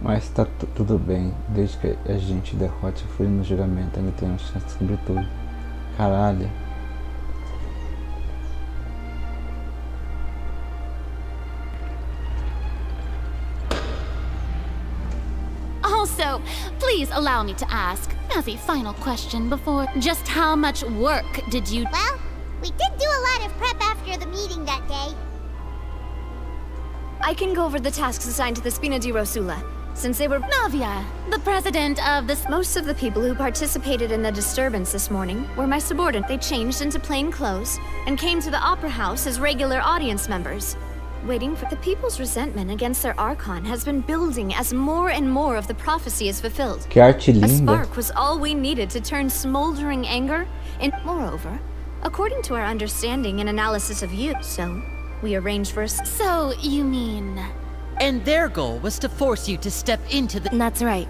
Mas tá tudo bem, desde que a gente derrote a Fúria no julgamento, ainda temos chance sobre tudo. Caralho. Also, please allow me to ask, as a final question before, just how much work did you... Well, we did do a lot of prep after the meeting that day. I can go over the tasks assigned to the Spina di Rosula, since they were... Navia, the president of the... Most of the people who participated in the disturbance this morning were my subordinates. They changed into plain clothes and came to the Opera House as regular audience members. Waiting for the people's resentment against their Archon has been building as more and more of the prophecy is fulfilled. Que arte A linda. spark was all we needed to turn smoldering anger in... Moreover, according to our understanding and analysis of you, so we arranged for a... So, you mean... And their goal was to force you to step into the... That's right.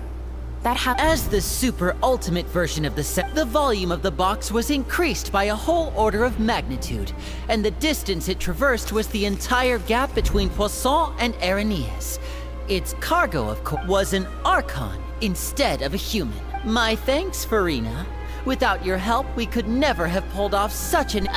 As the super ultimate version of the set, the volume of the box was increased by a whole order of magnitude, and the distance it traversed was the entire gap between Poisson and Araneas. Its cargo, of course, was an Archon instead of a human. My thanks, Farina. Without your help, we could never have pulled off such an...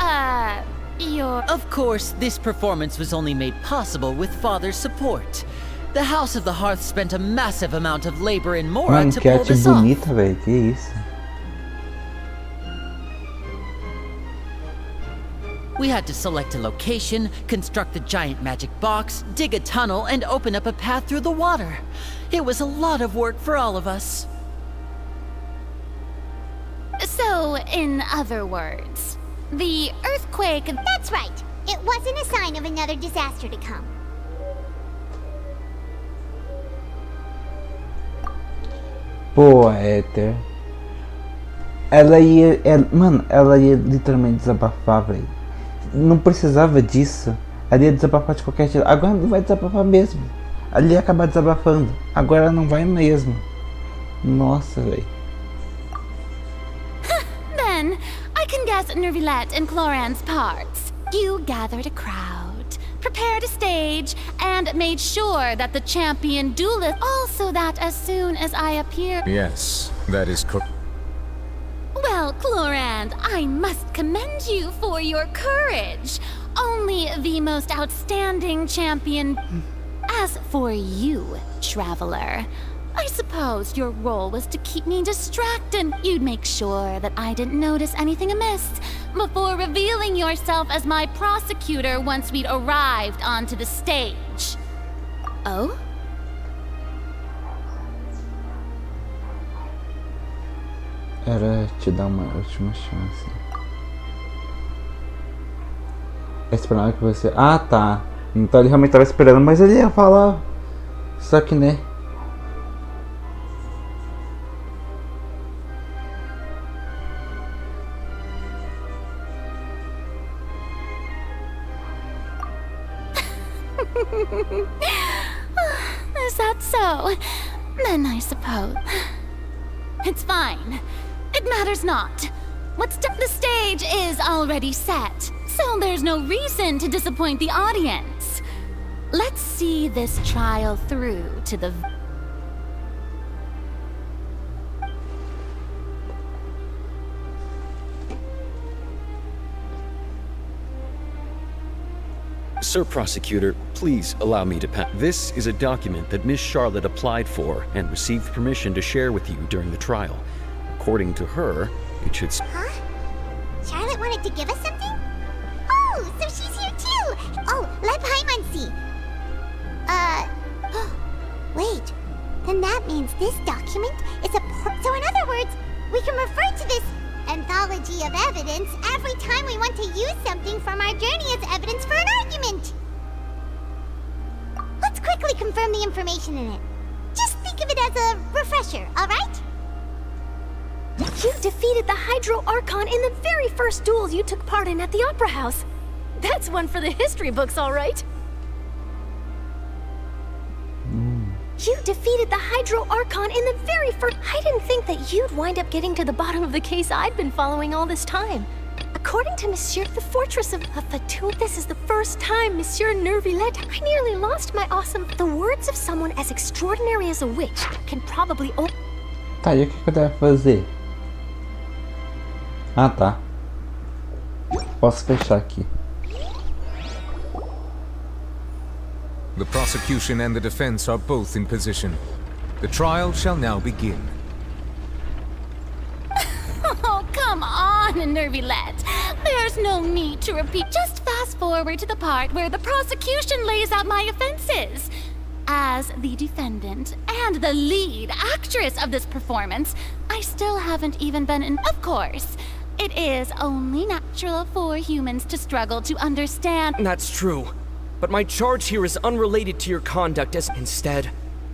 Of course, this performance was only made possible with Father's support. The House of the Hearth spent a massive amount of labor in Mora Mano, to que pull arte this off. bonita, velho. Que isso? We had to select a location, construct the giant magic box, dig a tunnel, and open up a path through the water. It was a lot of work for all of us. So, in other words, the earthquake... That's right. It wasn't a sign of another disaster to come. Pô, Éter. Mano, ela ia literalmente desabafar, velho. Não precisava disso. Ela ia desabafar de qualquer jeito. Agora não vai desabafar mesmo. Ela ia acabar desabafando. Agora ela não vai mesmo. Nossa, velho. Then, I can guess Nervilette and Cloran's parts. You gathered a crowd, prepared a stage, and made sure that the champion duelist... Also that as soon as I appear... Yes, that is correct. Well, Clorand, I must commend you for your courage. Only the most outstanding champion... As for you, traveler, I suppose your role was to keep me distracted. You'd make sure that I didn't notice anything amiss before revealing yourself as my prosecutor once we'd arrived onto the stage. Oh? Era te dar uma última chance. Eu esperava que você... Ah, tá. Então ele realmente tava esperando, mas ele ia falar. Só que, né? Is that so? Then I suppose... It's fine. It matters not. The stage is already set, so there's no reason to disappoint the audience. Let's see this trial through to the... Sir Prosecutor, please allow me to pass. This is a document that Miss Charlotte applied for and received permission to share with you during the trial. According to her, it should... Huh? Charlotte wanted to give us something? Oh, so she's here too! Oh, let Paimon see. Wait. Then that means this document is a... So in other words, we can refer to this anthology of evidence every time we want to use something from our journey as evidence for an argument. Let's quickly confirm the information in it. Just think of it as a refresher, alright? You defeated the Hydro Archon in the very first duel you took part in at the Opera House. That's one for the history books, all right. You defeated the Hydro Archon in the very first... I didn't think that you'd wind up getting to the bottom of the case I'd been following all this time. According to Monsieur, the fortress of Fatou, this is the first time, Monsieur Nervilette, I nearly lost my awesome... The words of someone as extraordinary as a witch can probably... Tá, e o que eu devo fazer? Ah, tá. Posso fechar aqui. The prosecution and the defense are both in position. The trial shall now begin. Oh, come on, Nervilette. There's no need to repeat. Just fast forward to the part where the prosecution lays out my offenses. As the defendant and the lead actress of this performance, I still haven't even been in... Of course, it is only natural for humans to struggle to understand... That's true. But my charge here is unrelated to your conduct as... Instead,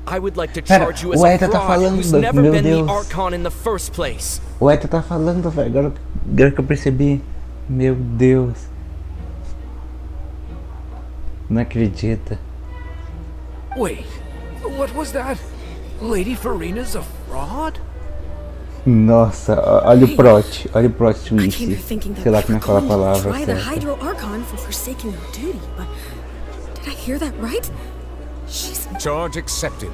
I would like to charge you as a fraud who's never been the Archon in the first place. O Eta tá falando, velho. Agora que eu percebi. Meu Deus. Não acredita. Wait, what was that? Lady Farina's a fraud? Nossa, olha o plot. Olha o plot twist. Sei lá como é que fala a palavra Try the certa. Hydro Archon for forsaking her duty, but did I hear that right? She's... Charge accepted.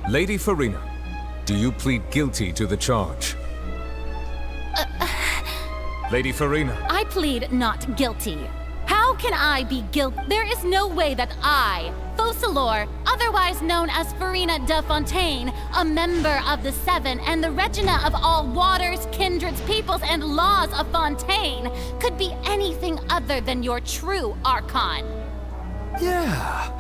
Lady Farina, do you plead guilty to the charge? Lady Farina. I plead not guilty. How can I be guilty? There is no way that I, Focalor, otherwise known as Farina de Fontaine, a member of the Seven and the Regina of all waters, kindreds, peoples, and laws of Fontaine, could be anything other than your true Archon. Yeah.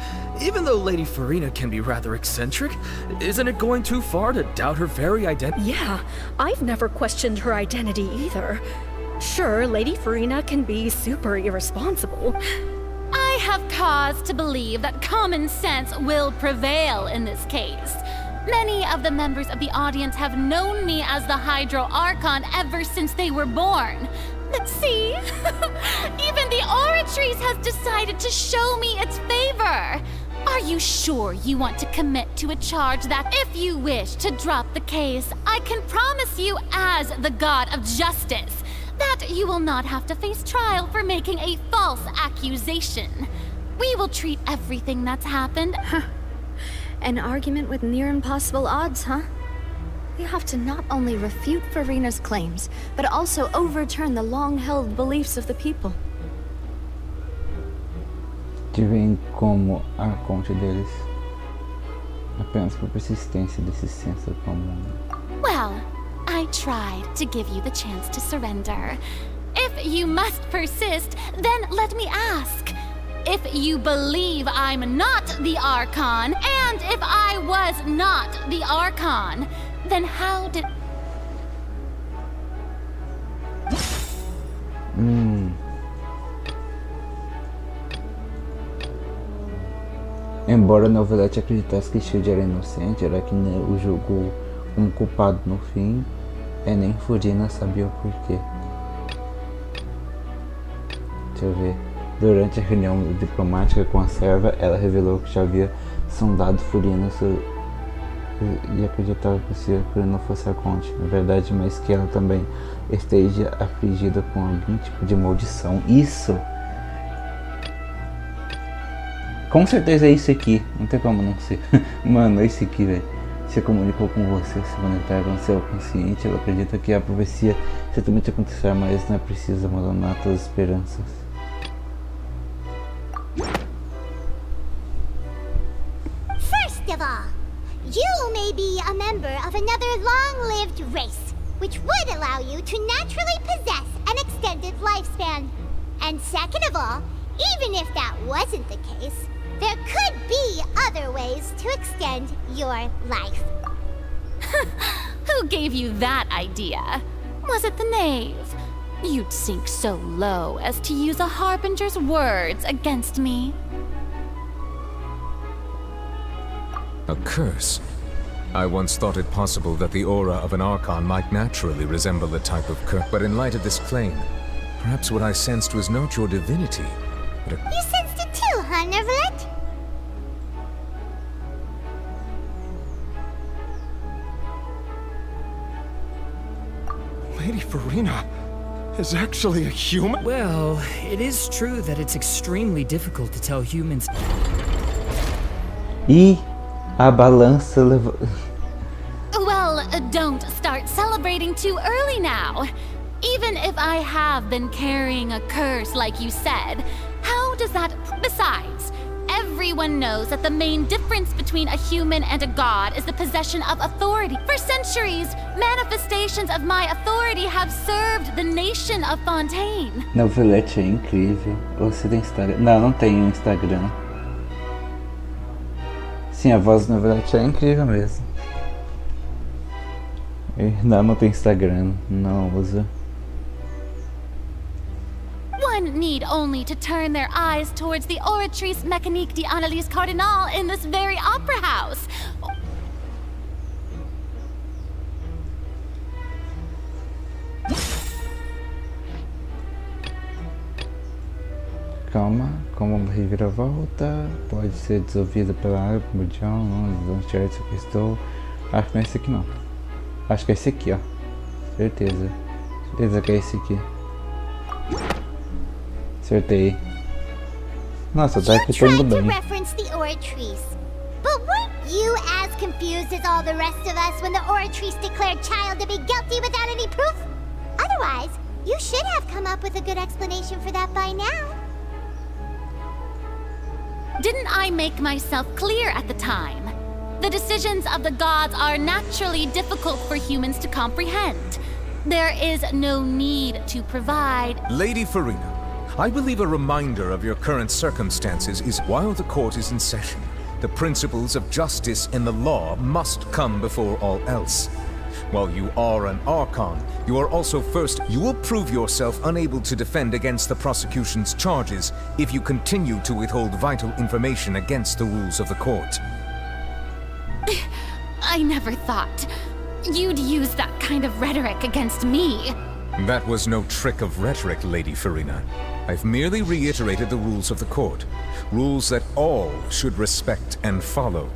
Even though Lady Farina can be rather eccentric, isn't it going too far to doubt her very identity? Yeah, I've never questioned her identity either. Sure, Lady Farina can be super irresponsible. I have cause to believe that common sense will prevail in this case. Many of the members of the audience have known me as the Hydro Archon ever since they were born. But see, even the Oratrice has decided to show me its favor. Are you sure you want to commit to a charge that, if you wish to drop the case, I can promise you as the God of Justice that you will not have to face trial for making a false accusation. We will treat everything that's happened. An argument with near impossible odds, huh? We have to not only refute Farina's claims, but also overturn the long-held beliefs of the people. Que vem como arconte deles, apenas por persistência desse senso comum. Well, I tried to give you the chance to surrender. If you must persist, then let me ask. If you believe I'm not the Archon, and if I was not the Archon, then how did... Embora Novelete acreditasse que Shield era inocente, era que o julgou como culpado no fim, nem Furina sabia o porquê. Deixa eu ver. Durante a reunião diplomática com a serva, ela revelou que já havia sondado Furina e acreditava que se Furina fosse a Conte. Na verdade, mas que ela também esteja afligida com algum tipo de maldição. Isso! Com certeza é isso aqui, não tem como não ser. Mano, é isso aqui, velho. Se comunicou com você, se conectar com seu consciente, ela acredita que a profecia certamente acontecerá, mas não é preciso abandonar todas as esperanças. First of all, you may be a member of another long-lived race, which would allow you to naturally possess an extended lifespan. And second of all, even if that wasn't the case, there could be other ways to extend your life. Who gave you that idea? Was it the knave? You'd sink so low as to use a harbinger's words against me. A curse? I once thought it possible that the aura of an Archon might naturally resemble the type of curse, but in light of this claim, perhaps what I sensed was not your divinity, but a... You sensed it too, huh, Neverlet? Lady Farina is actually a human? Well, it is true that it's extremely difficult to tell humans. E a balança levou... Well, don't start celebrating too early now. Even if I have been carrying a curse like you said, how does that... Besides, everyone knows that the main difference between a human and a god is the possession of authority. For centuries, manifestations of my authority have served the nation of Fontaine. Novelete é incrível. Você tem Instagram? Não, não tenho Instagram. Sim, a voz do Novelete é incrível mesmo. Não tem Instagram, não usa. One need only to turn their eyes towards the Oratrice Mécanique d'Analyse Cardinal in this very opera house. Calma, como uma reviravolta, pode ser dissolvida pela água primordial, não certo que estou. Acho que não é esse aqui não. Acho que é esse aqui, ó. Certeza. Certeza que é esse aqui. Acertei. Nossa, tá aqui tudo bem. Reference the Oratrice. But weren't you as confused as all the rest of us when the Oratrice declared Child to be guilty without any proof? Otherwise, you should have come up with a good explanation for that by now. Didn't I make myself clear at the time? The decisions of the gods are naturally difficult for humans to comprehend. There is no need to provide... Lady Farina, I believe a reminder of your current circumstances is while the court is in session, the principles of justice and the law must come before all else. While you are an Archon, you are also you will prove yourself unable to defend against the prosecution's charges if you continue to withhold vital information against the rules of the court. I never thought you'd use that kind of rhetoric against me. That was no trick of rhetoric, Lady Farina. I've merely reiterated the rules of the court. Rules that all should respect and follow.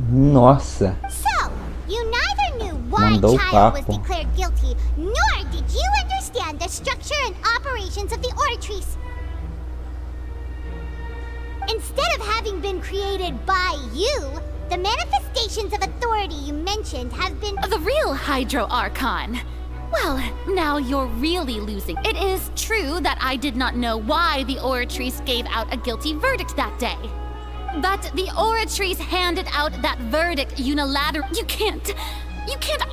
Nossa. So, you neither knew why Mandou Child was papo. declared guilty, nor did you understand the structure and operations of the Oratrice. Instead of having been created by you, the manifestations of authority you mentioned have been... The real Hydro Archon. Well, now you're really losing. It is true that I did not know why the Oratrice gave out a guilty verdict that day. But the Oratrice handed out that verdict unilaterally. You can't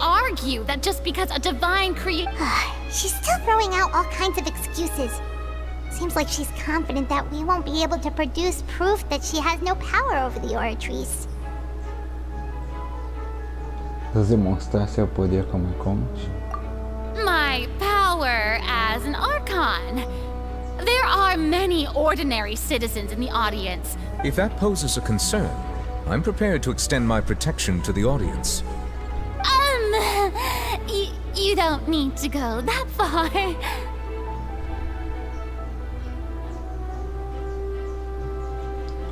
argue that just because a divine She's still throwing out all kinds of excuses. Seems like she's confident that we won't be able to produce proof that she has no power over the Oratrice. Vou demonstrar seu poder como Arconte. My power as an Archon. There are many ordinary citizens in the audience. If that poses a concern, I'm prepared to extend my protection to the audience. You don't need to go that far.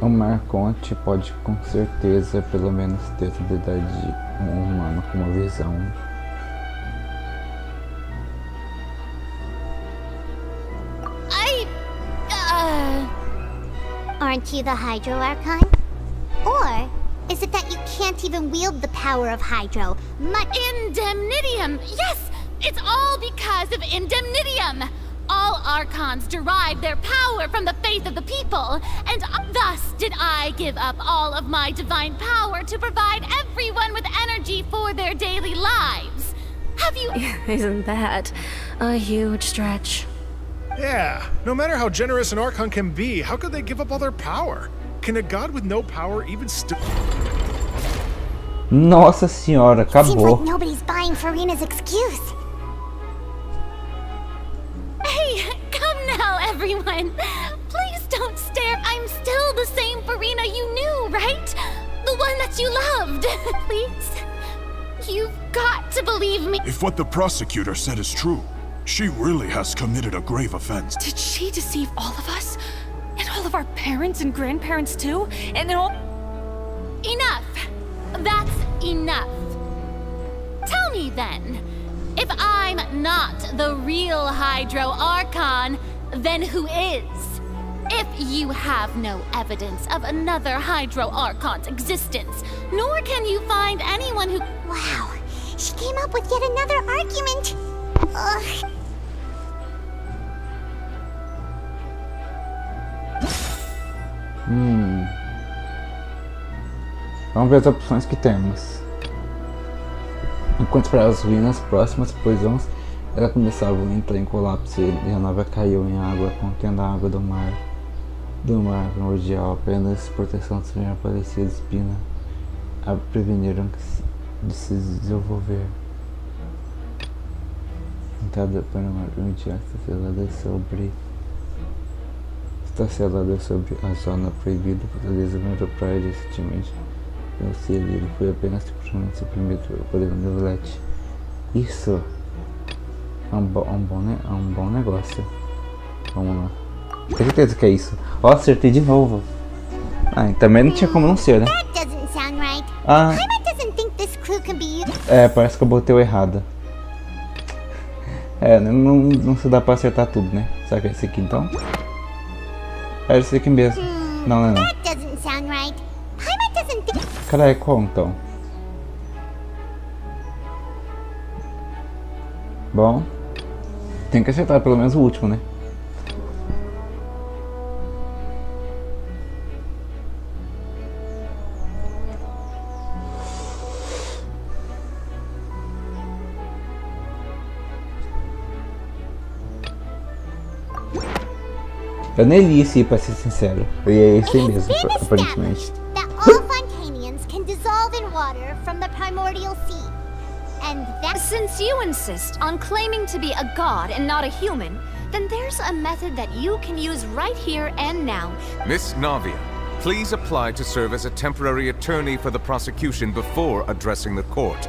O Arconte pode com certeza pelo menos ter a habilidade de um humano com uma visão. Aren't you the Hydro Archon? Or is it that you can't even wield the power of Hydro? Indemnitium! Yes! It's all because of Indemnitium! All Archons derive their power from the faith of the people, and thus did I give up all of my divine power to provide everyone with energy for their daily lives. Have you... Isn't that a huge stretch? Yeah, no matter how generous an Archon can be, how could they give up all their power? Can a god with no power even Nossa senhora, acabou. Seems like nobody's buying Farina's excuse. Hey, come now, everyone. Please don't stare. I'm still the same Farina you knew, right? The one that you loved. Please. You've got to believe me. If what the prosecutor said is true, she really has committed a grave offense. Did she deceive all of us? And all of our parents and grandparents too? And all... Enough. That's enough. Tell me then, if I'm not the real Hydro Archon, then who is? If you have no evidence of another Hydro Archon's existence, nor can you find anyone who... Wow, she came up with yet another argument. Ugh. Vamos ver as opções que temos. Enquanto esperava as ruínas próximas, pois ela começava a entrar em colapso e a nave caiu em água, contendo a água do mar primordial. Apenas proteção do Senhor aparecia de espina a preveniram de se desenvolver. Entrada para uma imediata está selada sobre a zona proibida, fortaleza praia recentemente pelo cielo. Ele foi apenas simplesmente suprimido pelo poder do Violete. Isso é um bom negócio. Vamos lá. Tenho certeza que é isso. Ó, acertei de novo. Ah, também não tinha como não ser, né? Ah, parece que eu botei o errado. Não se dá pra acertar tudo, né? Será que é esse aqui então? É esse aqui mesmo. Não, não. Caralho, qual então? Bom, tem que acertar pelo menos o último, né? Eu nem li esse, pra ser sincero. Eu ia esse It has mesmo, been aparentemente. established that all Fontanians can dissolve in water from the primordial sea. And that— Since you insist on claiming to be a god and not a human, then there's a method that you can use right here and now. Miss Navia, please apply to serve as a temporary attorney for the prosecution before addressing the court.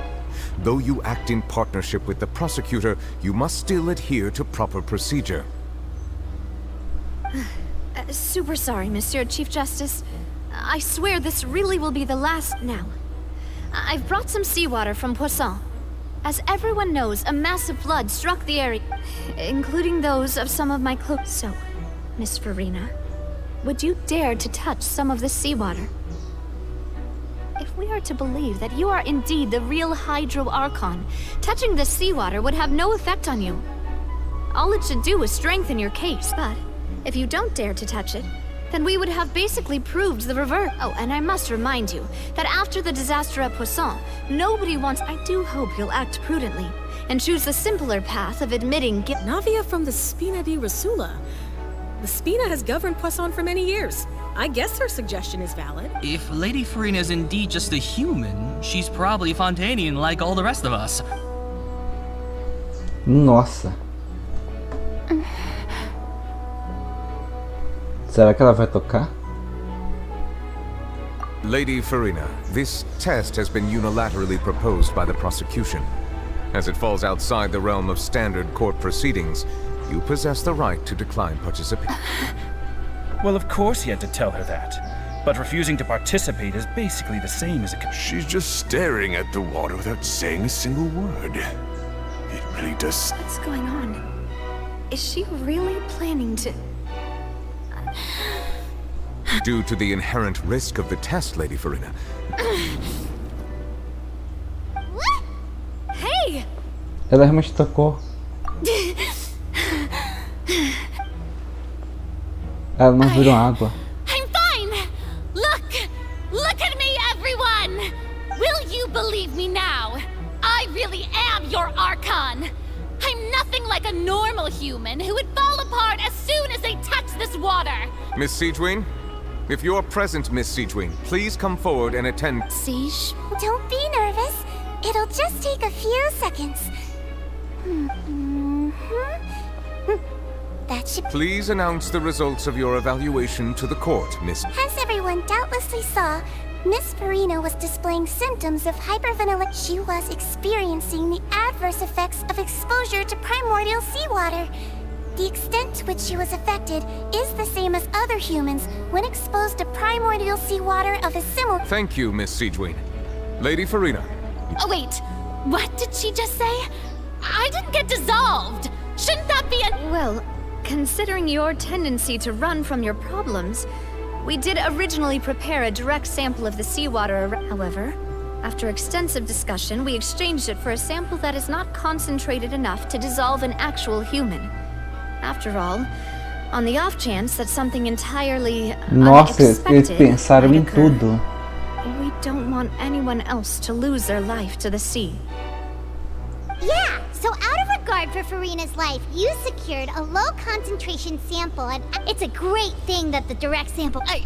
Though you act in partnership with the prosecutor, you must still adhere to proper procedure. Super sorry, Monsieur Chief Justice. I swear this really will be the last now. I've brought some seawater from Poisson. As everyone knows, a massive flood struck the area, including those of some of my clothes. So, Miss Farina, would you dare to touch some of the seawater? If we are to believe that you are indeed the real Hydro Archon, touching the seawater would have no effect on you. All it should do is strengthen your case. But if you don't dare to touch it, then we would have basically proved the reverse. Oh, and I must remind you that after the disaster at Poisson, nobody wants— I do hope you'll act prudently and choose the simpler path of admitting guilt. Navia from the Spina di Rasula. The Spina has governed Poisson for many years. I guess her suggestion is valid. If Lady Farina is indeed just a human, she's probably Fontanian like all the rest of us. Nossa. Será que ela vai tocar? Lady Farina, this test has been unilaterally proposed by the prosecution. As it falls outside the realm of standard court proceedings, you possess the right to decline participation. Well, of course he had to tell her that. But refusing to participate is basically the same as a— She's just staring at the water without saying a single word. It really does. What's going on? Is she really planning to— Due to the inherent risk of the test, Lady Farina. Hey! Ela realmente tocou. Ela não virou água. I'm fine! Look at me, everyone! Will you believe me now? I really am your Archon! I'm nothing like a normal human who would fall apart as soon as they touch this water! Miss Siegewien? If you're present, Miss Siegewien, please come forward and attend. Siege, don't be nervous. It'll just take a few seconds. That should— Please announce the results of your evaluation to the court, Miss. As everyone doubtlessly saw, Miss Farina was displaying symptoms of hyperventilation. She was experiencing the adverse effects of exposure to primordial seawater. The extent to which she was affected is the same as other humans when exposed to primordial seawater of a similar— Thank you, Miss Siegewien. Lady Farina. Oh, wait. What did she just say? I didn't get dissolved. Shouldn't that be a— Well, considering your tendency to run from your problems, we did originally prepare a direct sample of the seawater. However, after extensive discussion, we exchanged it for a sample that is not concentrated enough to dissolve an actual human. After all, on the off chance that something entirely Nossa, eles unexpected pensaram might em occur, tudo. we don't want anyone else to lose their life to the sea. Yeah, so out of regard for Farina's life, you secured a low concentration sample, and it's a great thing that the direct sample— I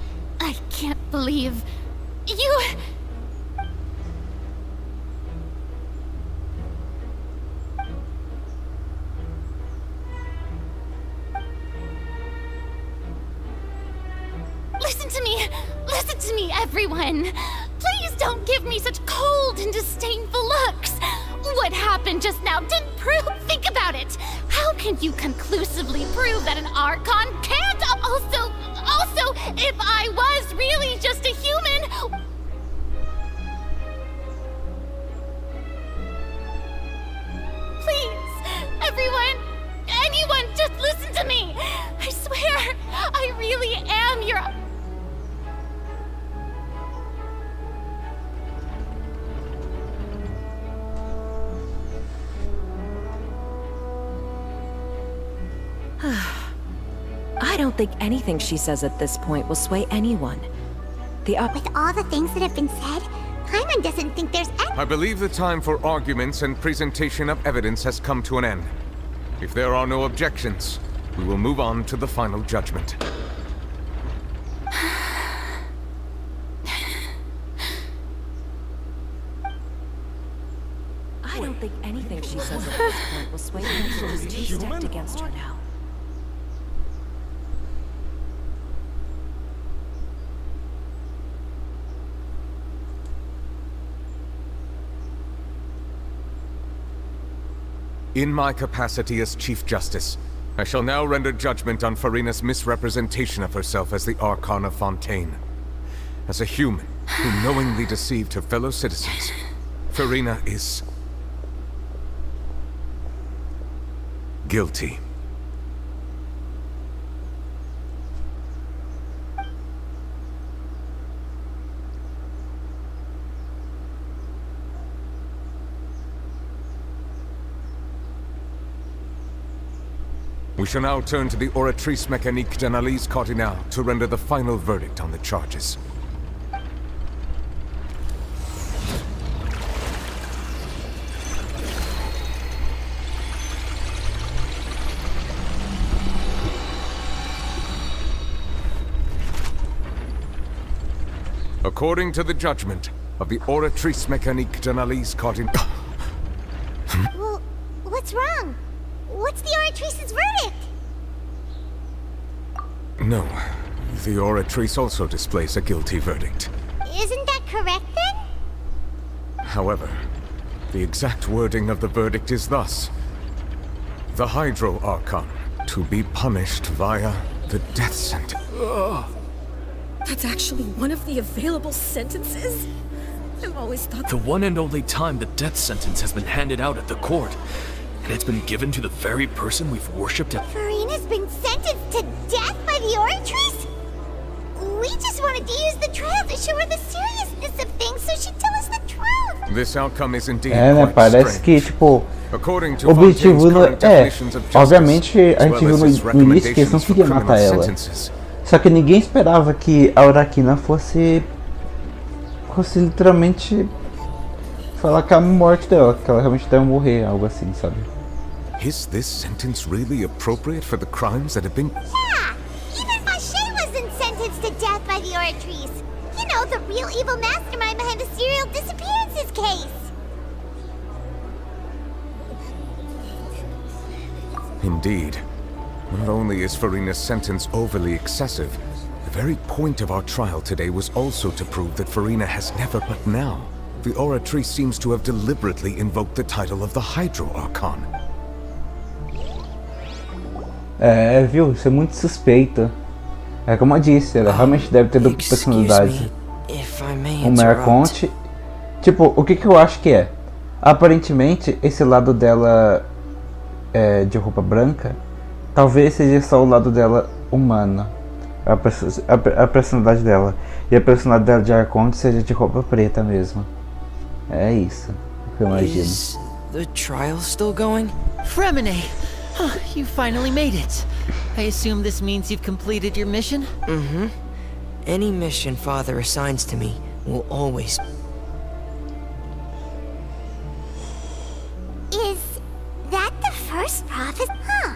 can't believe you— Listen to me, everyone. Please don't give me such cold and disdainful looks. What happened just now didn't prove— Think about it. How can you conclusively prove that an Archon can't— Also, if I was really just a human— Please, everyone, anyone, just listen to me. I swear, I really am your— I don't think anything she says at this point will sway anyone. With all the things that have been said, Paimon doesn't think there's any— I believe the time for arguments and presentation of evidence has come to an end. If there are no objections, We will move on to the final judgment. I don't think anything she says at this point will sway anyone who's too stacked against her now. In my capacity as Chief Justice, I shall now render judgment on Farina's misrepresentation of herself as the Archon of Fontaine. As a human who knowingly deceived her fellow citizens, Farina is guilty. We shall now turn to the oratrice mécanique d'analyse cardinale to render the final verdict on the charges. According to the judgment of the oratrice mécanique d'analyse cardinale... Well, what's wrong? What's the oratrice's verdict? No, the oratrice also displays a guilty verdict. Isn't that correct then? However, the exact wording of the verdict is thus: the Hydro Archon to be punished via the death sentence. That's actually one of the available sentences? I've always thought The one and only time the death sentence has been handed out at the court. And it's been given to the very person we've worshipped at. Farina's been sentenced to death by the oratrice? We just wanted to use the trial to show her the seriousness of things so she'd tell us the truth. This outcome is indeed né? quite Parece que, strange. tipo, According to o objetivo Fontaine's não current definitions of justice, obviamente a as gente well viu as his no início que eles não recommendations for queriam matar criminal ela. sentences. Só que ninguém esperava que a Uraquina fosse literalmente falar que a morte dela, que ela realmente deve morrer, algo assim, sabe? Is this sentence really appropriate for the crimes that have been... Yeah! Even Fauché wasn't sentenced to death by the oratrice. You know, the real evil mastermind behind the serial disappearances case. Indeed. Not only is Farina's sentence overly excessive, the very point of our trial today was also to prove that Farina has never but now. The oratrice seems to have deliberately invoked the title of the Hydro Archon. Viu? Isso é muito suspeito. É como eu disse, ela realmente deve ter dupla personalidade. Uma Arconte. Tipo, o que eu acho que é? Aparentemente, esse lado dela de roupa branca, talvez seja só o lado dela humana. A personalidade dela. E a personalidade dela de Arconte seja de roupa preta mesmo. É isso que eu imagino. Is the trial still going? Fremine! Oh, you finally made it. I assume this means you've completed your mission? Mm-hmm. Any mission Father assigns to me will always... Is that the first prophet? Huh.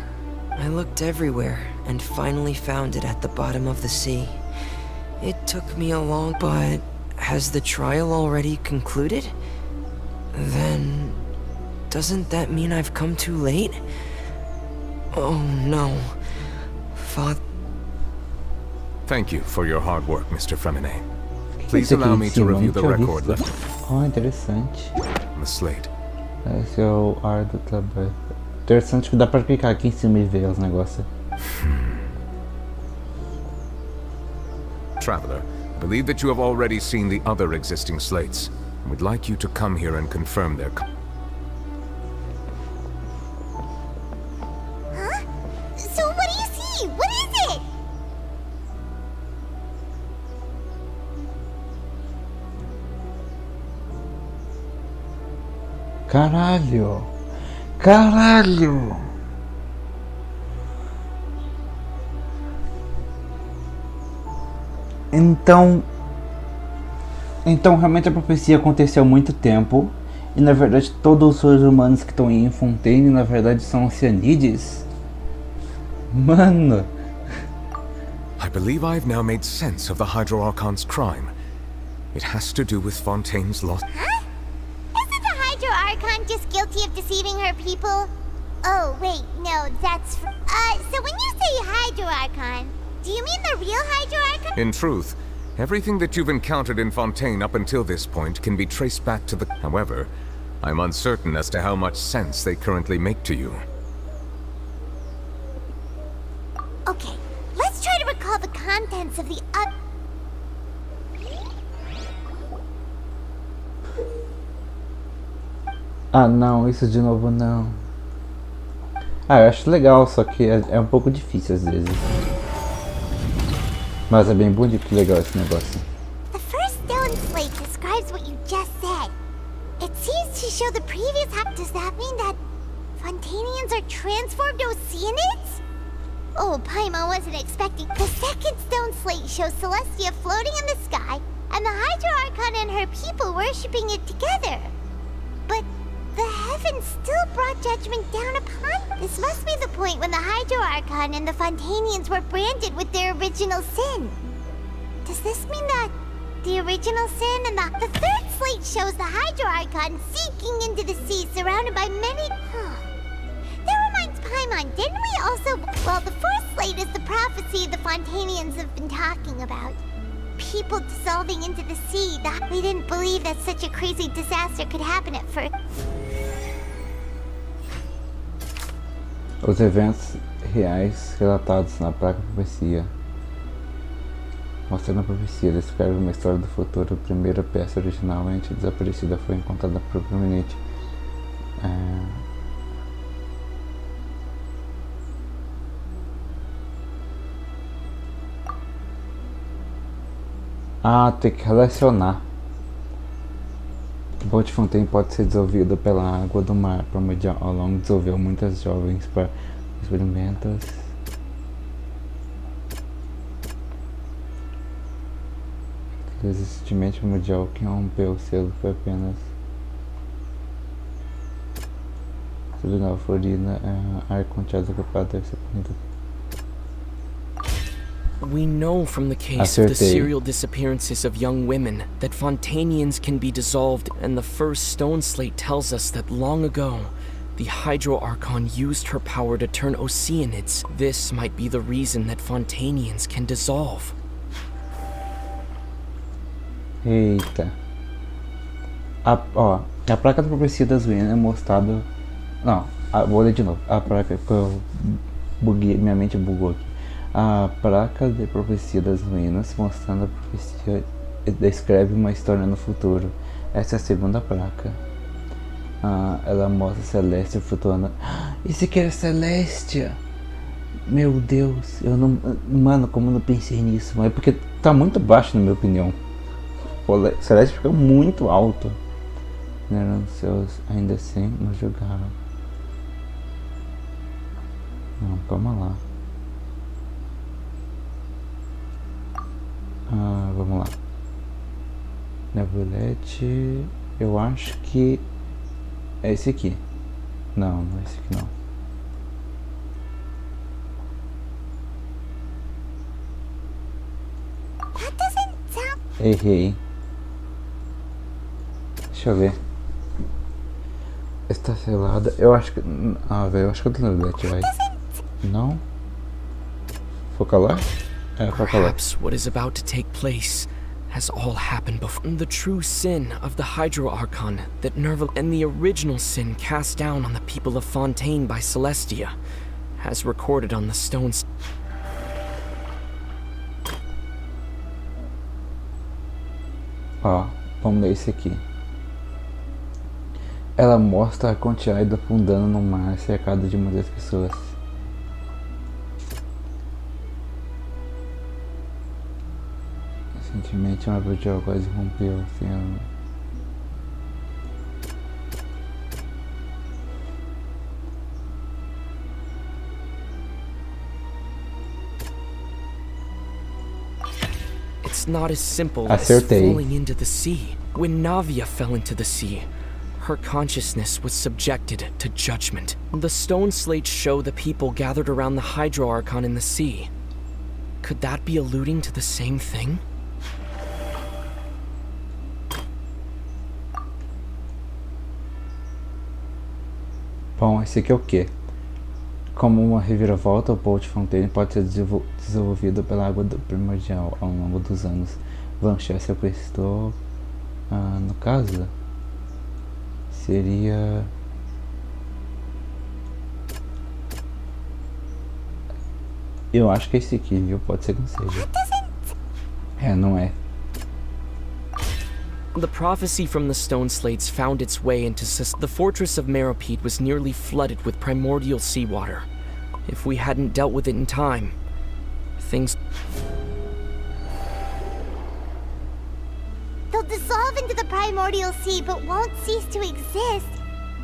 I looked everywhere and finally found it at the bottom of the sea. It took me a long... But has the trial already concluded? Then... doesn't that mean I've come too late? Oh no. Father... Thank you for your hard work, Mr. Fremine. Please allow me to review the record left Interessante. on the slate. Esse é o ar do trabalho. Interessante que dá pra clicar aqui em cima e ver os negócios. Traveler, I believe that you have already seen the other existing slates. We'd like you to come here and confirm their... Huh? So what do you see? What is it? Caralho! Caralho! Então realmente a profecia aconteceu há muito tempo. E na verdade todos os seres humanos que estão em Fontaine na verdade são Cianides. Mano. I believe I've now made sense of the Hydro Archon's crime. It has to do with Fontaine's loss. Huh? Isn't the Hydro Archon just guilty of deceiving her people? Oh, wait, no, that's... so when you say Hydro Archon, do you mean the real Hydro Archon? In truth, everything that you've encountered in Fontaine up until this point can be traced back to the... However, I'm uncertain as to how much sense they currently make to you. Okay, let's try to recall the contents of the Ah, não, isso de novo não. Ah, eu acho legal, só que é um pouco difícil às vezes. Mas é bem bonito e legal esse negócio. The first stone slate describes what you just said. It seems to show the previous... Does that mean that Fontainians are transformed Oceanids? Oh, Paimon wasn't expecting. The second stone slate shows Celestia floating in the sky, and the Hydro Archon and her people worshipping it together. But the heavens still brought judgment down upon. This must be the point when the Hydro Archon and the Fontainians were branded with their original sin. Does this mean that the original sin and the third slate shows the Hydro Archon sinking into the sea, surrounded by many... That reminds Paimon, didn't we also... Well, the fourth slate is the prophecy the Fontainians have been talking about. People dissolving into the sea. We didn't believe that such a crazy disaster could happen at first. Os eventos reais relatados na placa profecia. Mostrando a profecia, descreve uma história do futuro. A primeira peça original antes desaparecida foi encontrada propriamente. Ah, tem que relacionar. O Bolt de Fontaine pode ser dissolvido pela água do mar primordial. Ao longo dissolveu muitas jovens para experimentos. Recentemente primordial que rompeu o selo foi apenas sobre a alforina, ar conteado ocupado deve ser punido. We know from the case of the serial disappearances of young women that Fontainians can be dissolved, and the first stone slate tells us that long ago, the Hydro Archon used her power to turn Oceanids. This might be the reason that Fontainians can dissolve. Eita. A placa da profecia das ruínas é mostrada... Não, vou ler de novo. A placa que eu buguei, minha mente bugou aqui. A placa de profecia das ruínas, mostrando a profecia, descreve uma história no futuro. Essa é a segunda placa. Ela mostra Celestia flutuando. Esse aqui é Celestia! Meu Deus, eu não... Mano, como eu não pensei nisso? Mas é porque tá muito baixo, na minha opinião. O Celestia fica muito alto. Ansioso, ainda assim, não jogaram. Não, calma lá. Vamos lá. Nebulete. Eu acho que é esse aqui. Não, não é esse aqui não. Errei. Deixa eu ver. Está selada. Eu acho que... velho, eu acho que é do Nebulete, vai. Não? Foca lá? Perhaps what is about to take place has all happened before. The true sin of the Hydro Archon that Nerval and the original sin cast down on the people of Fontaine by Celestia, as recorded on the stones. Vamos ler esse aqui. Ela mostra a continuando afundando no mar, cercado de muitas pessoas. Recentemente uma virtual quase rompeu o oceano. It's not as simple as falling into the sea. When Navia fell into the sea, Her consciousness was subjected to judgment. The stone slates show the people gathered around the Hydro Archon in the sea. Could that be alluding to the same thing? Bom, esse aqui é o quê? Como uma reviravolta, o Bolt Fontaine pode ser desenvolvido pela água primordial ao longo dos anos. Van Shell sequestrou, no caso, seria... Eu acho que é esse aqui, viu? Pode ser que não seja. Não é. The prophecy from the stone slates found its way into the fortress of Meropide was nearly flooded with primordial seawater. If we hadn't dealt with it in time, things... They'll dissolve into the primordial sea but won't cease to exist.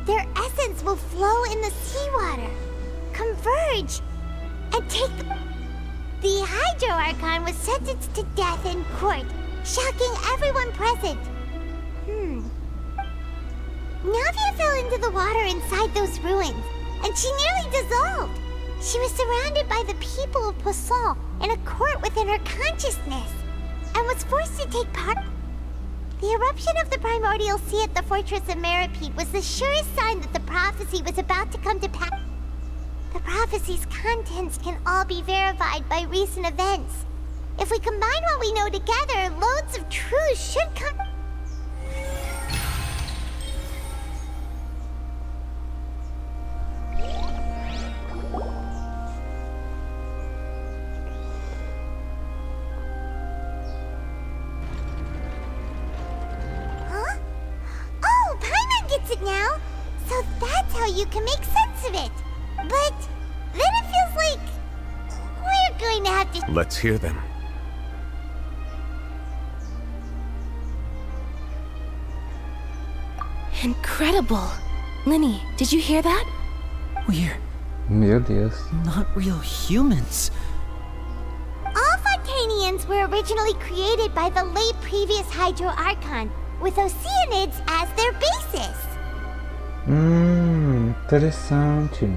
Their essence will flow in the seawater, converge, and take the Hydro Archon was sentenced to death in court, shocking everyone present. Navia fell into the water inside those ruins, and she nearly dissolved. She was surrounded by the people of Poisson in a court within her consciousness, and was forced to take part. The eruption of the primordial sea at the fortress of Meropide was the surest sign that the prophecy was about to come to pass. The prophecy's contents can all be verified by recent events. If we combine what we know together, loads of truth should come... it now, so that's how you can make sense of it. But then it feels like we're going to have to... Let's hear them. Incredible. Linny, did you hear that? We're Meu Deus. not real humans. All Fontainians were originally created by the late previous Hydro Archon, with Oceanids as their basis. Interessante.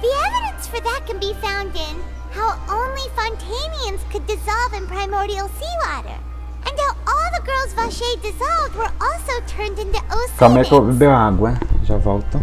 The evidence for that can be found in how only Fontainians could dissolve in primordial seawater, and how all the girls Vacher dissolved were also turned into Oceanids. Calma aí que eu vou beber água, já volto.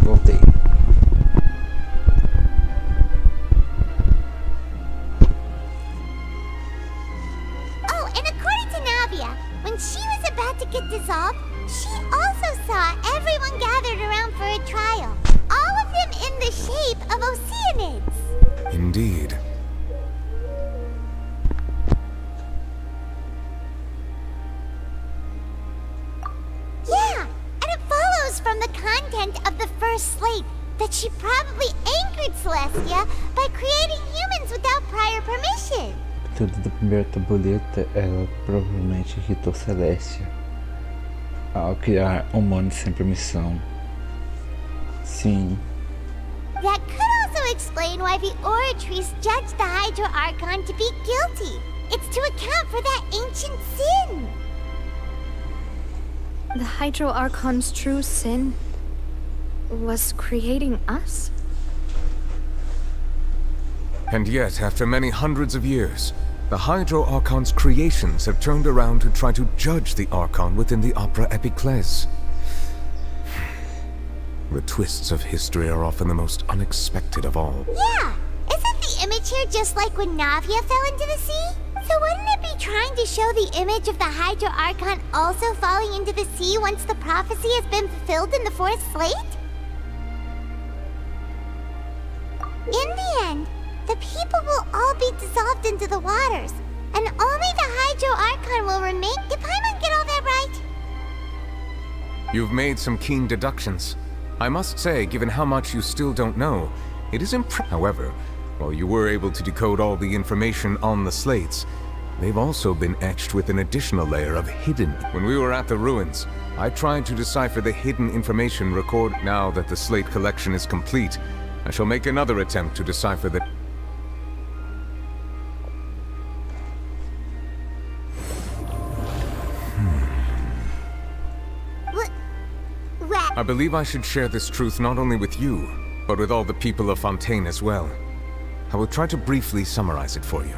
Voltei. Oh, and according to Navia, when she was about to get dissolved, she also saw everyone gathered around for a trial. All of them in the shape of Oceanids. Indeed. Yeah, and it follows from the content of the first slate that she probably anchored Celestia by creating humans without prior permission. Tudo da primeira tabuleta, ela provavelmente irritou Celestia ao criar humanos sem permissão. Sim. That could also explain why the Oratrice judged the Hydro Archon to be guilty. It's to account for that ancient sin. The Hydro Archon's true sin was creating us? And yet, after many hundreds of years, the Hydro Archon's creations have turned around to try to judge the Archon within the Opera Epiclese. The twists of history are often the most unexpected of all. Yeah, isn't the image here just like when Navia fell into the sea? So wouldn't it be trying to show the image of the Hydro Archon also falling into the sea once the prophecy has been fulfilled in the fourth slate? In the end, the people will all be dissolved into the waters, and only the Hydro Archon will remain. Did Paimon You've made some keen deductions. I must say, given how much you still don't know, it is impressive. However, while you were able to decode all the information on the slates, they've also been etched with an additional layer of hidden. When we were at the ruins, I tried to decipher the hidden information recorded. Now that the slate collection is complete, I shall make another attempt to decipher the... I believe I should share this truth not only with you, but with all the people of Fontaine as well. I will try to briefly summarize it for you.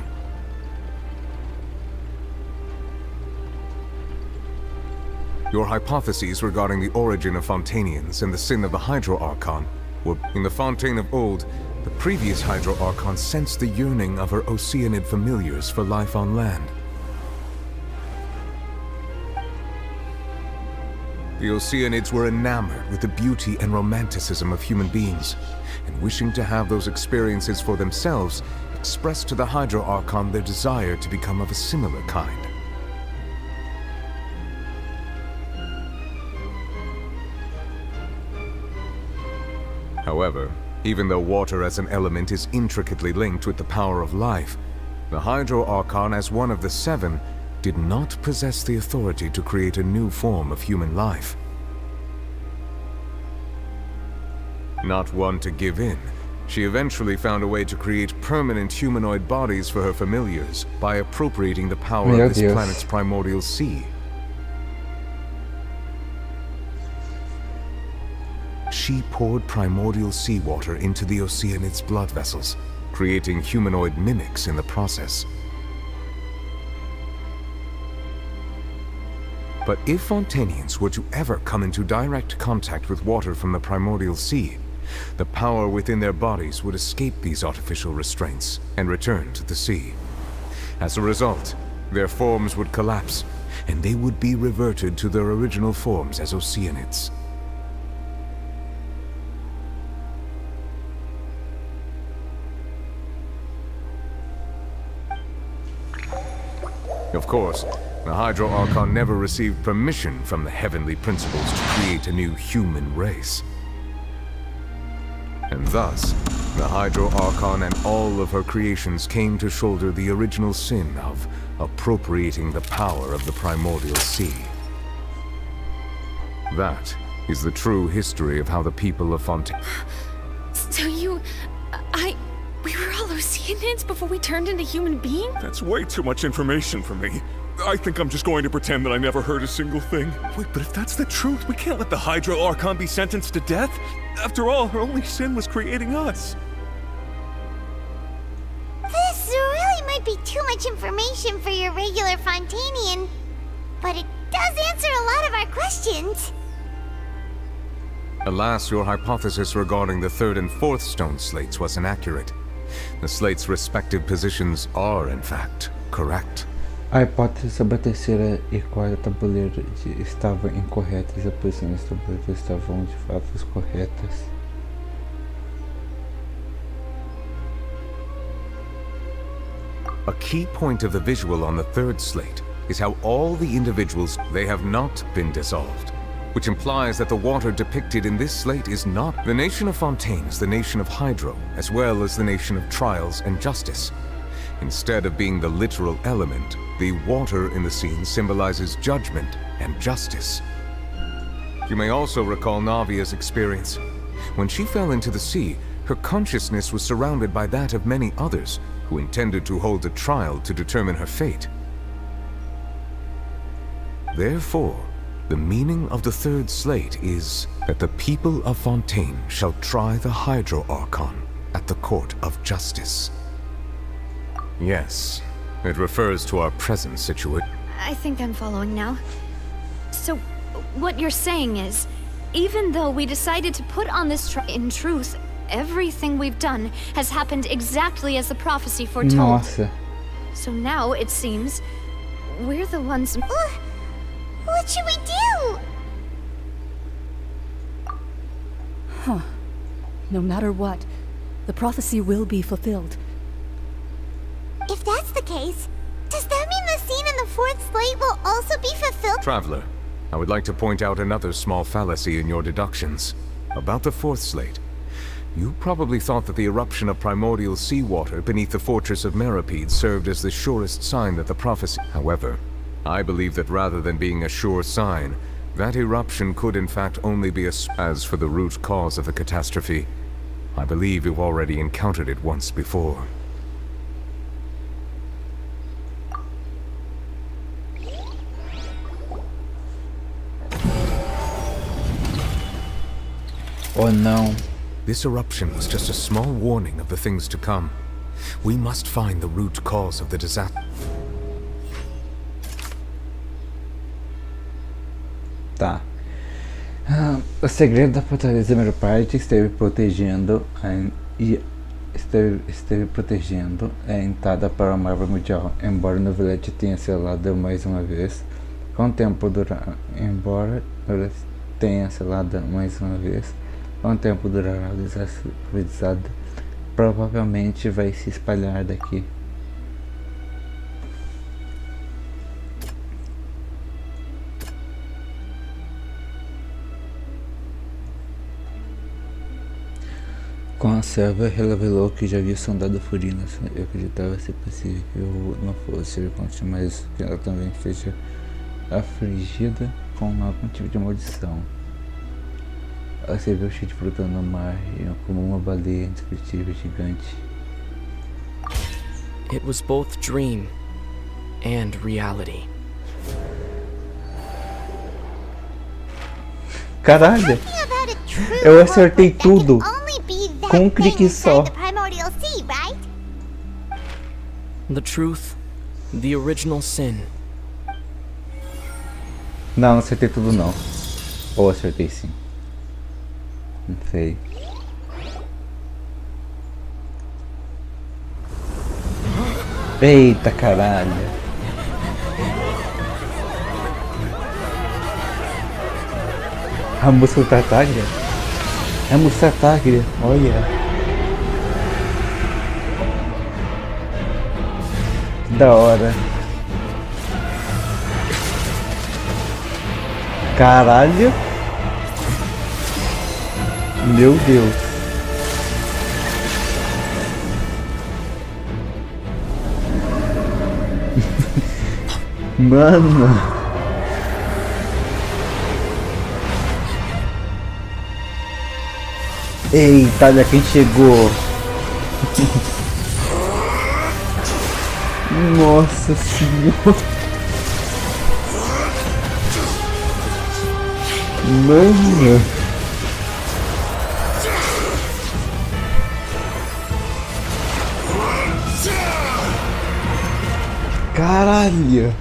Your hypotheses regarding the origin of Fontainians and the sin of the Hydro Archon were... In the Fontaine of old, the previous Hydro Archon sensed the yearning of her Oceanid familiars for life on land. The Oceanids were enamored with the beauty and romanticism of human beings, and wishing to have those experiences for themselves, expressed to the Hydro Archon their desire to become of a similar kind. However, even though water as an element is intricately linked with the power of life, the Hydro Archon, as one of the seven, did not possess the authority to create a new form of human life. Not one to give in, she eventually found a way to create permanent humanoid bodies for her familiars by appropriating the power of this planet's primordial sea. She poured primordial seawater into the Oceanid's blood vessels, creating humanoid mimics in the process. But if Fontainians were to ever come into direct contact with water from the primordial sea, the power within their bodies would escape these artificial restraints and return to the sea. As a result, their forms would collapse, and they would be reverted to their original forms as Oceanids. Of course, the Hydro Archon never received permission from the heavenly principles to create a new human race. And thus, the Hydro Archon and all of her creations came to shoulder the original sin of appropriating the power of the primordial sea. That is the true history of how the people of Fontaine... So we were all Oceanids before we turned into human beings? That's way too much information for me. I think I'm just going to pretend that I never heard a single thing. Wait, but if that's the truth, we can't let the Hydro Archon be sentenced to death. After all, her only sin was creating us. This really might be too much information for your regular Fontainian, but it does answer a lot of our questions. Alas, your hypothesis regarding the third and fourth stone slates was inaccurate. The slates' respective positions are, in fact, correct. A hipótese sobre a terceira e quarta tabuleiro estavam incorretas e as posições dos tabuleiros estavam de fato corretas. A key point of the visual on the third slate is how all the individuals, they have not been dissolved, which implies that the water depicted in this slate is not. The nation of Fontaine is the nation of Hydro, as well as the nation of trials and justice. Instead of being the literal element, the water in the scene symbolizes judgment and justice. You may also recall Navia's experience. When she fell into the sea, her consciousness was surrounded by that of many others who intended to hold a trial to determine her fate. Therefore, the meaning of the third slate is that the people of Fontaine shall try the Hydro Archon at the court of justice. Yes, it refers to our present situation. I think I'm following now. So, what you're saying is, even though we decided to put on this in truth, everything we've done has happened exactly as the prophecy foretold. Nossa. So now, it seems, we're the ones... What should we do? Huh. No matter what, the prophecy will be fulfilled. If that's the case, does that mean the scene in the fourth slate will also be fulfilled? Traveler, I would like to point out another small fallacy in your deductions. About the fourth slate. You probably thought that the eruption of primordial seawater beneath the fortress of Meripede served as the surest sign that the prophecy... However, I believe that rather than being a sure sign, that eruption could in fact only be as for the root cause of the catastrophe, I believe you've already encountered it once before. Oh não. This eruption was just a small warning of the things to come. We must find the root cause of the disaster. Tá. O segredo da fortaleza Meripede esteve protegendo a entrada para a Marvel Mundial, embora o novelete tenha selado mais uma vez. Com o tempo durará o desastre improvisado provavelmente vai se espalhar daqui. Com a serva revelou que já havia sondado Furina. Eu acreditava ser possível que eu não fosse reconstruir, mas que ela também esteja afligida com algum tipo de maldição. Ela se viu cheia de fruta no mar, como uma baleia indescritível gigante. It was both dream and reality. Caralho! Eu acertei tudo com um clique só. The truth, the original sin. Não acertei tudo não. Ou acertei sim. Não sei. Eita caralho. A música do Tartaglia? É a música do Tartaglia, olha. Que da hora. Caralho. Meu Deus. Mano. Eita, olha quem chegou. Nossa senhora. Mano. Caralho!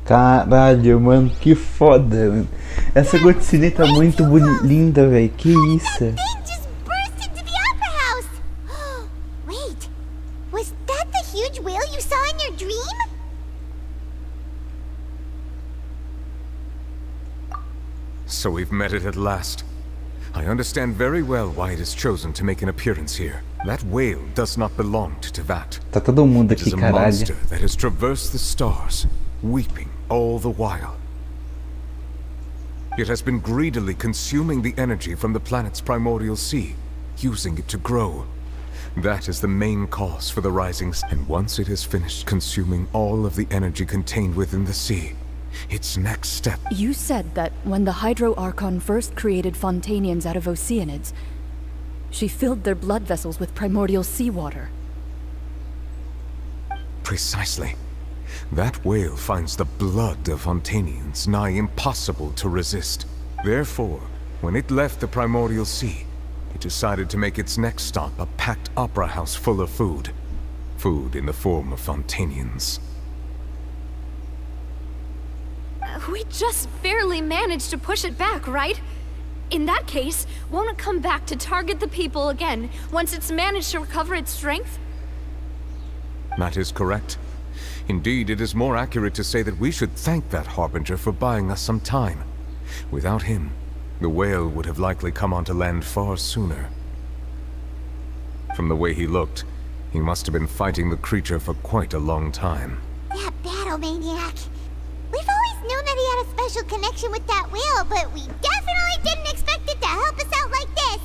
Caralho, mano, que foda, mano. Essa cutscene tá muito linda, velho. Que isso? Wait, was that the huge whale you saw in your dream? So we've met it at last. I understand very well why it has chosen to make an appearance here. That whale does not belong to Tevat. Tá todo mundo aqui, It is a caralho. monster that has traversed the stars, weeping all the while. It has been greedily consuming the energy from the planet's primordial sea, using it to grow. That is the main cause for the rising sun. And once it has finished consuming all of the energy contained within the sea, its next step... You said that when the Hydro Archon first created Fontainians out of Oceanids, she filled their blood vessels with primordial seawater. Precisely. That whale finds the blood of Fontainians nigh impossible to resist. Therefore, when it left the primordial sea, it decided to make its next stop a packed opera house full of food. Food in the form of Fontainians. We just barely managed to push it back, right? In that case, won't it come back to target the people again once it's managed to recover its strength? That is correct. Indeed, it is more accurate to say that we should thank that Harbinger for buying us some time. Without him, the whale would have likely come onto land far sooner. From the way he looked, he must have been fighting the creature for quite a long time. That battle maniac. We've always known that he had a special connection with that whale, but we definitely didn't expect it to help us out like this.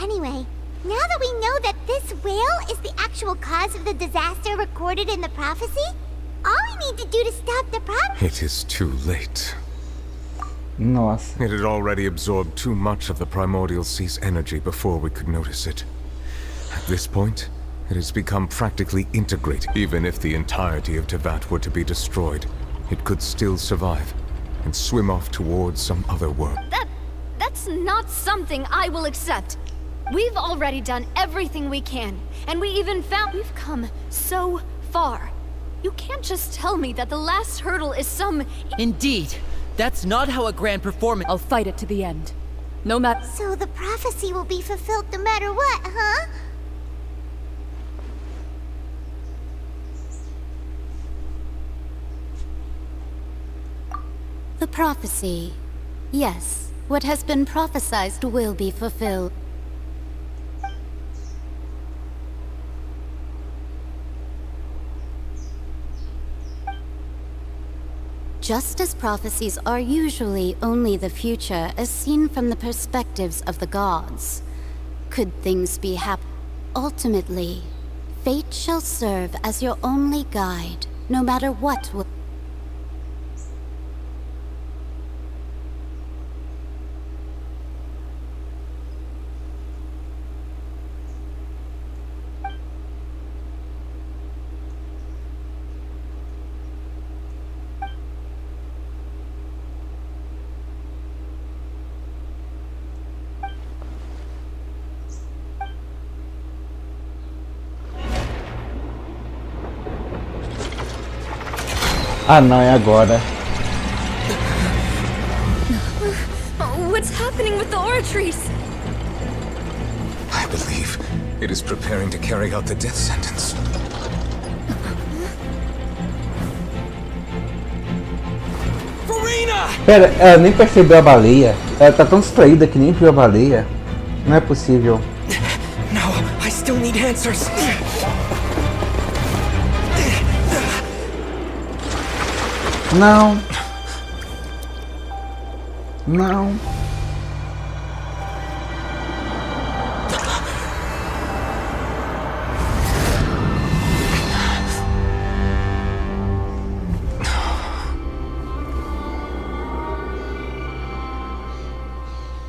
Anyway, now that we know that this whale is the actual cause of the disaster recorded in the prophecy, all we need to do to stop the problem— It is too late. Nossa. It had already absorbed too much of the primordial sea's energy before we could notice it. At this point, it has become practically integrated. Even if the entirety of Tevat were to be destroyed, it could still survive and swim off towards some other world. That's not something I will accept. We've already done everything we can, and we even found— We've come so far. You can't just tell me that the last hurdle is some— Indeed. That's not how a grand performance— I'll fight it to the end. No matter— So the prophecy will be fulfilled no matter what, huh? The prophecy. Yes, what has been prophesied will be fulfilled. Just as prophecies are usually only the future as seen from the perspectives of the gods, could things be ultimately, fate shall serve as your only guide, no matter what will— Ah, não, é agora. What's happening with the oratories? I believe it is preparing to carry out the death sentence. Furina! Pera, ela nem percebeu a baleia. Ela tá tão distraída que nem viu a baleia. Não é possível. No, I still need answers. Não. Não.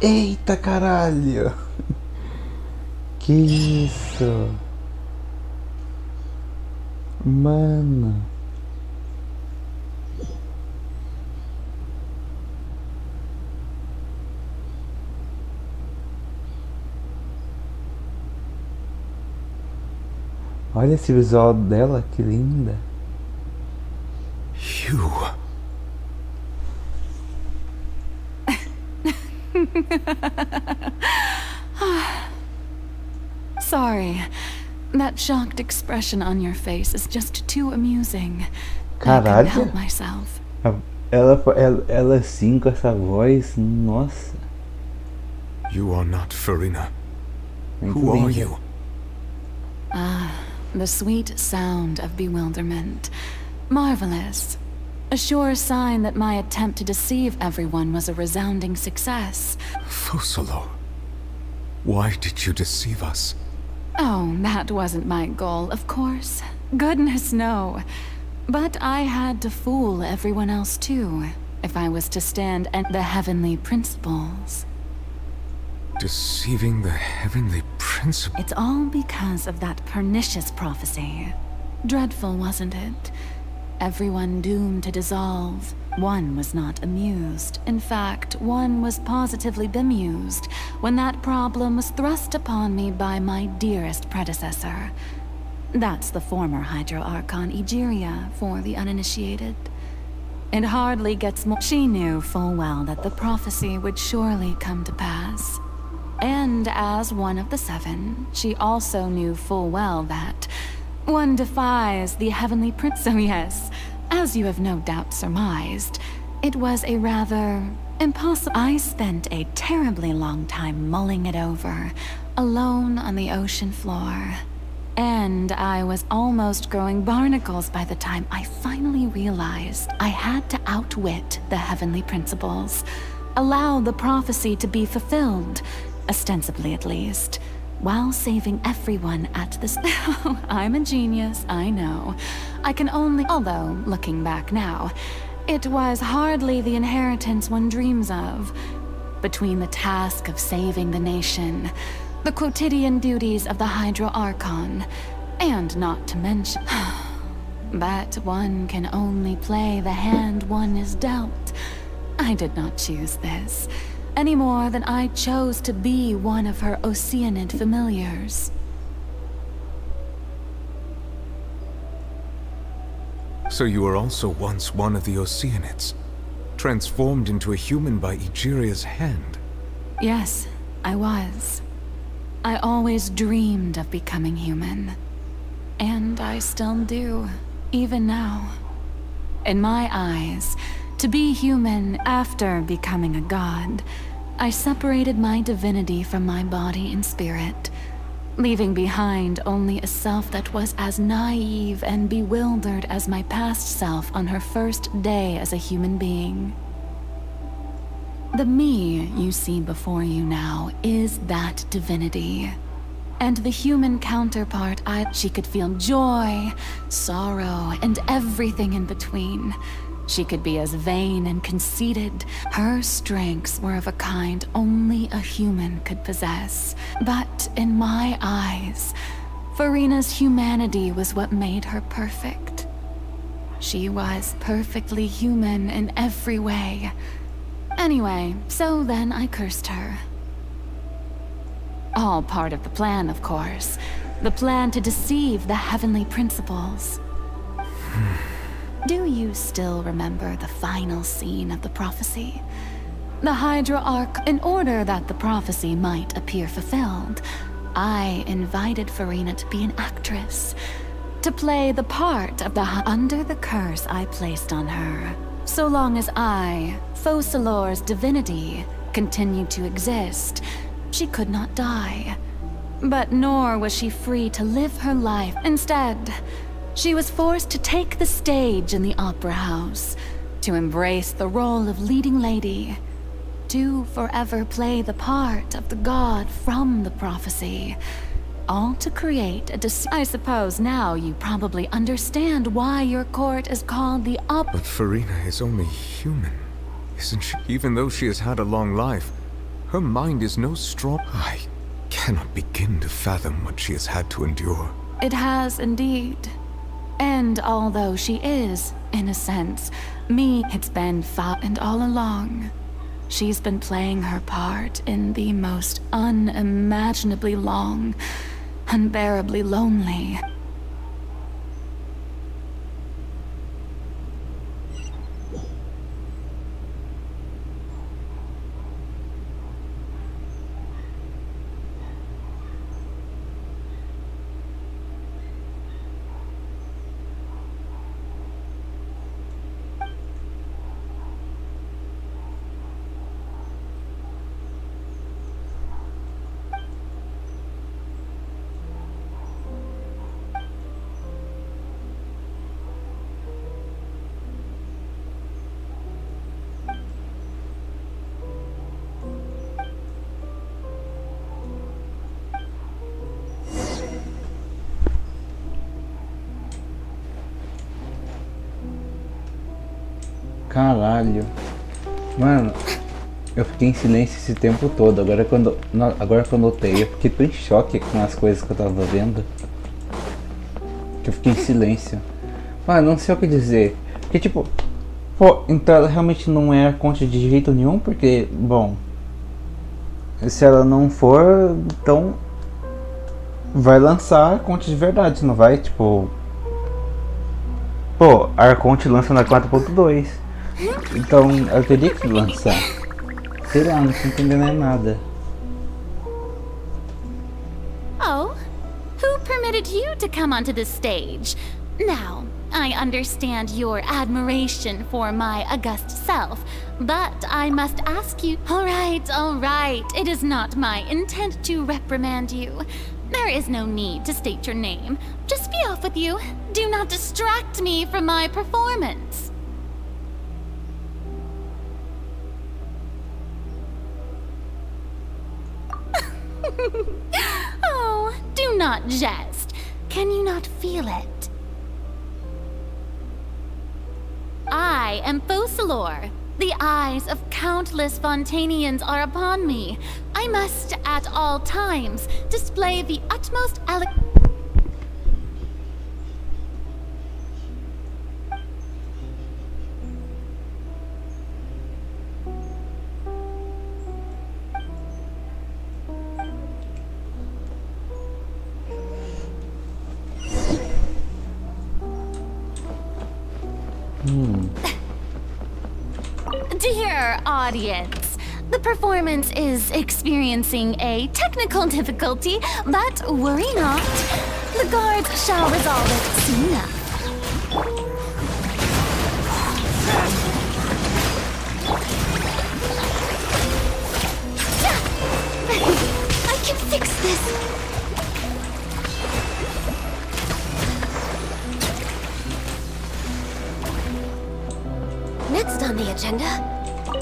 Eita caralho. Que isso? Mano. Olha esse visual dela, que linda. You. Sorry. That shocked expression on your face is just too amusing. Caralho. I can't help myself. Ela assim com essa voz, nossa. You are not Furina. Who are you? Ah, the sweet sound of bewilderment. Marvelous. A sure sign that my attempt to deceive everyone was a resounding success. Fusalo. Why did you deceive us? Oh, that wasn't my goal, of course. Goodness, no. But I had to fool everyone else too, if I was to stand and the heavenly principles. Deceiving the heavenly principle? It's all because of that pernicious prophecy. Dreadful, wasn't it? Everyone doomed to dissolve. One was not amused. In fact, one was positively bemused when that problem was thrust upon me by my dearest predecessor. That's the former Hydro Archon Egeria, for the uninitiated. It hardly gets more. She knew full well that the prophecy would surely come to pass. And as one of the 7, she also knew full well that one defies the heavenly prince. So yes, as you have no doubt surmised, it was a rather impossible. I spent a terribly long time mulling it over, alone on the ocean floor. And I was almost growing barnacles by the time I finally realized I had to outwit the heavenly principles, allow the prophecy to be fulfilled, ostensibly at least, while saving everyone at the I'm a genius, I know. I can only... Although, looking back now, it was hardly the inheritance one dreams of. Between the task of saving the nation, the quotidian duties of the Hydro Archon, and not to mention... But one can only play the hand one is dealt. I did not choose this, any more than I chose to be one of her Oceanid familiars. So you were also once one of the Oceanids, transformed into a human by Egeria's hand? Yes, I was. I always dreamed of becoming human. And I still do, even now. In my eyes, to be human after becoming a god, I separated my divinity from my body and spirit, leaving behind only a self that was as naive and bewildered as my past self on her first day as a human being. The me you see before you now is that divinity. And the human counterpart, she could feel joy, sorrow, and everything in between. She could be as vain and conceited. Her strengths were of a kind only a human could possess. But in my eyes, Furina's humanity was what made her perfect. She was perfectly human in every way. Anyway, so then I cursed her. All part of the plan, of course. The plan to deceive the heavenly principles. Do you still remember the final scene of the prophecy? The Hydra Arc, in order that the prophecy might appear fulfilled, I invited Furina to be an actress, to play the part of under the curse I placed on her. So long as I, Focalor's divinity, continued to exist, she could not die. But nor was she free to live her life. Instead, she was forced to take the stage in the opera house, to embrace the role of leading lady, to forever play the part of the god from the prophecy, all to create a I suppose now you probably understand why your court is called the But Furina is only human, isn't she? Even though she has had a long life, her mind is no strong. I cannot begin to fathom what she has had to endure. It has indeed. And although she is, in a sense, me, it's been and all along, she's been playing her part in the most unimaginably long, unbearably lonely. Caralho. Mano, eu fiquei em silêncio esse tempo todo. Agora que eu notei, eu fiquei tão em choque com as coisas que eu tava vendo, que eu fiquei em silêncio. Mano, não sei o que dizer. Porque tipo, pô, então ela realmente não é Arconte de jeito nenhum, porque, bom, se ela não for, então vai lançar Arconte de verdade, não vai? Tipo, pô, Arconte lança na 4.2. Então eu teria que lançar. Sei lá, não tô entendendo nada. Oh, who permitted you to come onto the stage? Now, I understand your admiration for my august self, but I must ask you... All right. It is not my intent to reprimand you. There is no need to state your name. Just be off with you. Do not distract me from my performance. Oh, do not jest. Can you not feel it? I am Focalor. The eyes of countless Fontainians are upon me. I must, at all times, display the utmost Dear audience, the performance is experiencing a technical difficulty, but worry not. The guards shall resolve it soon enough. I can fix this. Next on the agenda.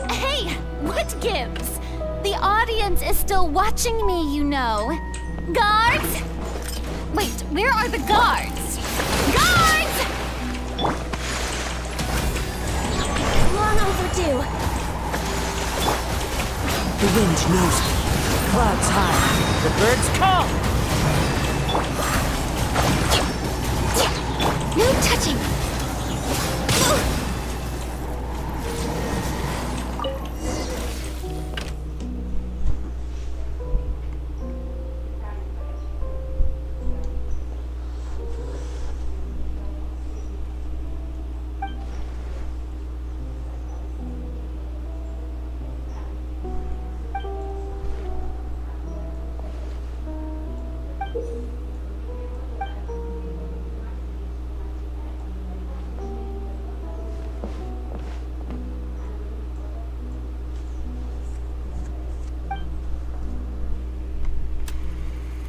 Hey, what gives? The audience is still watching me, you know. Guards? Wait, where are the guards? Guards! Long overdue. The wind knows me. Clouds high. The birds call. No touching.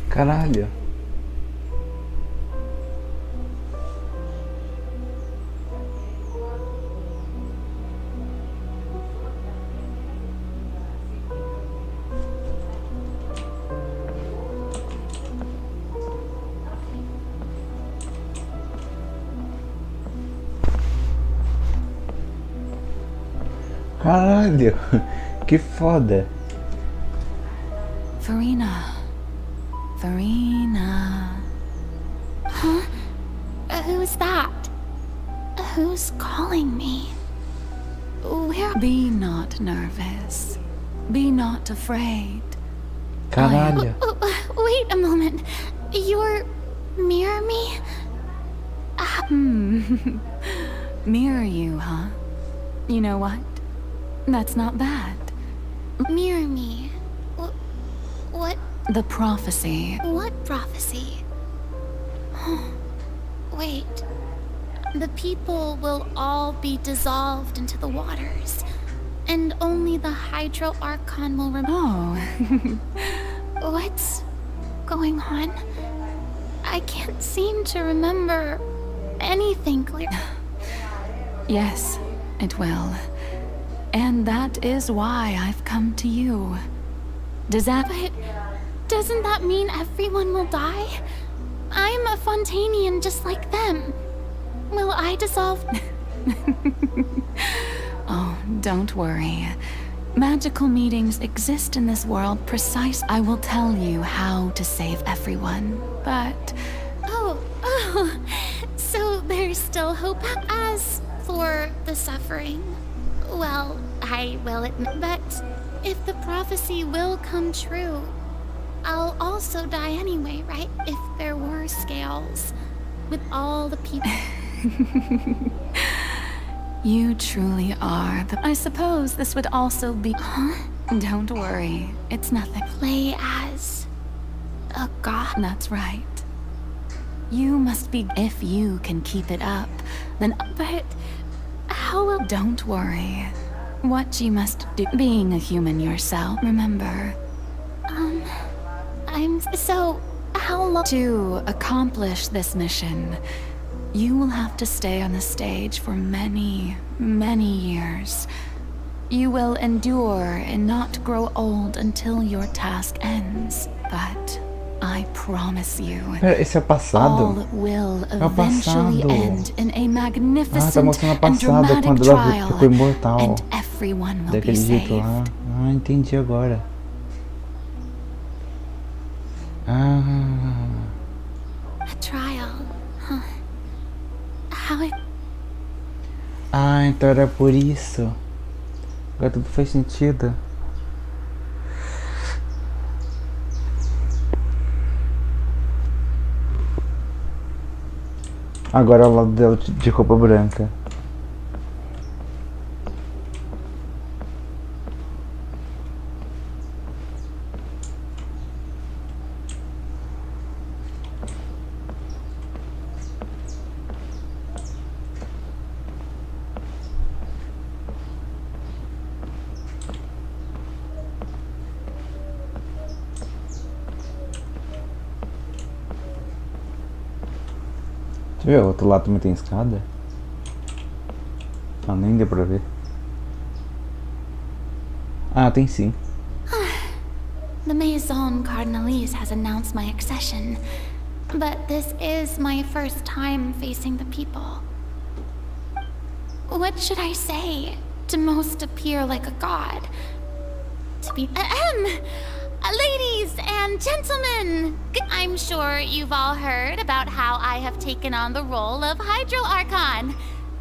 Caralho. Caralho, que foda. Farina. Huh? Who's that? Who's calling me? Where? Be not nervous. Be not afraid. Caralho. Wait a moment. You're... mirror me? Mirror you, huh? You know what? That's not bad. Mirror me. What? The prophecy. What prophecy? Wait. The people will all be dissolved into the waters, and only the Hydro Archon will remain. Oh. What's going on? I can't seem to remember anything clear. Yes, it will. And that is why I've come to you. Does that... But doesn't that mean everyone will die? I'm a Fontainian just like them. Will I dissolve? Oh, don't worry. Magical meetings exist in this world precise. I will tell you how to save everyone, but... Oh, so there's still hope. As for the suffering, well, I will admit, but if the prophecy will come true, I'll also die anyway, right? If there were scales with all the people. You truly are I suppose this would also be... Huh? Don't worry, it's nothing. Play as a god? That's right. You must be... If you can keep it up, then... But how will... Don't worry. What you must do... Being a human yourself, remember. So, how long... To accomplish this mission, you will have to stay on the stage for many, many years. You will endure and not grow old until your task ends. But I promise you, Pera, esse é o passado? all will É o eventually passado. end in a magnificent Tá mostrando o and passado, dramatic quando ela trial, ficou imortal. and everyone will be Daquele jeito lá. saved. Ah, entendi agora. A trial, huh? How it... Ah, então era por isso. Agora tudo faz sentido. Agora ao lado dela de roupa branca. Deixa eu ver, o outro lado também tem escada? Ah, nem deu pra ver. Ah, tem sim. The Maison Cardinalise has announced my accession, but this is my first time facing the people. What should I say to most appear like a god? To be... Ladies and gentlemen, I'm sure you've all heard about how I have taken on the role of Hydro Archon.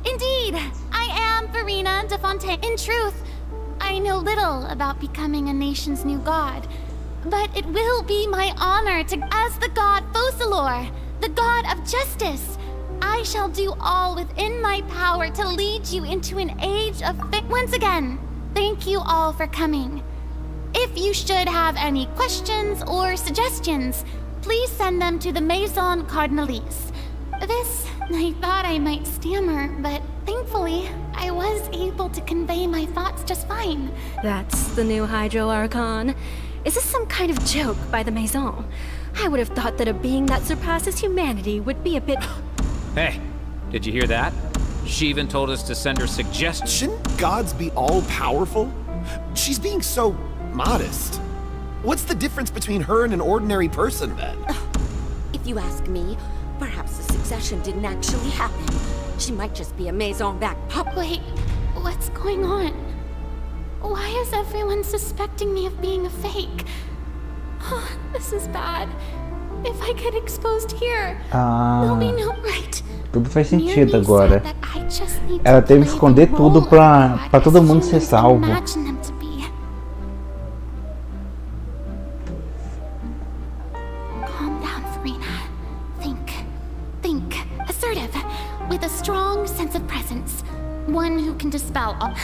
Indeed, I am Verena de Fontaine. In truth, I know little about becoming a nation's new god, but it will be my honor to, as the god Focalor, the god of justice, I shall do all within my power to lead you into an age of... Once again, thank you all for coming. If you should have any questions or suggestions, please send them to the Maison Cardinalise. This, I thought I might stammer, but thankfully, I was able to convey my thoughts just fine. That's the new Hydro Archon. Is this some kind of joke by the Maison? I would have thought that a being that surpasses humanity would be a bit... Hey, did you hear that? She even told us to send her suggestions. Shouldn't gods be all-powerful? She's being so... modest. What's the difference between her and an ordinary person, then? If you ask me, perhaps the succession didn't actually happen. She might just be a Maison-back pup. Wait, what's going on? Why is everyone suspecting me of being a fake? Oh, this is bad. If I get exposed here, there'll be no right. Tudo faz sentido agora. Ela teve que esconder tudo pra todo mundo ser salvo. With a strong sense of presence, one who can dispel all...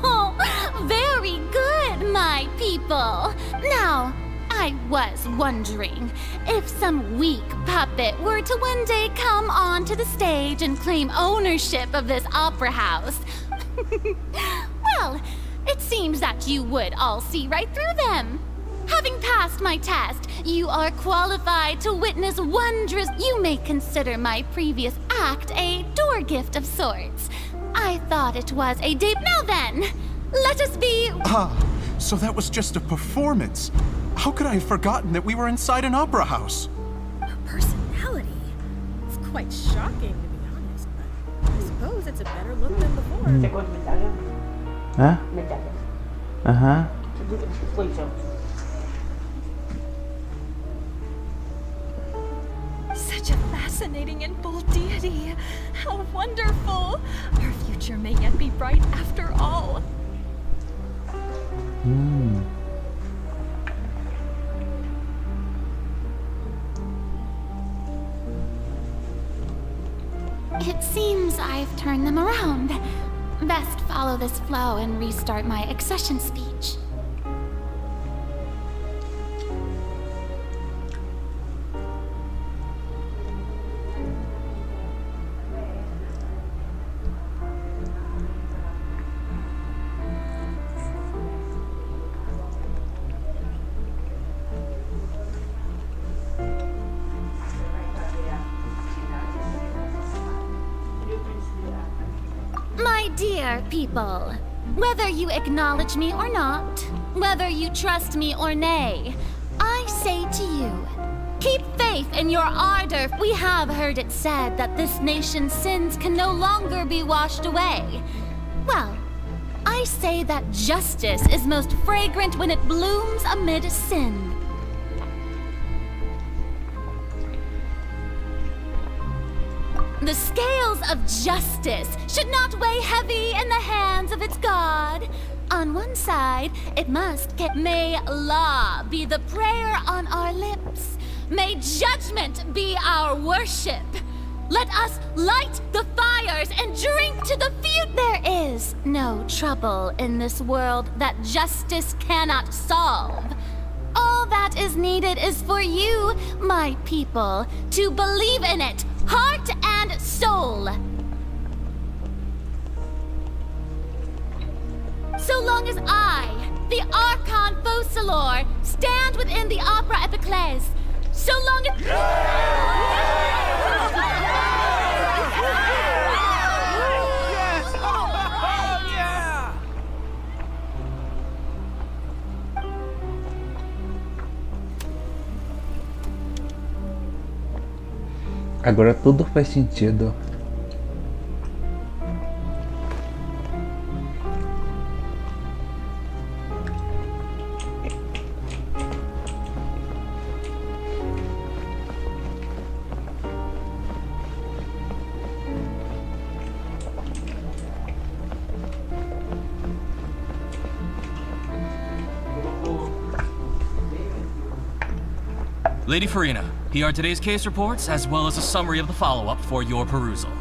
Oh, very good, my people. Now, I was wondering if some weak puppet were to one day come onto the stage and claim ownership of this opera house. Well, it seems that you would all see right through them. Having passed my test, you are qualified to witness wondrous... You may consider my previous act a door gift of sorts. I thought it was a day... Now then, let us be... Ah, so that was just a performance. How could I have forgotten that we were inside an opera house? Her personality. It's quite shocking, to be honest, but I suppose it's a better look than before. Hã? Aham. Such a fascinating and bold deity. How wonderful. Our future may yet be bright after all. It seems I've turned them around. Best follow this flow and restart my accession speech. My dear people, whether you acknowledge me or not, whether you trust me or nay, I say to you, keep faith in your ardor. We have heard it said that this nation's sins can no longer be washed away. Well, I say that justice is most fragrant when it blooms amid sin. The scales of justice should not weigh heavy in the hands of its God. On one side, it must get, may law be the prayer on our lips. May judgment be our worship. Let us light the fires and drink to the future. There is no trouble in this world that justice cannot solve. All that is needed is for you, my people, to believe in it, heart and soul. So long as I, the Archon Focalor, stand within the Opera Epiclese, so long as... Yes! Oh, yeah! Agora tudo faz sentido. Lady Farina, here are today's case reports, as well as a summary of the follow-up for your perusal.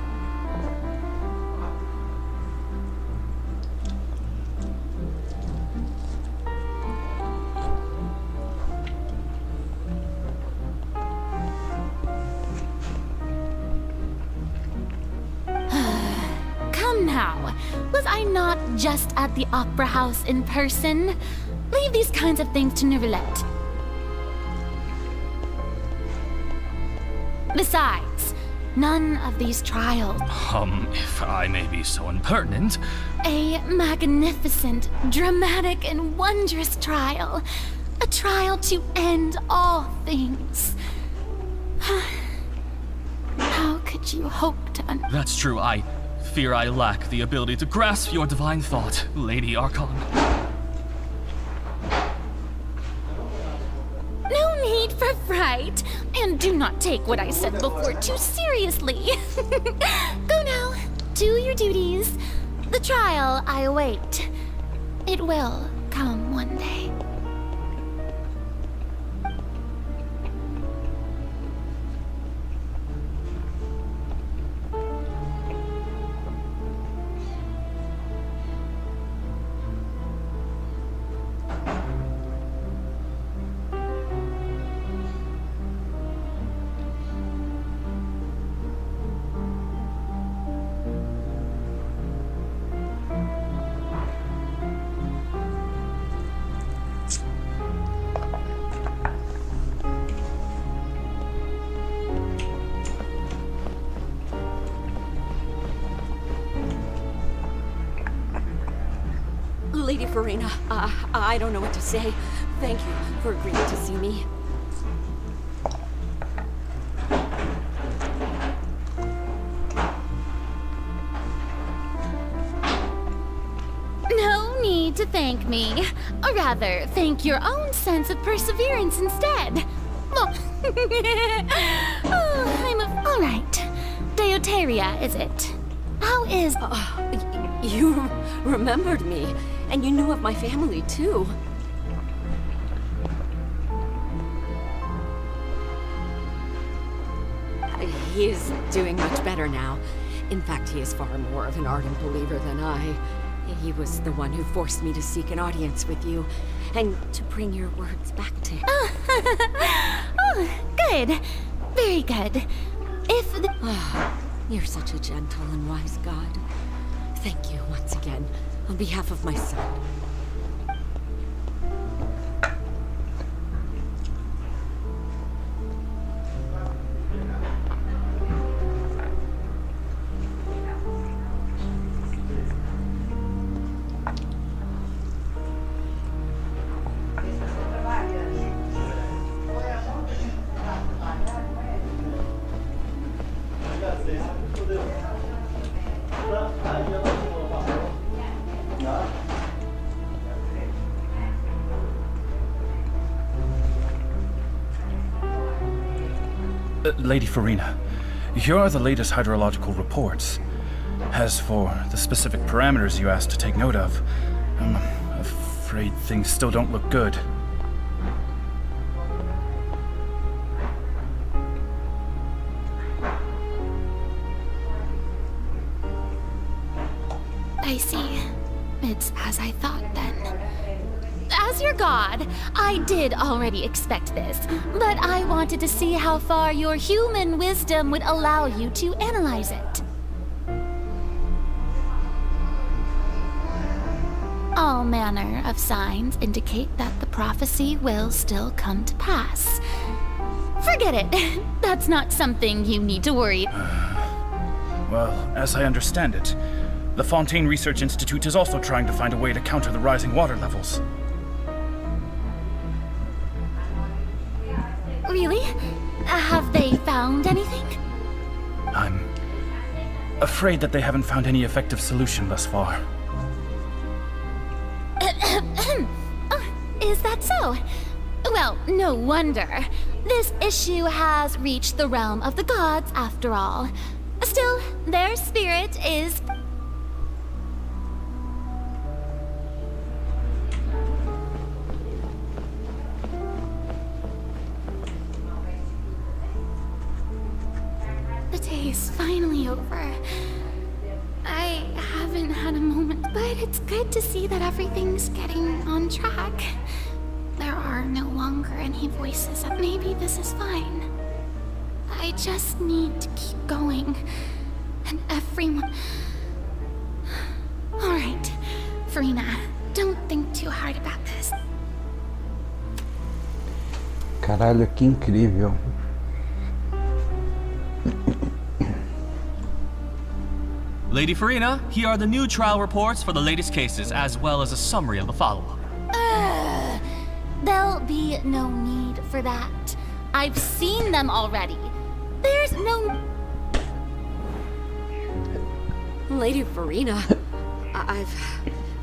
Come now, was I not just at the Opera House in person? Leave these kinds of things to Neuvillette. Besides, none of these trials... If I may be so impertinent... A magnificent, dramatic, and wondrous trial. A trial to end all things. How could you hope to... That's true, I fear I lack the ability to grasp your divine thought, Lady Archon. No need for fright, and do not take what I said before too seriously. Go now, do your duties. The trial I await. It will come one day. Lady Farina, I don't know what to say. Thank you for agreeing to see me. No need to thank me. Or rather, thank your own sense of perseverance instead. Oh, all right. Deuteria, is it? How is... You remembered me, and you knew of my family, too. He is doing much better now. In fact, he is far more of an ardent believer than I. He was the one who forced me to seek an audience with you, and to bring your words back to him. Oh, good. Very good. If the... You're such a gentle and wise God. Thank you once again, on behalf of my son. Lady Farina, here are the latest hydrological reports. As for the specific parameters you asked to take note of, I'm afraid things still don't look good. I see. It's as I thought then. As your god, I did already expect this, but I wanted to see how far your human wisdom would allow you to analyze it. All manner of signs indicate that the prophecy will still come to pass. Forget it. That's not something you need to worry. Well, as I understand it, the Fontaine Research Institute is also trying to find a way to counter the rising water levels. Really? Have they found anything? I'm afraid that they haven't found any effective solution thus far. Is that so? Well, no wonder. This issue has reached the realm of the gods, after all. Still, their spirit is... The day is finally over. I haven't had a moment, but it's good to see that everything's getting on track. There are no longer any voices. Maybe this is fine. I just need to keep going. And everyone... Alright, Farina, don't think too hard about this. Caralho, que incrível. Lady Farina, here are the new trial reports for the latest cases, as well as a summary of the follow-up. There'll be no need for that. I've seen them already. There's no... Lady Farina, I've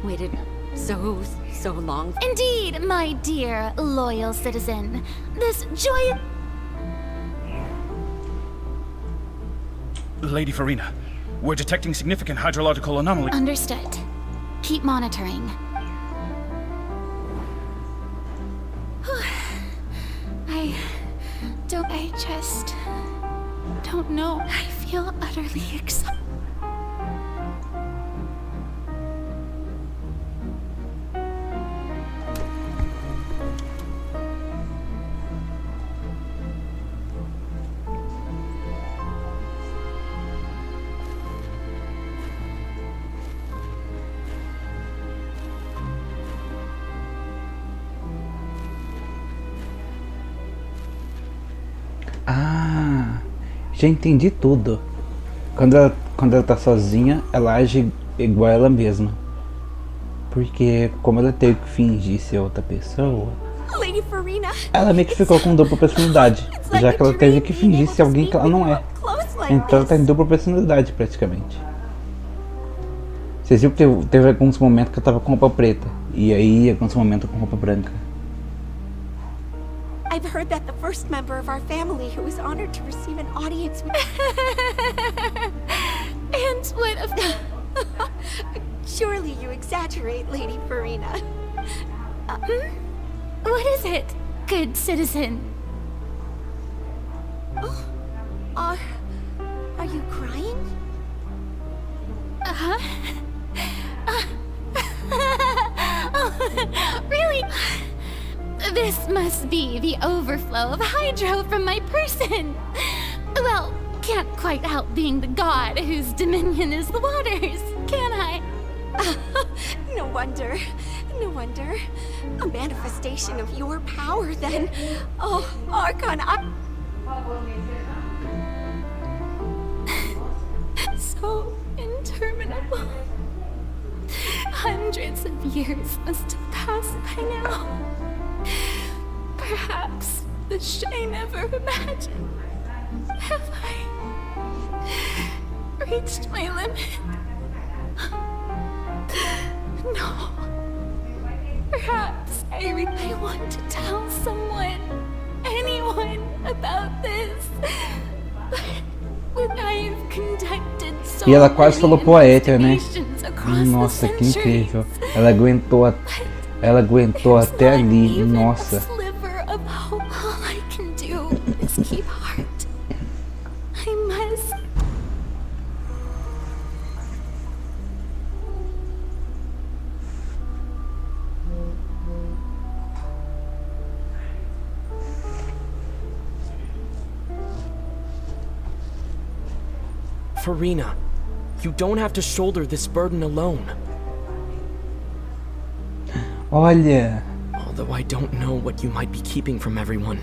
waited so long. Indeed, my dear, loyal citizen. This joy... Lady Farina, we're detecting significant hydrological anomalies. Understood. Keep monitoring. I just don't know. I feel utterly exhausted. Ah, já entendi tudo. Quando ela tá sozinha, ela age igual ela mesma. Porque como ela teve que fingir ser outra pessoa, Lady Farina, ela meio que ficou com dupla personalidade, já que ela teve que fingir ser alguém que ela não é. Então ela tá em dupla personalidade praticamente. Vocês viram que teve alguns momentos que eu tava com roupa preta, e aí alguns momentos com roupa branca. I've heard that the first member of our family who was honored to receive an audience with... And what of... Surely you exaggerate, Lady Farina. What is it, good citizen? Huh? Really? This must be the overflow of hydro from my person. Well, can't quite help being the god whose dominion is the waters, can I? No wonder. No wonder. A manifestation of your power, then. Oh, Archon, So interminable. Hundreds of years must have passed by now. Perhaps the I never imagined. Have I reached my limit? No. Perhaps I want to tell someone, anyone, about this. But I have conducted so E ela quase falou pro Aether, né? across the Nossa, que centuries. incrível. Ela aguentou até ali. Nossa. Sliver of hope. All I can do is keep heart. I must. Farina, you don't have to shoulder this burden alone. Olha. Although I don't know what you might be keeping from everyone,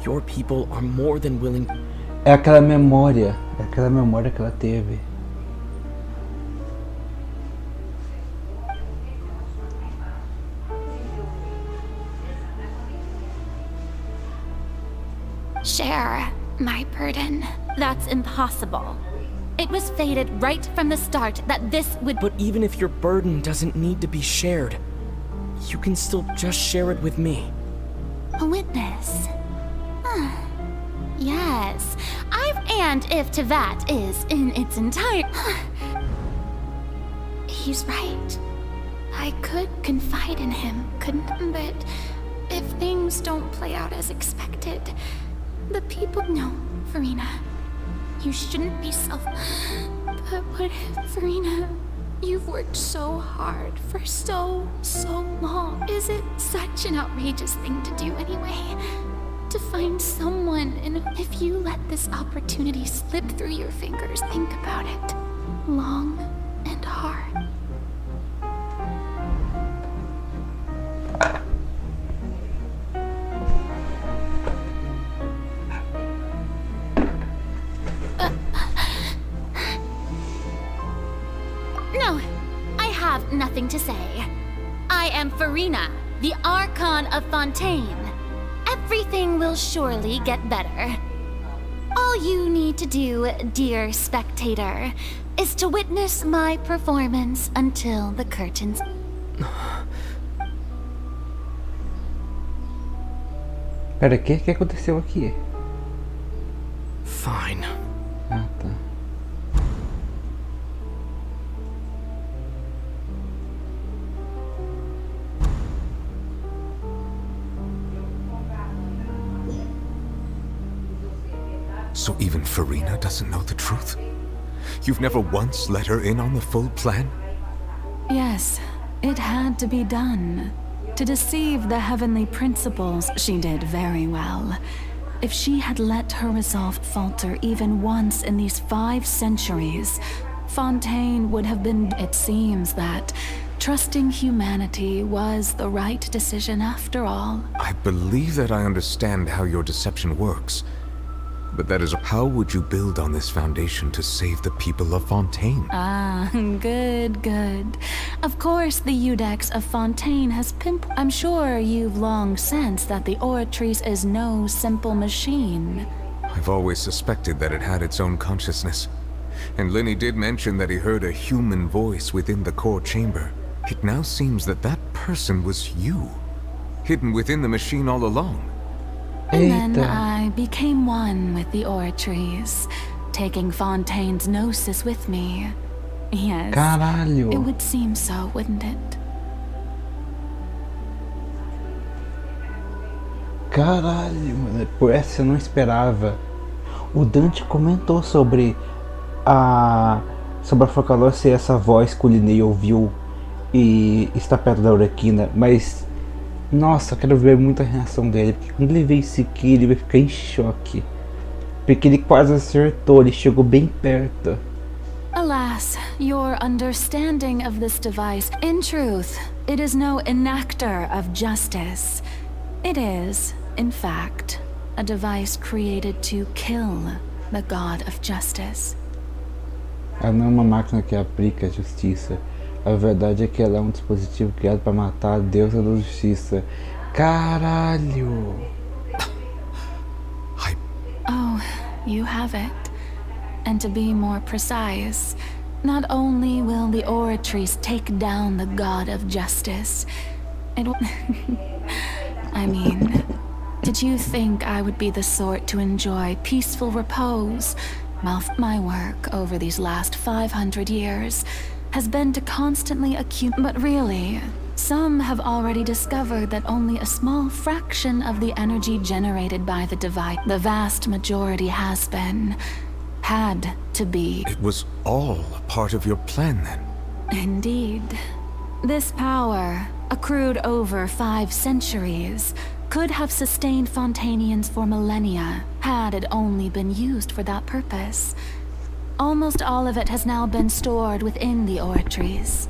your people are more than willing. É aquela memória que ela teve. Share my burden. That's impossible. It was fated right from the start that this would. But even if your burden doesn't need to be shared, you can still just share it with me. A witness. Yes. And if Tevat is in its entire. He's right. I could confide in him, couldn't I? But if things don't play out as expected, the people. No, Farina. You shouldn't be But what if, Farina, you've worked so hard for so long. Is it such an outrageous thing to do anyway? To find someone, and if you let this opportunity slip through your fingers, think about it. Long and hard. No, I have nothing to say. I am Farina, the Archon of Fontaine. Everything will surely get better. All you need to do, dear spectator, is to witness my performance until the curtains. Pera, o que aconteceu aqui? Fine. Ah, tá. So even Farina doesn't know the truth? You've never once let her in on the full plan? Yes, it had to be done. To deceive the heavenly principles, she did very well. If she had let her resolve falter even once in these 5 centuries, Fontaine would have been. It seems that trusting humanity was the right decision after all. I believe that I understand how your deception works. But that is, how would you build on this foundation to save the people of Fontaine? Ah, good. Of course, the Iudex of Fontaine has I'm sure you've long sensed that the Oratrice is no simple machine. I've always suspected that it had its own consciousness. And Lenny did mention that he heard a human voice within the core chamber. It now seems that that person was you, hidden within the machine all along. And then I became one with the Oratrice, taking Fontaine's gnosis with me. Yes, Caralho. It would seem so, wouldn't it? Caralho, mano, por essa eu não esperava. O Dante comentou sobre sobre a Focalor ser essa voz que o Linney ouviu e está perto da Arlequina, mas nossa, quero ver muito a reação dele, porque quando ele vê isso aqui, ele vai ficar em choque, porque ele quase acertou, ele chegou bem perto. Alas, your understanding of this device, in truth, it is no enactor of justice. It is, in fact, a device created to kill the god of justice. Ela não é uma máquina que aplica a justiça. A verdade é que ela é um dispositivo criado para matar a deusa da justiça. Caralho! Oh, you have it. And to be more precise, not only will the oratories take down the god of justice, it will... I mean, did you think I would be the sort to enjoy peaceful repose? Well, my work over these last 500 years has been to constantly accumulate. But really, some have already discovered that only a small fraction of the energy generated by the device, the vast majority had to be. It was all a part of your plan then? Indeed. This power, accrued over 5 centuries, could have sustained Fontainians for millennia, had it only been used for that purpose. Almost all of it has now been stored within the oratories.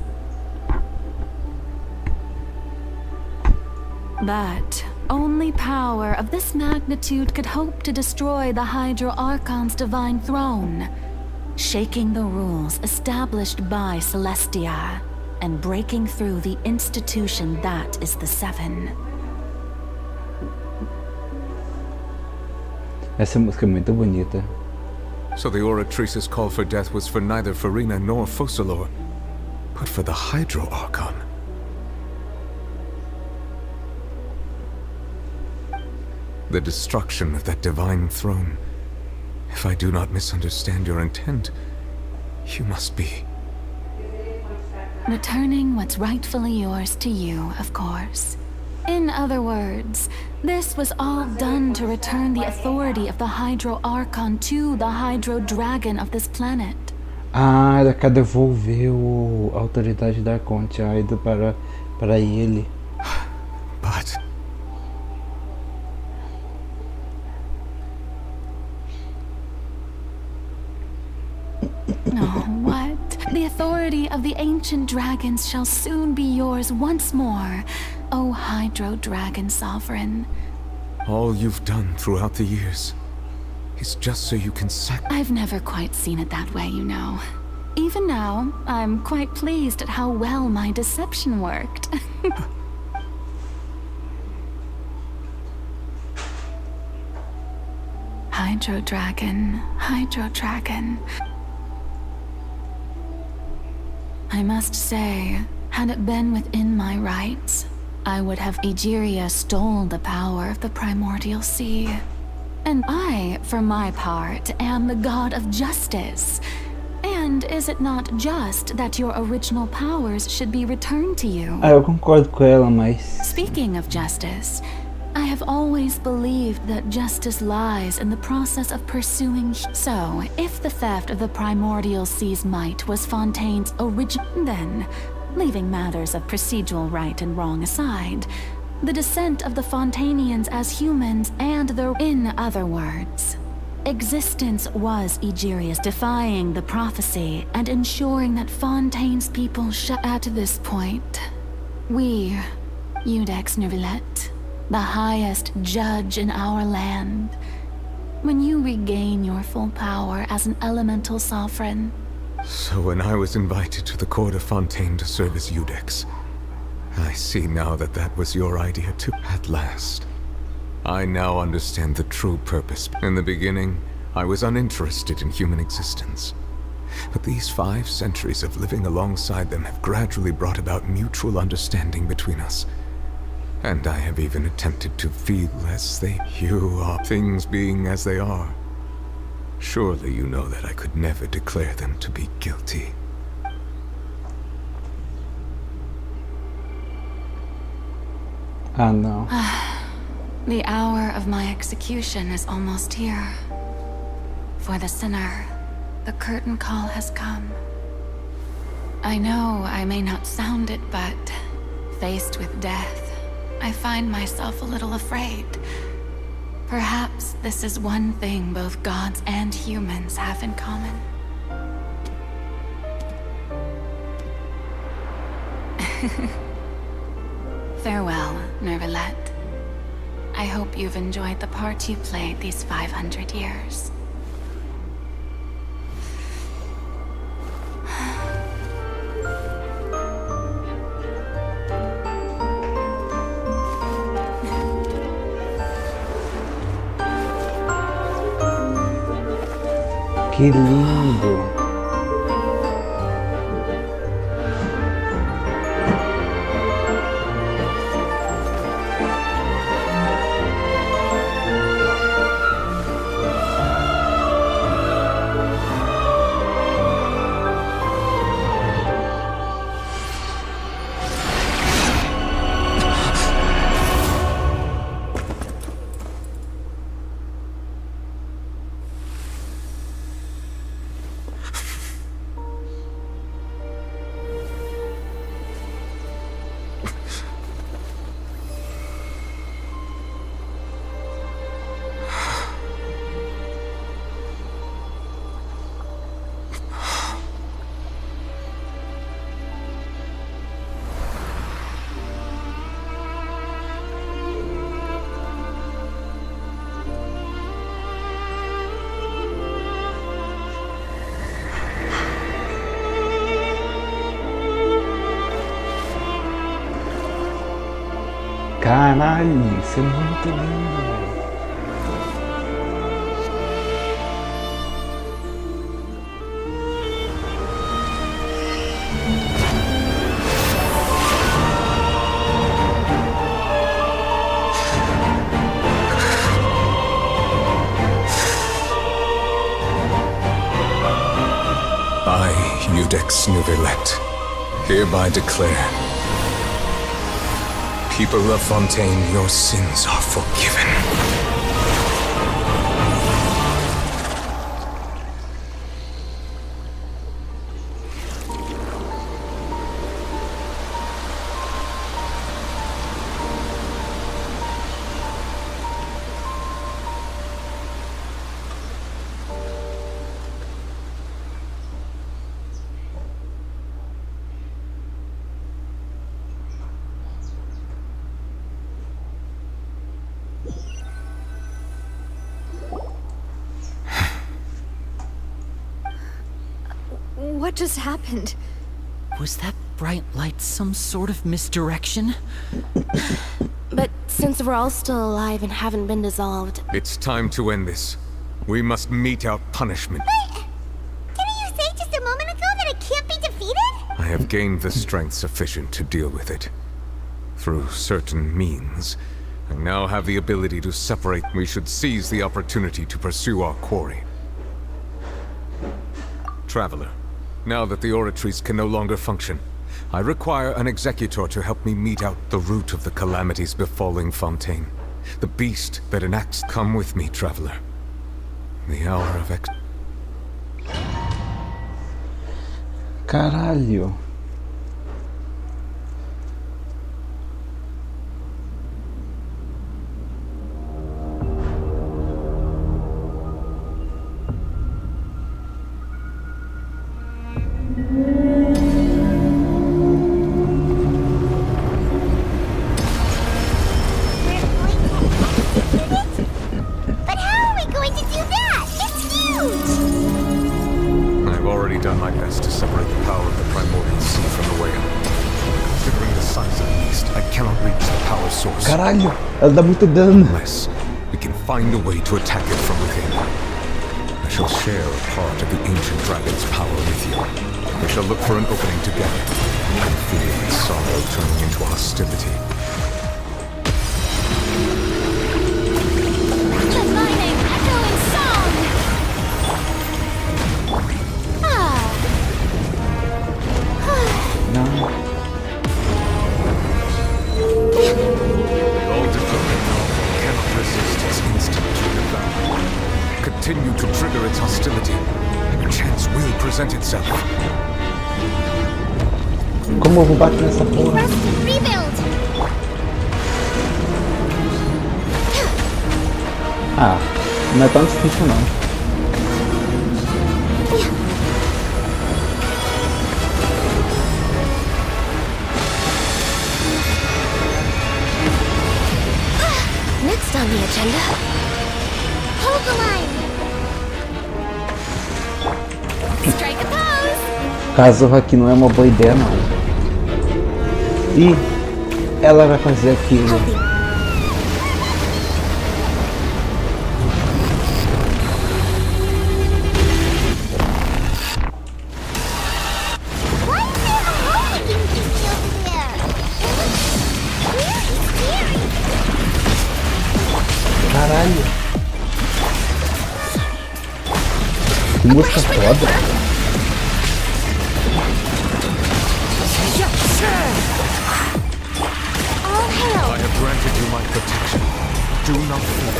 But only power of this magnitude could hope to destroy the Hydro Archon's divine throne, shaking the rules established by Celestia, and breaking through the institution that is the Seven. Essa música é muito bonita. So the Oratrice's call for death was for neither Farina nor Focalor, but for the Hydro Archon. The destruction of that divine throne. If I do not misunderstand your intent, you must be... Returning what's rightfully yours to you, of course. In other words, this was all done to return the authority of the Hydro Archon to the Hydro Dragon of this planet. Ah, ela quer devolver a autoridade da Arconte Hydro para ele. But... No, what? The authority of the ancient dragons shall soon be yours once more, O Hydro Dragon Sovereign. All you've done throughout the years is just so you can I've never quite seen it that way, you know. Even now, I'm quite pleased at how well my deception worked. Hydro Dragon, Hydro Dragon. I must say, had it been within my rights, I would have Egeria stole the power of the primordial sea. And I, for my part, am the god of justice. And is it not just that your original powers should be returned to you? Eu concordo com ela, mas... Speaking of justice, I have always believed that justice lies in the process of pursuing. So, if the theft of the primordial sea's might was Fontaine's origin, then, leaving matters of procedural right and wrong aside, the descent of the Fontainians as humans and their... In other words, existence was Egeria's, defying the prophecy and ensuring that Fontaine's people At this point, we, Iudex Neuvillette, the highest judge in our land, when you regain your full power as an elemental sovereign. So when I was invited to the court of Fontaine to serve as Iudex, I see now that that was your idea too. At last, I now understand the true purpose. In the beginning, I was uninterested in human existence. But these 5 centuries of living alongside them have gradually brought about mutual understanding between us. And I have even attempted to feel as you are, things being as they are. Surely you know that I could never declare them to be guilty. Ah, no. The hour of my execution is almost here. For the sinner, the curtain call has come. I know I may not sound it, but faced with death, I find myself a little afraid. Perhaps this is one thing both gods and humans have in common. Farewell, Nervalette. I hope you've enjoyed the part you played these 500 years. Que lindo! Caralho, isso é muito lindo, velho. I, Iudex Nervalette, hereby declare, people of Fontaine, your sins are forgiven. What just happened? Was that bright light some sort of misdirection? But since we're all still alive and haven't been dissolved... It's time to end this. We must mete out punishment. Wait! Didn't you say just a moment ago that it can't be defeated? I have gained the strength sufficient to deal with it. Through certain means, I now have the ability to separate. We should seize the opportunity to pursue our quarry. Traveler, now that the oratories can no longer function, I require an executor to help me mete out the root of the calamities befalling Fontaine. The beast that enacts. Come with me, traveler. The hour of Caralho. Caralho, ela dá muito dano. Unless we can find a way to attack it from within. I shall share a part of the ancient dragon's power with you. We shall look for an opening together. I feel its sorrow turning into hostility. Divining echoing song! Não. Continue to trigger its hostility, and a chance will present itself. Como eu vou bater nessa porra? Ah, não é tão difícil não. Next on the agenda. Hold the line. Strike a pose. Caso aqui não é uma boa ideia não. E ela vai fazer aquilo. Caralho. Que música foda. I have granted you my protection. Do not fear.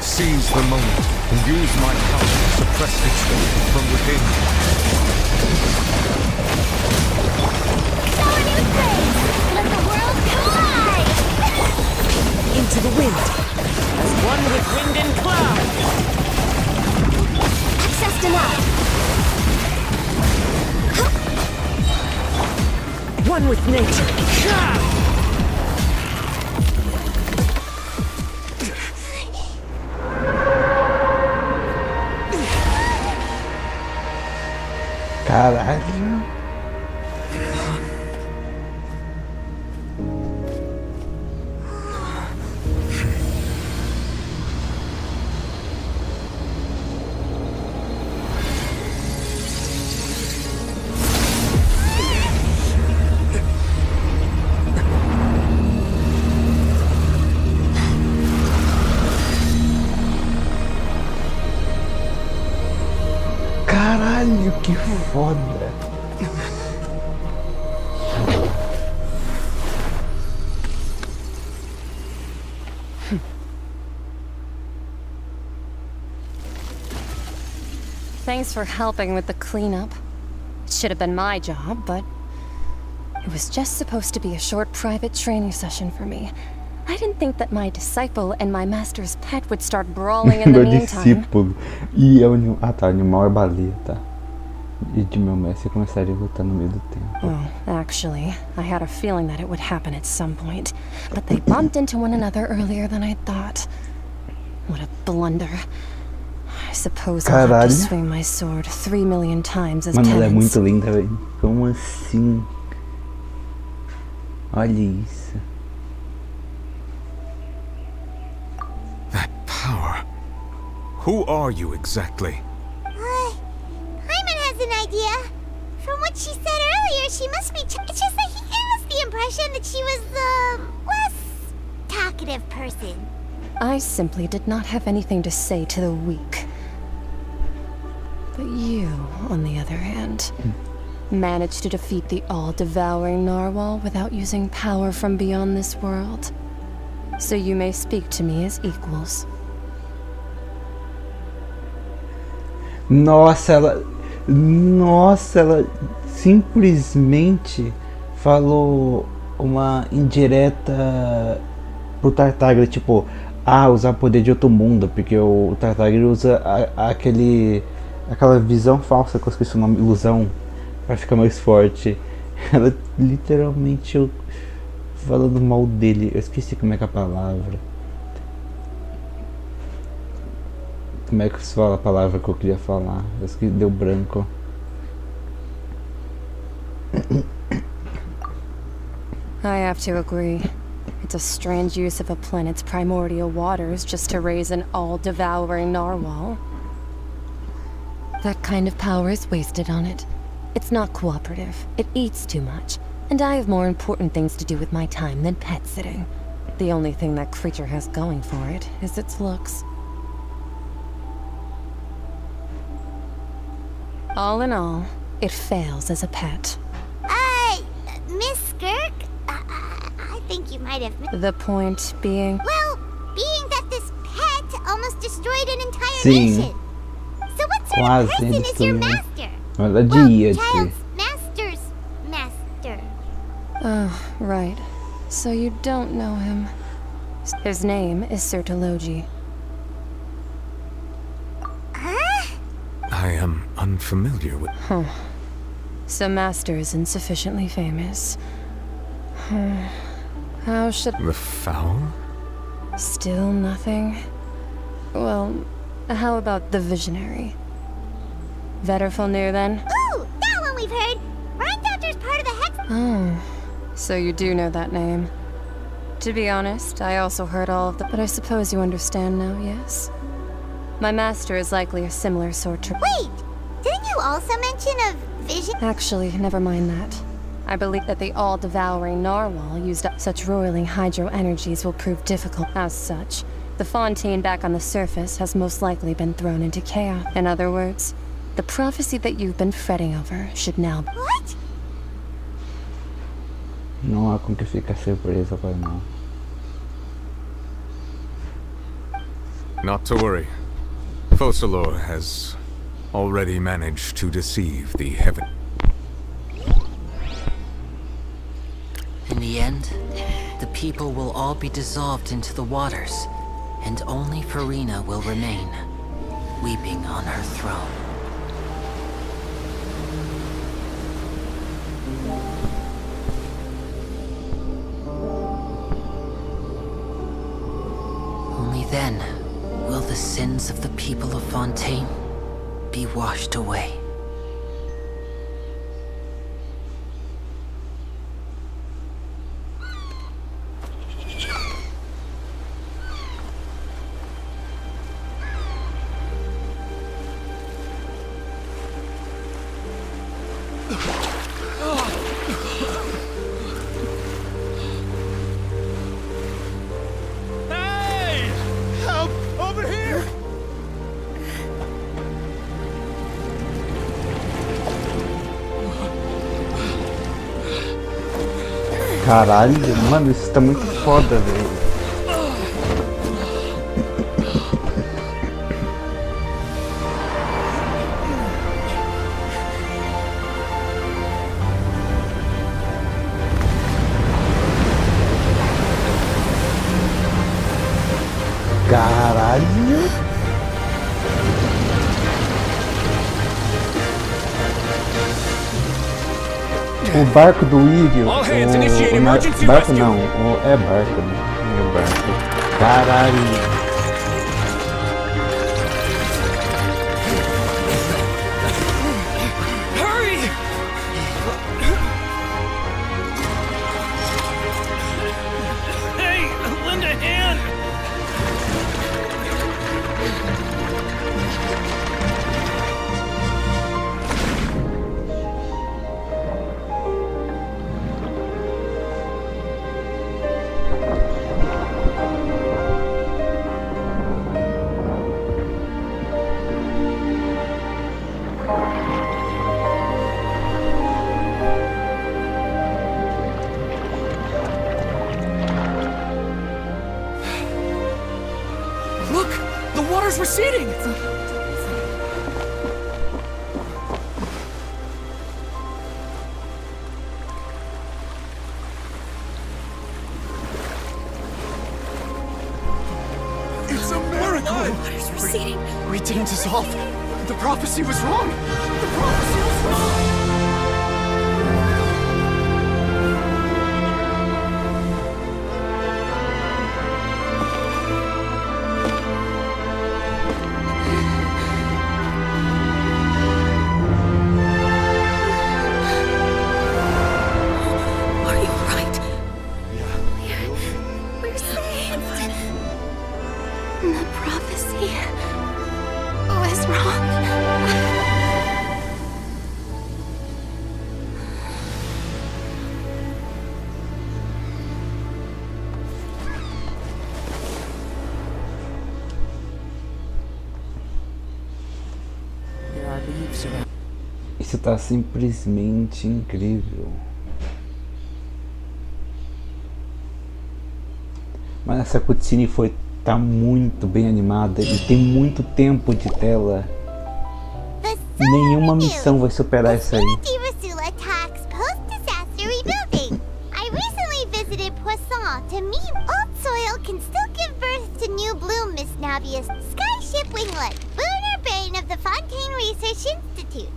Seize the moment and use my power to suppress the truth from within. Let the world collide! Into the wind, as one with wind and cloud. Access denied. One with nature. Caralho. Caralho, que foda! Thanks for helping with the cleanup. It should have been my job, but it was just supposed to be a short private training session for me. I didn't think that my disciple and my master's pet would start brawling in the Meu meantime. discípulo e o animal. Ah tá, o animal é baleia, tá. E de meu mestre começaria a lutar no meio do tempo. Well, actually, I had a feeling that it would happen at some point, but they bumped into one another earlier than I thought. What a blunder. I suppose I'll have to swing my sword 3 million times as Mano, ela é penance. muito linda, velho. Como assim? Olha isso. Power. Who are you exactly? Hyman has an idea. From what she said earlier, she must be. It's just that he gave us the impression that she was the less talkative person. I simply did not have anything to say to the weak. But you, on the other hand, managed to defeat the all-devouring narwhal without using power from beyond this world. So you may speak to me as equals. Nossa, ela simplesmente falou uma indireta pro Tartaglia, tipo, usar poder de outro mundo, porque o Tartaglia usa aquela visão falsa, que eu esqueci o nome, ilusão, pra ficar mais forte. Ela literalmente falando mal dele, eu esqueci como é que é a palavra. Como é que se fala a palavra que eu queria falar? Eu esqueci, deu branco. I have to agree. It's a strange use of a planet's primordial waters just to raise an all-devouring narwhal. That kind of power is wasted on it. It's not cooperative. It eats too much. And I have more important things to do with my time than pet sitting. The only thing that creature has going for it is its looks. All in all, it fails as a pet. Miss Skirk? I think you might have... The point being... Well, being that this pet almost destroyed an entire Sim. nation. So what sort of Quase person is your destruiu. master? Na verdade, ia Child's ter. master's master. Oh, right. So you don't know him. His name is Sir Tologi. I am unfamiliar with... Huh. So Master isn't sufficiently famous. How should... The foul? Still nothing? Well, how about the Visionary? Vetterfulnir, then? Ooh, that one we've heard! Rheindochter's part of the Hex... Oh, so you do know that name. To be honest, I also heard all of the... But I suppose you understand now, yes? My master is likely a similar sort of... Wait! Didn't you also mention a vision? Actually, never mind that. I believe that the all-devouring narwhal used up such roiling hydro energies will prove difficult. As such, the fontaine back on the surface has most likely been thrown into chaos. In other words, the prophecy that you've been fretting over should now... What? Não há com que ficar surpreso agora não. Not to worry. Focalor has already managed to deceive the heaven. In the end, the people will all be dissolved into the waters, and only Farina will remain, weeping on her throne. Only then will the sins of the people of Fontaine be washed away. Caralho, mano, isso tá muito foda, velho. Caralho. O barco do Írio, barco não, é barco, né? É barco. Caralho. Receding! It's a miracle! Water's receding. We didn't dissolve. The prophecy was wrong. The prophecy was wrong. Isso tá simplesmente incrível. Mas essa cutscene tá muito bem animada e tem muito tempo de tela. Nenhuma missão vai superar essa aí. attacks post-disaster rebuilding. I Navia's skyship winglet, lunar brain of the Fontaine Research Institute.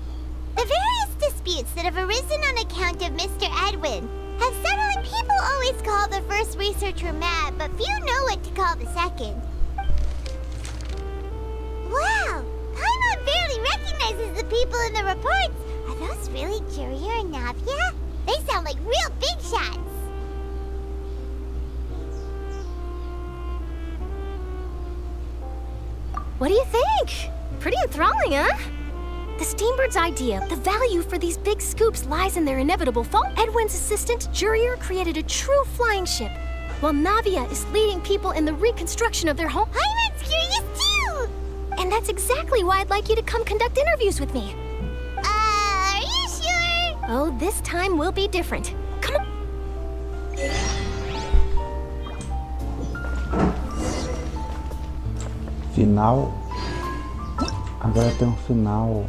The various disputes that have arisen on account of Mr. Edwin have settled. People always call the first researcher mad, but few know what to call the second. Wow! Paimon barely recognizes the people in the reports. Are those really Juria and Navia? They sound like real big shots. What do you think? Pretty enthralling, huh? The Steambird's idea, the value for these big scoops lies in their inevitable fall. Edwin's assistant, Jurier, created a true flying ship, while Navia is leading people in the reconstruction of their home. Paimon's curious too! And that's exactly why I'd like you to come conduct interviews with me. Are you sure? Oh, this time will be different. Come on. Final. Agora tem um final.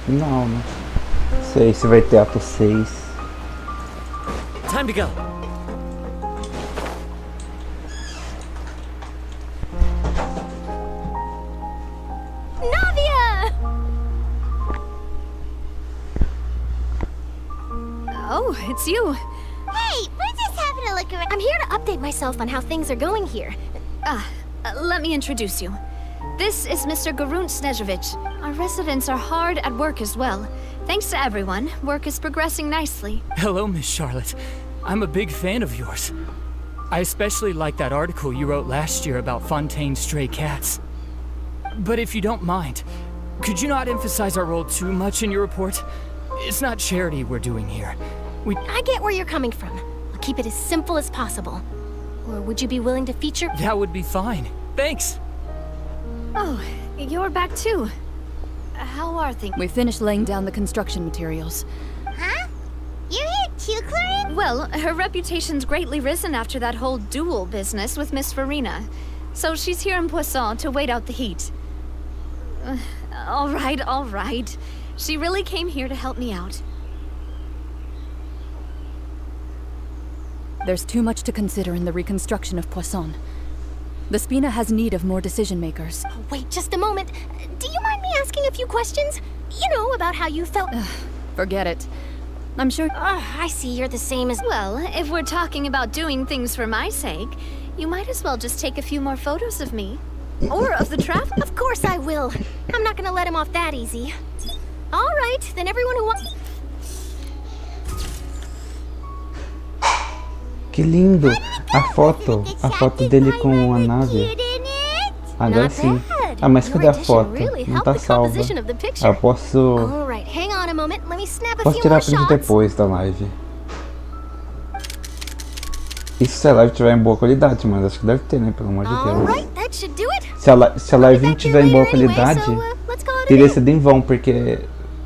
Final, né? Não sei se vai ter ato 6. Time to go. Navia! Oh, it's you. Hey, we're just having a look around. I'm here to update myself on how things are going here. Let me introduce you. This is Mr. Garunt Snežević. Our residents are hard at work as well. Thanks to everyone, work is progressing nicely. Hello, Miss Charlotte. I'm a big fan of yours. I especially like that article you wrote last year about Fontaine's stray cats. But if you don't mind, could you not emphasize our role too much in your report? It's not charity we're doing here. I get where you're coming from. I'll keep it as simple as possible. Or would you be willing to feature? That would be fine. Thanks. Oh, you're back too. How are things? We finished laying down the construction materials. Huh? You're here too, Clarence? Well, her reputation's greatly risen after that whole duel business with Miss Farina. So she's here in Poisson to wait out the heat. All right. She really came here to help me out. There's too much to consider in the reconstruction of Poisson. The Spina has need of more decision makers. Oh, wait just a moment. Do you mind me asking a few questions? You know, about how you felt. Forget it. I'm sure. I see you're the same as. Well, if we're talking about doing things for my sake, you might as well just take a few more photos of me. Or of the trap. Of course I will. I'm not gonna let him off that easy. All right, then everyone who wants. Que lindo! A foto dele com a nave. Agora sim. Ah, mas cadê a foto? Não tá salva. Eu posso tirar print depois da live. Isso se a live tiver em boa qualidade, mas acho que deve ter, né? Pelo amor de Deus. Se a live não tiver em boa qualidade, teria sido em vão, porque...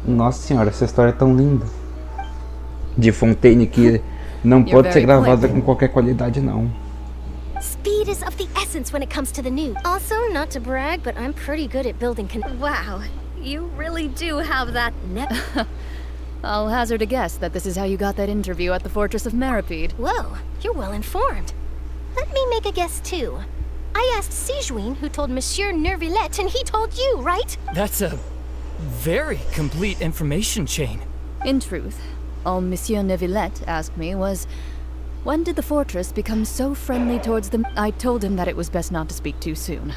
Nossa senhora, essa história é tão linda. De Fontaine que não pode ser gravada com qualquer qualidade, não. Speed is of the essence when it comes to the news. Also, not to brag, but I'm pretty good at building Wow, you really do have that I'll hazard a guess that this is how you got that interview at the Fortress of Meripede. Whoa, you're well informed. Let me make a guess too. I asked Sijuin, who told Monsieur Nervillet, and he told you, right? That's a very complete information chain. In truth, all Monsieur Nervillet asked me was, when did the fortress become so friendly towards them? I told him that it was best not to speak too soon.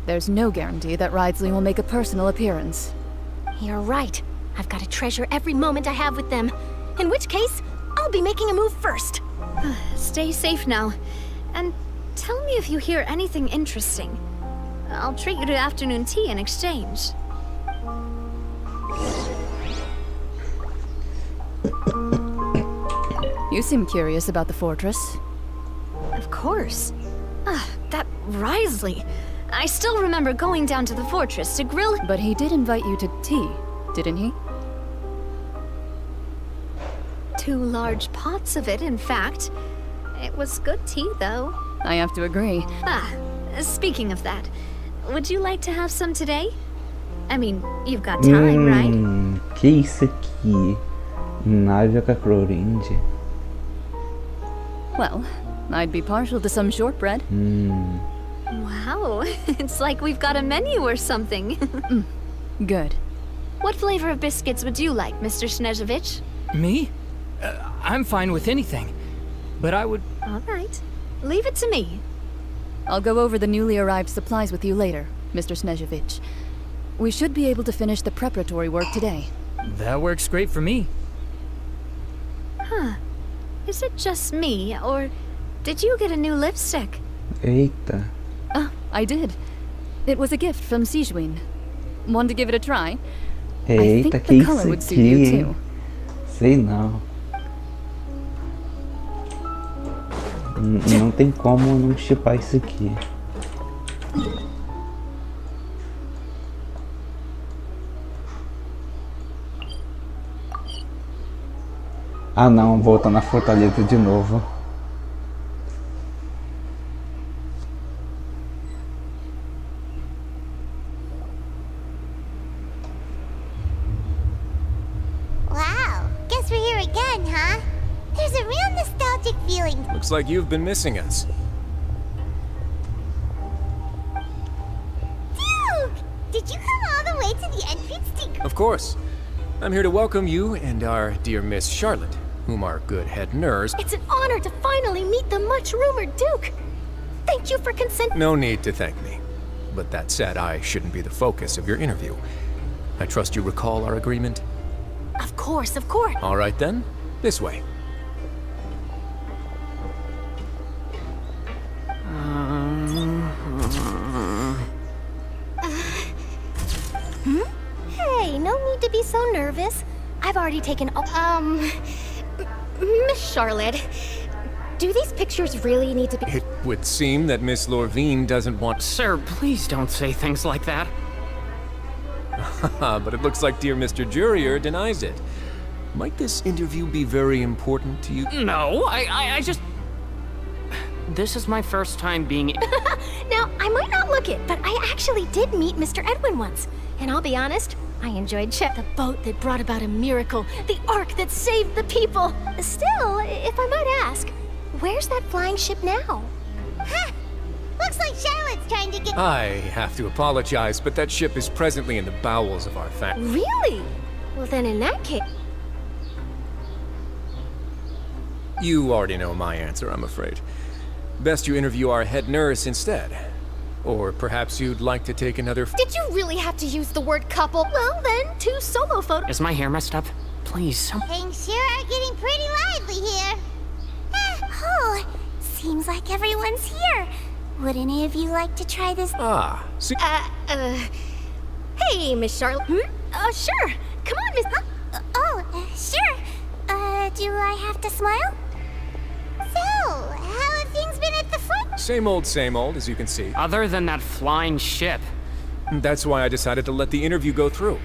There's no guarantee that Ridesley will make a personal appearance. You're right. I've got to treasure every moment I have with them. In which case, I'll be making a move first. Stay safe now. And tell me if you hear anything interesting. I'll treat you to afternoon tea in exchange. You seem curious about the fortress. Of course. That Ridesley. I still remember going down to the fortress to grill. But he did invite you to tea, didn't he? 2 large pots of it, in fact. It was good tea, though. I have to agree. Speaking of that, would you like to have some today? I mean, you've got time, right? Que isso aqui? Nave Cacrorinde. Well, I'd be partial to some shortbread. Wow, it's like we've got a menu or something. Good. What flavor of biscuits would you like, Mr. Snezhevich? Me? I'm fine with anything. But I would... All right. Leave it to me. I'll go over the newly arrived supplies with you later, Mr. Snezhevich. We should be able to finish the preparatory work today. That works great for me. Huh. Is it just me, or did you get a new lipstick? Eita. I did. It was a gift from Sijuin. Want to give it a try? Eita, I think que the color isso would suit you aqui, too. hein? Sei não. Não tem como não chipar isso aqui. Ah não, voltando na fortaleza de novo. Wow, guess we're here again, huh? There's a real nostalgic feeling. Looks like you've been missing us. Duke! Did you come all the way to the entrance to... Of course. I'm here to welcome you and our dear Miss Charlotte, whom our good head nurse... It's an honor to finally meet the much-rumored Duke. Thank you for consent. No need to thank me. But that said, I shouldn't be the focus of your interview. I trust you recall our agreement? Of course, of course. All right then, this way. Hey, no need to be so nervous. I've already taken Miss Charlotte, do these pictures really need to be... It would seem that Miss Lorvine doesn't want... Sir, please don't say things like that. But it looks like dear Mr. Jurier denies it. Might this interview be very important to you? No, I just... This is my first time being... Now, I might not look it, but I actually did meet Mr. Edwin once. And I'll be honest, I enjoyed the boat that brought about a miracle, the ark that saved the people. Still, if I might ask, where's that flying ship now? Huh! Looks like Charlotte's trying to get... I have to apologize, but that ship is presently in the bowels of our family. Really? Well, then in that case... You already know my answer, I'm afraid. Best you interview our head nurse instead. Or perhaps you'd like to take another... Did you really have to use the word couple? Well, then, 2 solo photos... Is my hair messed up? Please. Things sure are getting pretty lively here. Oh, seems like everyone's here. Would any of you like to try this? See... Hey, Miss Charlotte. Sure. Come on, Miss... Sure. Do I have to smile? So, how have things been at the front? Same old, as you can see. Other than that flying ship. That's why I decided to let the interview go through.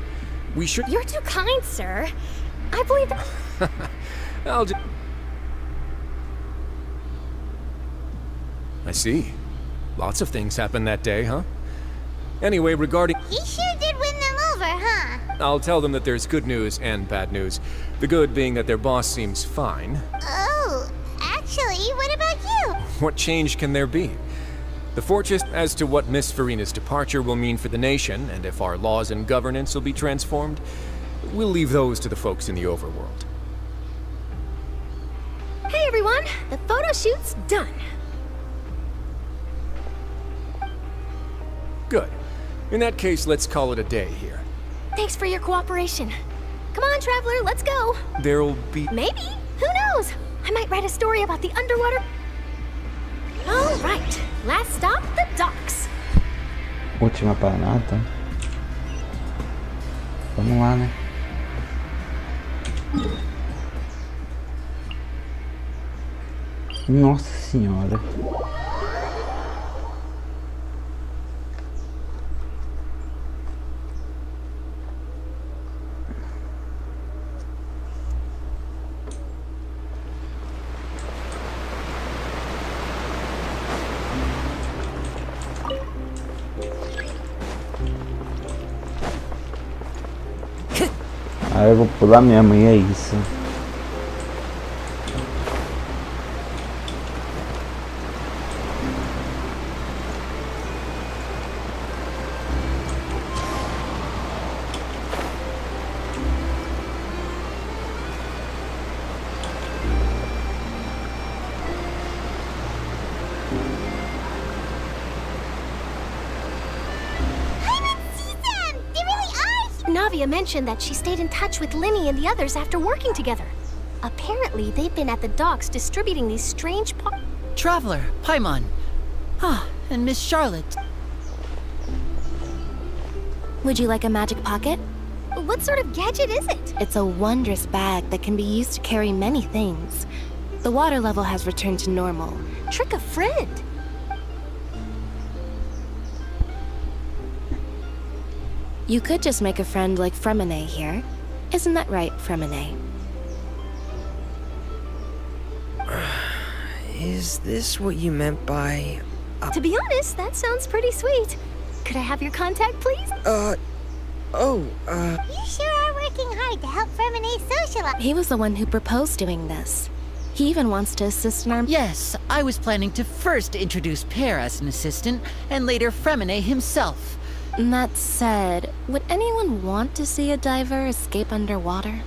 We should... You're too kind, sir. I believe that... I'll just... I see. Lots of things happened that day, huh? Anyway, regarding... He sure did win them over, huh? I'll tell them that there's good news and bad news. The good being that their boss seems fine. Oh, actually, what about you? What change can there be? The fortress as to what Miss Farina's departure will mean for the nation, and if our laws and governance will be transformed, we'll leave those to the folks in the overworld. Hey, everyone. The photo shoot's done. Good. In that case, let's call it a day here. Thanks for your cooperation. Come on, Traveler, let's go. There'll be... Maybe. Who knows? I might write a story about the underwater... All right. Last stop, the docks. Última parada. Vamos lá, né? Nossa senhora. Aí eu vou pular mesmo e é isso. Navia mentioned that she stayed in touch with Linny and the others after working together. Apparently, they've been at the docks distributing these strange Traveler, Paimon. Ah, and Miss Charlotte. Would you like a magic pocket? What sort of gadget is it? It's a wondrous bag that can be used to carry many things. The water level has returned to normal. Trick a friend. You could just make a friend like Fremine here. Isn't that right, Fremine? Is this what you meant by... To be honest, that sounds pretty sweet. Could I have your contact, please? You sure are working hard to help Fremine socialize. He was the one who proposed doing this. He even wants to assist in our... Yes, I was planning to first introduce Per as an assistant, and later Fremine himself. That said, would anyone want to see a diver escape underwater?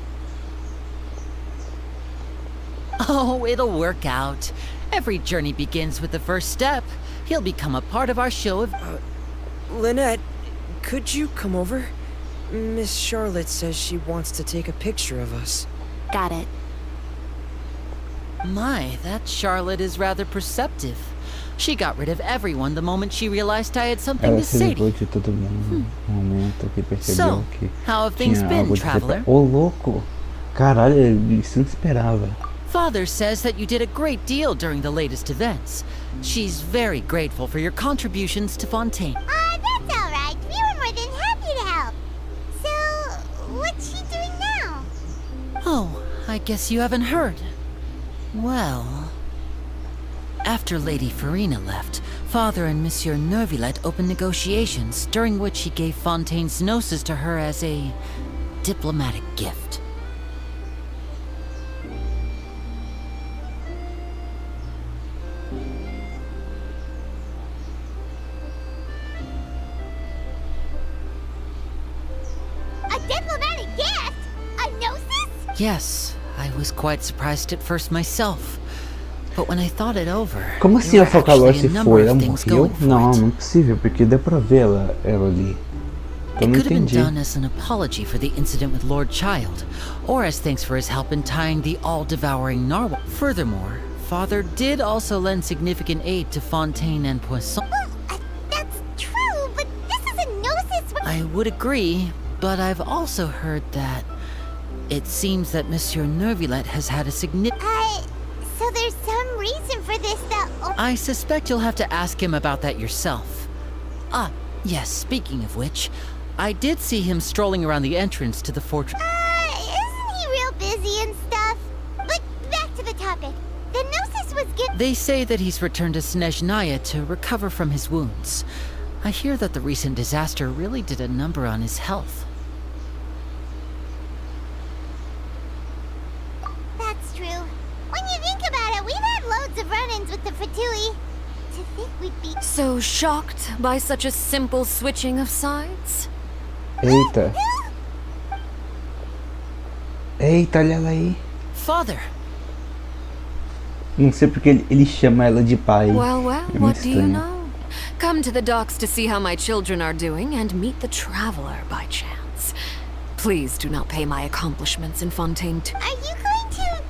Oh, it'll work out. Every journey begins with the first step. He'll become a part of our show of... Lynette, could you come over? Miss Charlotte says she wants to take a picture of us. Got it. My, that Charlotte is rather perceptive. She got rid of everyone the moment she realized I had something to say to you. So, how have things been, traveler? Ô, louco! Caralho, isso não esperava. Father says that you did a great deal during the latest events. She's very grateful for your contributions to Fontaine. That's all right. We were more than happy to help. So, what's she doing now? Oh, I guess you haven't heard. Well... After Lady Farina left, Father and Monsieur Neuvillette opened negotiations, during which he gave Fontaine's gnosis to her as a diplomatic gift. A diplomatic gift? A gnosis? Yes, I was quite surprised at first myself. But when I thought it over, Como assim a Focalor se foi? Ela morreu? Não, não é possível, porque deu pra ver ela ali. Eu não It could have been entendi. done as an apology for the incident with Lord Child, or as thanks for his help in tying the all-devouring narwhal. Furthermore, Father did also lend significant aid to Fontaine and Poisson. That's true, but this is a gnosis. I would agree, but I've also heard that it seems that Monsieur Neuvillette has had a significant... So there's some reason for this that... I suspect you'll have to ask him about that yourself. Ah, yes, speaking of which, I did see him strolling around the entrance to the fortress. Isn't he real busy and stuff? But back to the topic. The gnosis was given... They say that he's returned to Snezhnaya to recover from his wounds. I hear that the recent disaster really did a number on his health. That's true. When you think about it, we've had loads of run-ins with the Fatui. To think we'd be... So shocked by such a simple switching of sides? Eita. Eita, olha ela aí. Father. Não sei porque ele chama ela de pai. Well, É muito what do you estranho. know? Come to the docks to see how my children are doing and meet the traveler by chance. Please do not pay my accomplishments in Fontaine too. Are you going to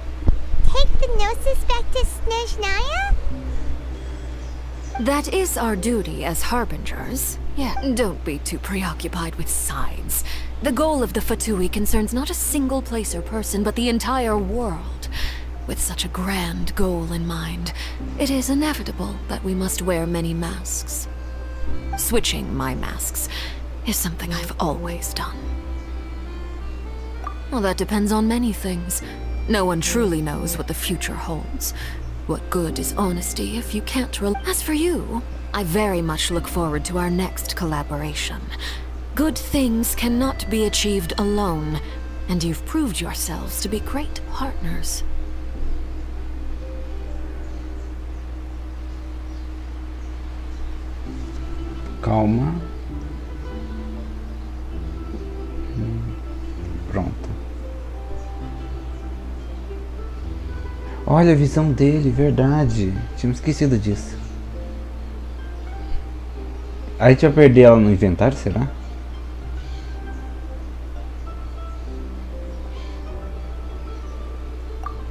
take the gnosis back to Snezhnaya? That is our duty as harbingers. Yeah, don't be too preoccupied with sides. The goal of the Fatui concerns not a single place or person, but the entire world. With such a grand goal in mind, it is inevitable that we must wear many masks. Switching my masks is something I've always done. Well, that depends on many things. No one truly knows what the future holds. What good is honesty if you can't As for you, I very much look forward to our next collaboration. Good things cannot be achieved alone. And you've proved yourselves to be great partners. Calma. Pronto. Olha a visão dele, verdade. Tinha me esquecido disso. A gente vai perder ela no inventário, será?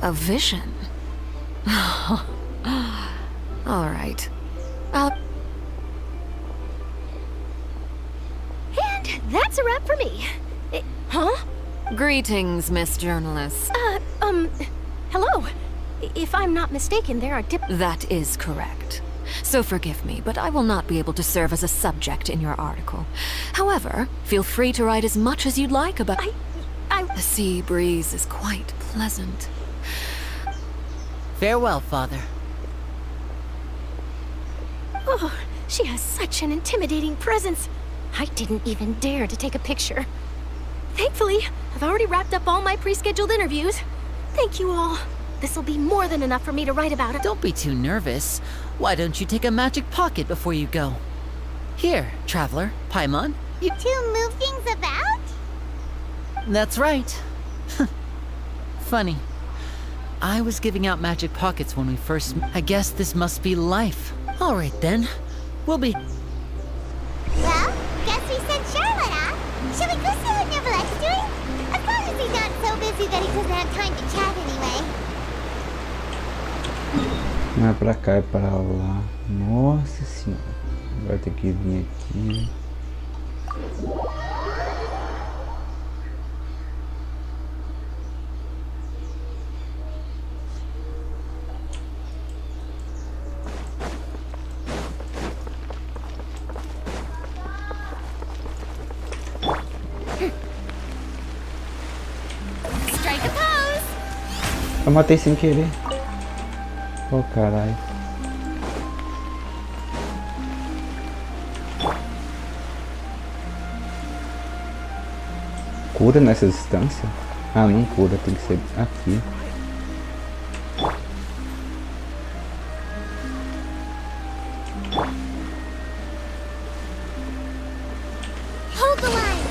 A vision? All right. And that's a wrap for me. Huh? Greetings, Miss Journalist. Hello. If I'm not mistaken, there are That is correct. So forgive me, but I will not be able to serve as a subject in your article. However, feel free to write as much as you'd like about... The sea breeze is quite pleasant. Farewell, Father. Oh, she has such an intimidating presence. I didn't even dare to take a picture. Thankfully, I've already wrapped up all my pre-scheduled interviews. Thank you all. This'll be more than enough for me to write about it. Don't be too nervous. Why don't you take a magic pocket before you go? Here, traveler, Paimon. To move things about? That's right. Funny. I was giving out magic pockets when we first... I guess this must be life. All right, then. We'll be... Well, guess we sent Charlotte off. Shall we go see what Neverlette's doing? As long as he's not so busy that he doesn't have time to chat anyway. Não é pra cá, é pra lá. Nossa senhora. Vai ter que vir aqui. Strike a pose! Eu matei sem querer. Oh, caralho. Cura nessa distância? Ah, não cura, tem que ser aqui. Hold the line!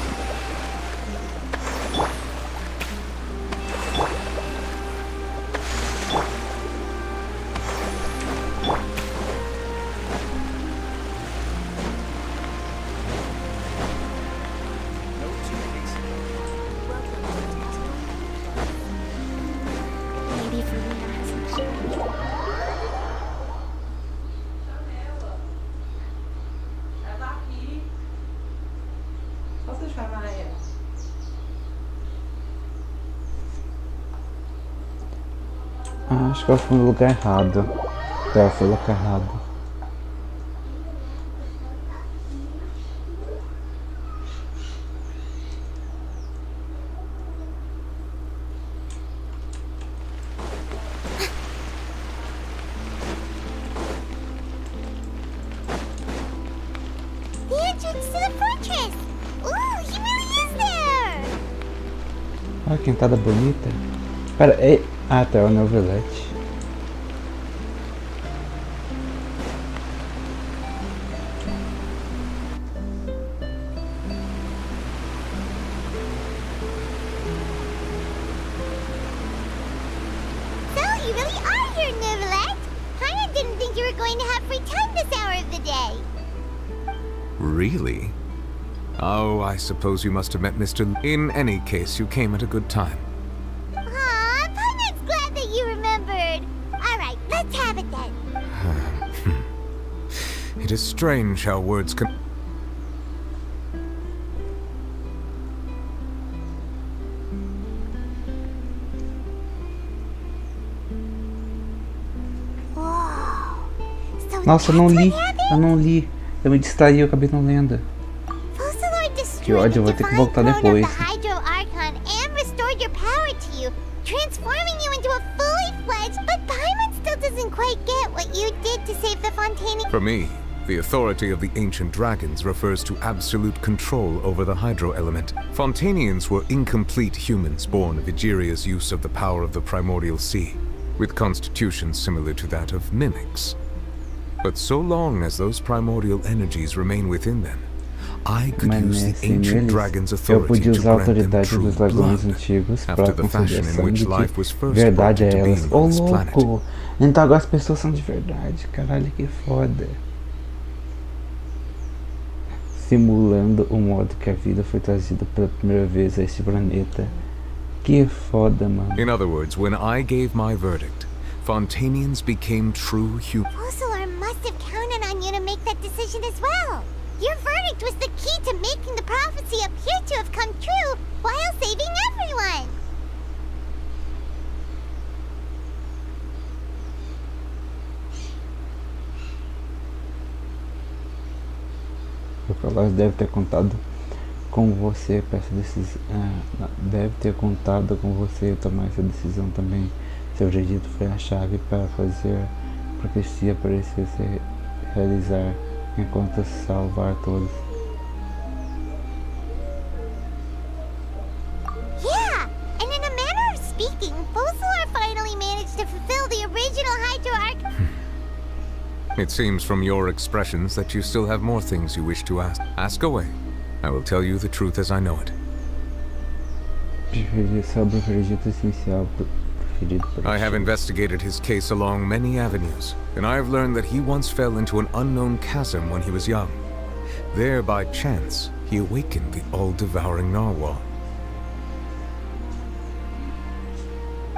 Lady Farina hasn't shown. Ah, acho que eu fui no lugar errado. Eu fui no lugar errado. The entrance to the fortress! Ooh, he really is there! Olha que entrada bonita. Pera, ah, tá, é o Neverlet. So, you really are here, Neverlet! Paimon didn't think you were going to have free time this hour of the day. Really? Oh, I suppose you must have met Mr. In any case, you came at a good time. Aw, Paimon's glad that you remembered. Alright, let's have it then. It is strange how words can... Nossa, eu não li. Eu não li. Eu me distraí, eu acabei não lendo. Que ódio, eu vou ter que voltar depois. Hydro Archon and restored your power to you, transforming you into a fully fledged. But Paimon still doesn't quite get what you did to save the Fontaine. For me, The authority of the ancient dragons refers to absolute control over the hydro element. Fontainians were incomplete humans born of Egeria's use of the power of the primordial sea, with constitutions similar to that of mimics. But so long as those primordial energies remain within them, I could use the ancient dragon's authority to grant them true blood, after the fashion in which life was first brought into being on this planet. Então agora as pessoas são de verdade. Caralho, que foda. Simulando o modo que a vida foi trazida pela primeira vez a este planeta. Que foda, mano. In other words, when I gave my verdict, Fontainians became true humans. Fossiler must have counted on you to make that decision as well. Your verdict was the key to making the prophecy appear to have come true while saving everyone. O Carlos deve ter contado com você para essa decisão. Deve ter contado com você tomar essa decisão também. Seu acredito foi a chave para fazer a profecia parecer se realizar enquanto salvar todos. Yeah, and in a manner of speaking, Fossiler finally managed to fulfill the original Hydro Arc. It seems from your expressions that you still have more things you wish to ask. Ask away. I will tell you the truth as I know it. Sobre o acredito essencial preferido por I have investigated his case along many avenues, and I have learned that he once fell into an unknown chasm when he was young. There, by chance, he awakened the all-devouring narwhal.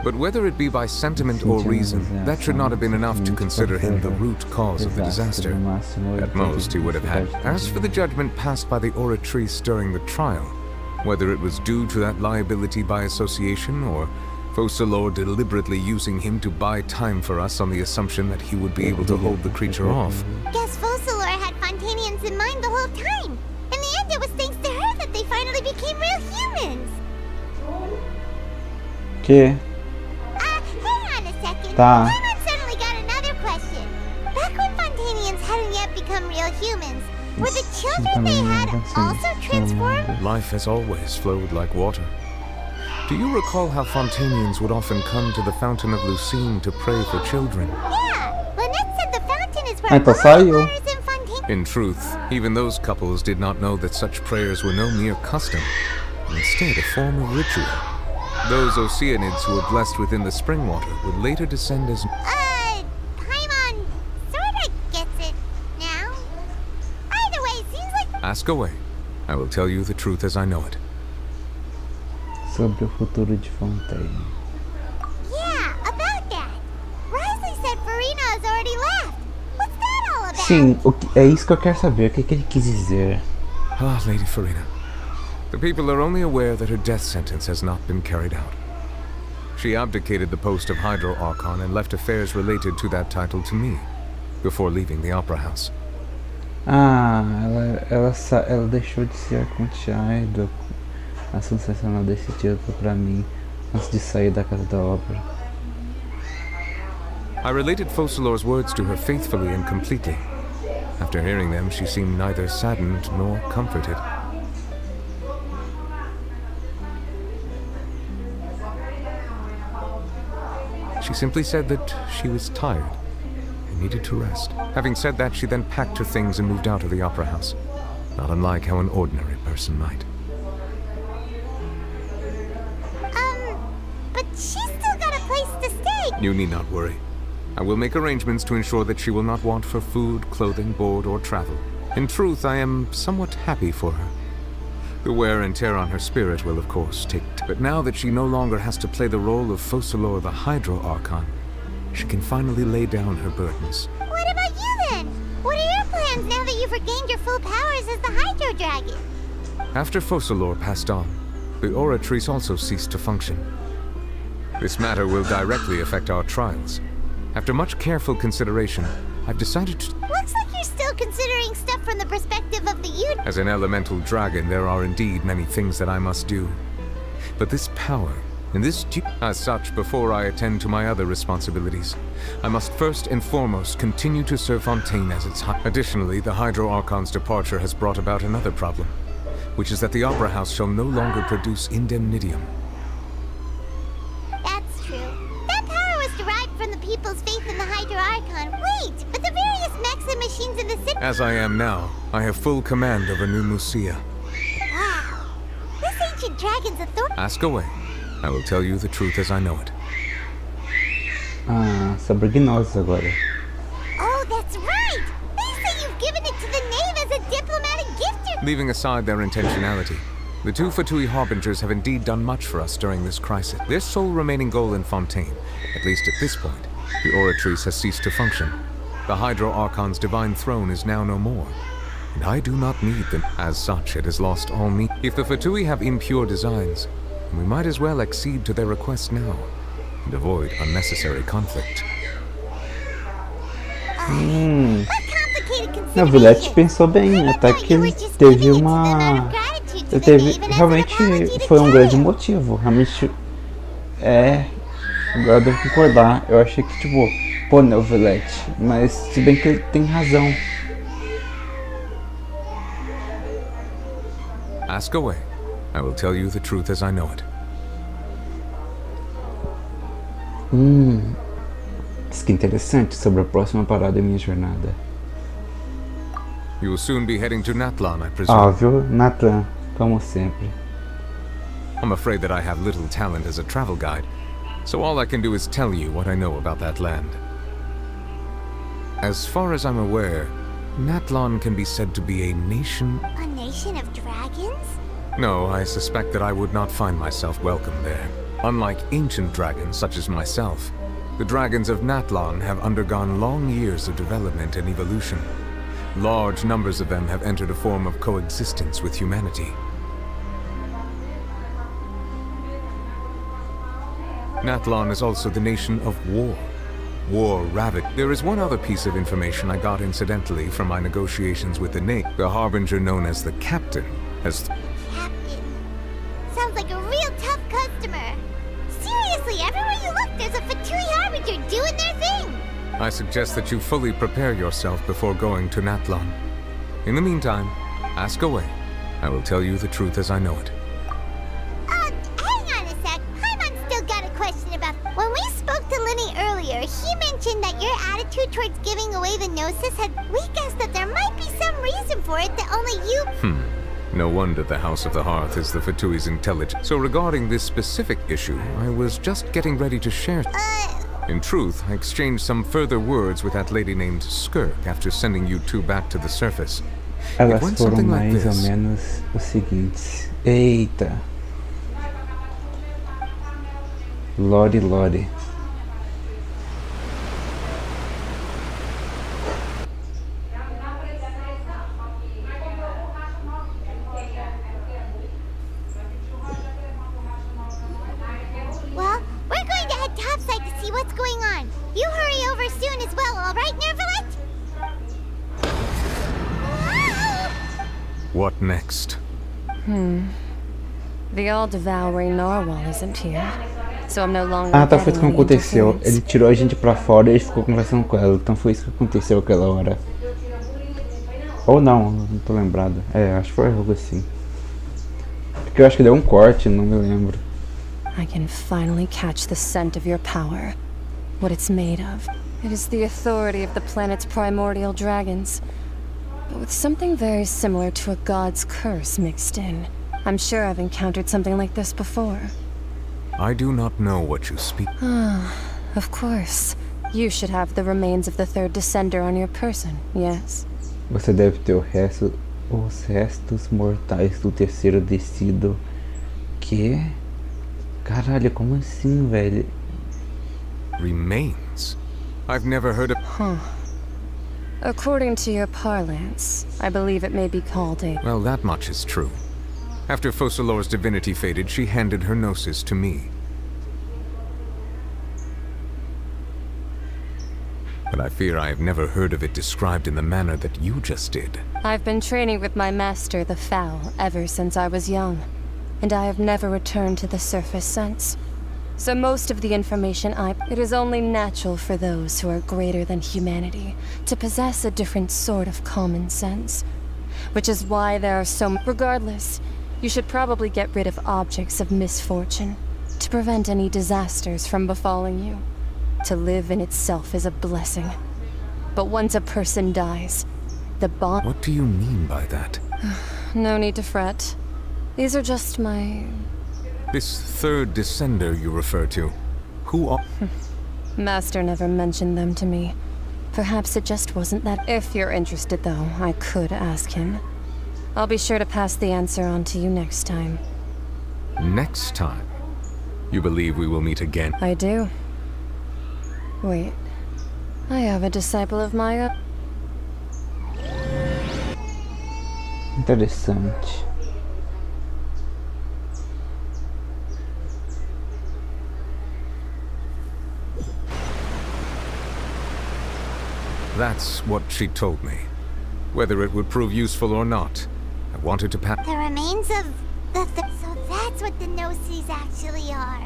But whether it be by sentiment or reason, that should not have been enough to consider him the root cause of the disaster. At most, he would have had. As for the judgment passed by the oratrice during the trial, whether it was due to that liability by association or Focalor deliberately using him to buy time for us on the assumption that he would be able to hold the creature off. Guess Focalor had Fontainians in mind the whole time. In the end, it was thanks to her that they finally became real humans. Que? Hang on a second. Tá. Paimon suddenly got another question. Back when Fontainians hadn't yet become real humans, were the children they had also transformed? Life has always flowed like water. Do you recall how Fontainians would often come to the Fountain of Lucine to pray for children? Yeah, Lynette said the fountain is where Então all saiu. waters in Fontaine. In truth, even those couples did not know that such prayers were no mere custom, but instead a form of ritual. Those Oceanids who were blessed within the spring water would later descend as... Paimon sorta gets it now. Either way, it seems like... Ask away. I will tell you the truth as I know it. Sobre o futuro de Fontaine. Yeah, about that. Risley said Farina has already left. What's that all about? Sim, é isso que eu quero saber. O que ele quis dizer? Ah, Lady Farina. The people are only aware that her death sentence has not been carried out. She abdicated the post of Hydro Archon and left affairs related to that title to me, before leaving the Opera House. Ah, ela deixou de ser contiada. A sensacional desse título pra mim antes de sair da casa da ópera. I related Focalor's words to her faithfully and completely. After hearing them, she seemed neither saddened nor comforted. She simply said that she was tired and needed to rest. Having said that, she then packed her things and moved out of the Opera House, not unlike how an ordinary person might. But she's still got a place to stay. You need not worry. I will make arrangements to ensure that she will not want for food, clothing, board, or travel. In truth, I am somewhat happy for her. The wear and tear on her spirit will, of course, take... But now that she no longer has to play the role of Focalor the Hydro Archon, she can finally lay down her burdens. What about you then? What are your plans now that you've regained your full powers as the Hydro Dragon? After Focalor passed on, the Oratrice also ceased to function. This matter will directly affect our trials. After much careful consideration, I've decided to... Looks like you're still considering stuff from the perspective of the youth. As an elemental dragon, there are indeed many things that I must do. But this power And this as such, before I attend to my other responsibilities, I must first and foremost continue to serve Fontaine as its Additionally, the Hydro Archon's departure has brought about another problem, which is that the Opera House shall no longer produce indemnitium. That's true. That power was derived from the people's faith in the Hydro Archon. Wait, but the various mechs and machines in the city— As I am now, I have full command over New Musia. Wow. This ancient dragon's authority— Ask away. I will tell you the truth as I know it. Ah, sobre gnoses agora. Oh, that's right! They say you've given it to the knave as a diplomatic gift. Leaving aside their intentionality, the two Fatui Harbingers have indeed done much for us during this crisis. Their sole remaining goal in Fontaine, at least at this point, the Oratrice has ceased to function. The Hydro Archon's divine throne is now no more, and I do not need them. As such, it has lost all meaning. If the Fatui have impure designs, we might as well accede to their request now and avoid unnecessary conflict. A Villette pensou bem, até que ele teve uma... Ele teve... Realmente foi um grande motivo. Realmente... Agora eu devo concordar. Eu achei que, tipo... Pô, né, o Villette. Mas, se bem que ele tem razão. Ask away. I will tell you the truth as I know it. Isso que interessante sobre a próxima parada da minha jornada. You will soon be heading to Natlan, I presume. Óbvio, Natlan, como sempre. I'm afraid that I have little talent as a travel guide, so all I can do is tell you what I know about that land. As far as I'm aware, Natlan can be said to be a nation... A nation of dragons? No, I suspect that I would not find myself welcome there. Unlike ancient dragons such as myself, the dragons of Natlan have undergone long years of development and evolution. Large numbers of them have entered a form of coexistence with humanity. Natlan is also the nation of war. War ravaged. There is one other piece of information I got incidentally from my negotiations with the Knave. The Harbinger known as the Captain has... Captain. Sounds like a real tough customer. Seriously, everywhere you look, there's a Fatui Harbinger doing their thing. I suggest that you fully prepare yourself before going to Natlan. In the meantime, ask away. I will tell you the truth as I know it. Hang on a sec. Paimon still got a question about... When we spoke to Linny earlier, he mentioned that your attitude towards giving away the Gnosis had... We guessed that there might be some reason for it that only you... No wonder the House of the Hearth is the Fatui's intelligence. So regarding this specific issue, I was just getting ready to share... In truth, I exchanged some further words with that lady named Skirk after sending you two back to the surface. Elas foram mais ou menos os seguintes. Eita. Lore, lore. Well, we're going to head topside to see what's going on. You hurry over soon as well, all right, Nervalet? What next? The all-devouring narwhal isn't here, so I'm no longer... Ah, tá, foi isso que aconteceu. Ele tirou a gente pra fora e ele ficou conversando com ela. Então foi isso que aconteceu aquela hora. Ou não tô lembrado. Acho que foi algo assim. Porque eu acho que deu um corte, não me lembro. I can finally catch the scent of your power. What it's made of. It is the authority of the planet's primordial dragons, but with something very similar to a god's curse mixed in. I'm sure I've encountered something like this before. I do not know what you speak. Of course. You should have the remains of the third descender on your person, yes? Você deve ter os restos mortais do terceiro descido. Que? Caralho, como assim, velho? Remains? I've never heard of... According to your parlance, I believe it may be called a... Well, that much is true. After Focalor's divinity faded, she handed her gnosis to me. But I fear I have never heard of it described in the manner that you just did. I've been training with my master, the Foul, ever since I was young, and I have never returned to the surface since. So most of the information it is only natural for those who are greater than humanity to possess a different sort of common sense. Which is why there are so regardless, you should probably get rid of objects of misfortune to prevent any disasters from befalling you. To live in itself is a blessing. But once a person dies, the bond... What do you mean by that? No need to fret. These are just my... This third descender you refer to, who are... Master never mentioned them to me. Perhaps it just wasn't that. If you're interested, though, I could ask him. I'll be sure to pass the answer on to you next time. Next time? You believe we will meet again? I do. Wait. I have a disciple of my... Interessante. That's what she told me. Whether it would prove useful or not, I wanted to pass. The remains of so that's what the gnosis actually are.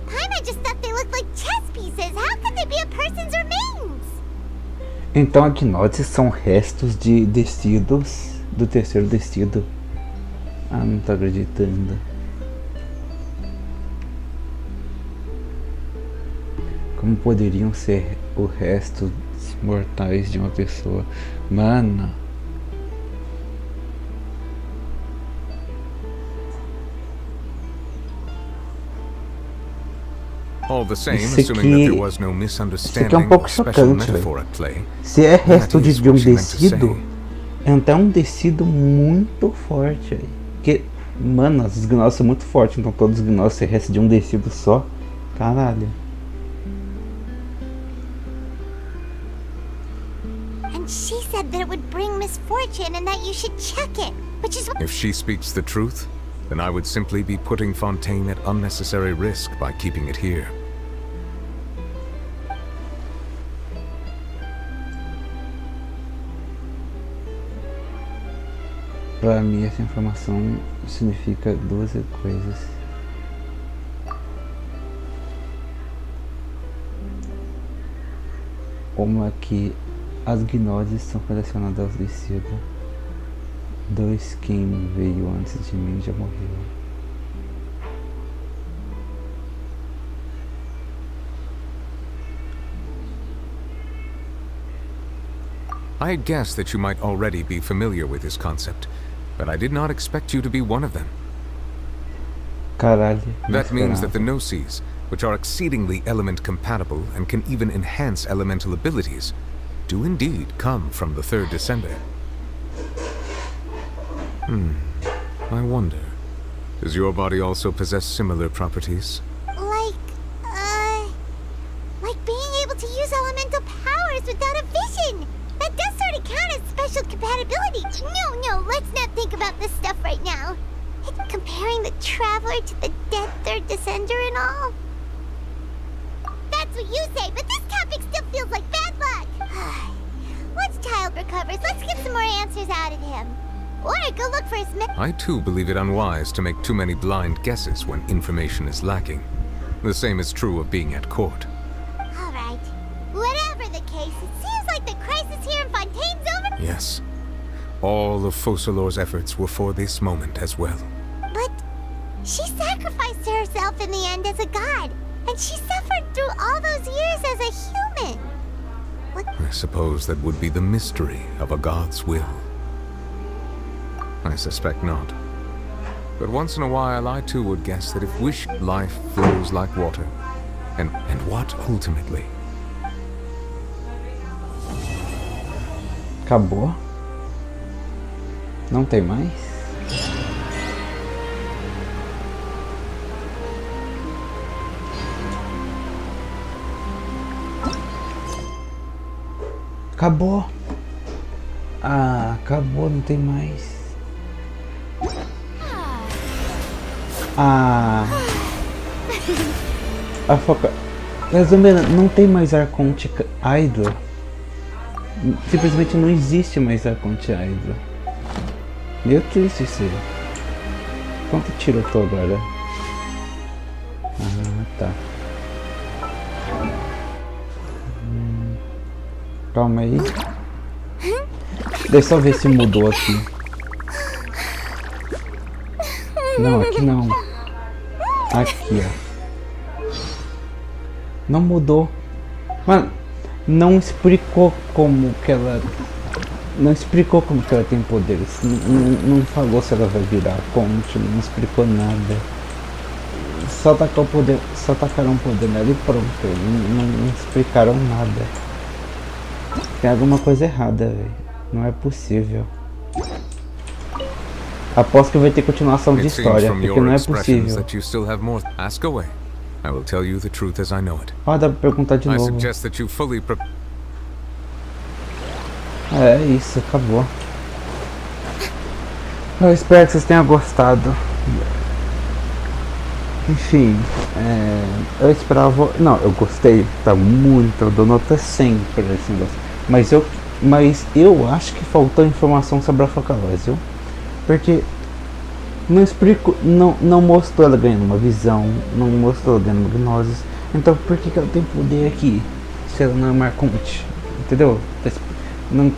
Paimon just thought they looked like chess pieces. How could they be a person's remains? Então a gnose são restos de descidos do terceiro descido. Ah, não tô acreditando. Como poderiam ser o resto mortais de uma pessoa? Mano. All the same, Isso assuming that there was no misunderstanding é um pouco or special chocante, metaphor at play. Se é resto that is de um what she meant to descido, say. então é um descido muito forte aí. Porque, mano, os gnoses são muito fortes, então todos os gnoses é resto de um descido só. Caralho. And she said that it would bring misfortune and that you should check it, which is what... If she speaks the truth, then I would simply be putting Fontaine at unnecessary risk by keeping it here. Pra mim essa informação significa duas coisas. Uma é que as gnoses são relacionadas aos descidos. Dois, quem veio antes de mim já morreu. I had guessed that you might already be familiar with this concept, but I did not expect you to be one of them. Caralho. That means that the gnosis, which are exceedingly element compatible and can even enhance elemental abilities, do indeed come from the third descender. I wonder, does your body also possess similar properties? Like being able to use elemental powers without a vision. That does sort of count as special compatibility. No, let's not think about this stuff right now. Comparing the Traveler to the dead third descender and all. That's what you say, but this topic still feels like bad luck. Once Child recovers, let's get some more answers out of him. Or go look for his I too believe it unwise to make too many blind guesses when information is lacking. The same is true of being at court. Alright. Whatever the case, it seems like the crisis here in Fontaine's over. Yes. All of Focalor's efforts were for this moment as well. But she sacrificed herself in the end as a god. And she suffered through all those years as a human. I suppose that would be the mystery of a god's will. I suspect not. But once in a while I too would guess that if wished, life flows like water. And what ultimately? Acabou? Não tem mais? Acabou. Ah, acabou, não tem mais. Ah. A foca. Resumindo, não tem mais Arconte Idol. Simplesmente não existe mais Arconte Idol. Meio triste isso aí. Quanto tiro eu tô agora? Ah, tá. calma aí. Deixa eu só ver se mudou aqui. Não, aqui não. Aqui, ó. Não mudou. Mano, não explicou como que ela... Não explicou como que ela tem poderes. Não falou se ela vai virar conte, não explicou nada. Só tacaram o poder nela e pronto. Não explicaram nada. Tem alguma coisa errada, velho. Não é possível. Aposto que vai ter continuação de história, porque não é possível. Ah, dá pra perguntar de novo. É isso, acabou. Eu espero que vocês tenham gostado. Enfim, eu esperava... Não, eu gostei, tá muito, eu dou nota 100 pra esse negócio. Mas eu acho que faltou informação sobre a Focalós, viu? Porque não explicou, não mostrou ela ganhando uma visão, não mostrou ela ganhando gnoses. Então por que ela tem poder aqui, se ela não é marcante? Entendeu? Não,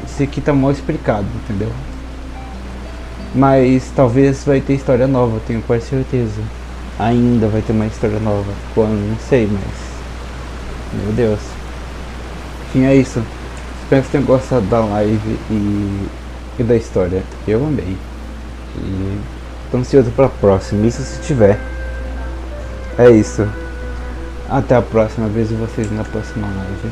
isso aqui tá mal explicado, entendeu? Mas talvez vai ter história nova, tenho quase certeza. Ainda vai ter uma história nova. Quando, não sei, mas... Meu Deus. Enfim, é isso. Espero que tenham gostado da live e da história. Eu amei. E tô ansioso pra próxima, isso se tiver. É isso. Até a próxima, vejo vocês na próxima live.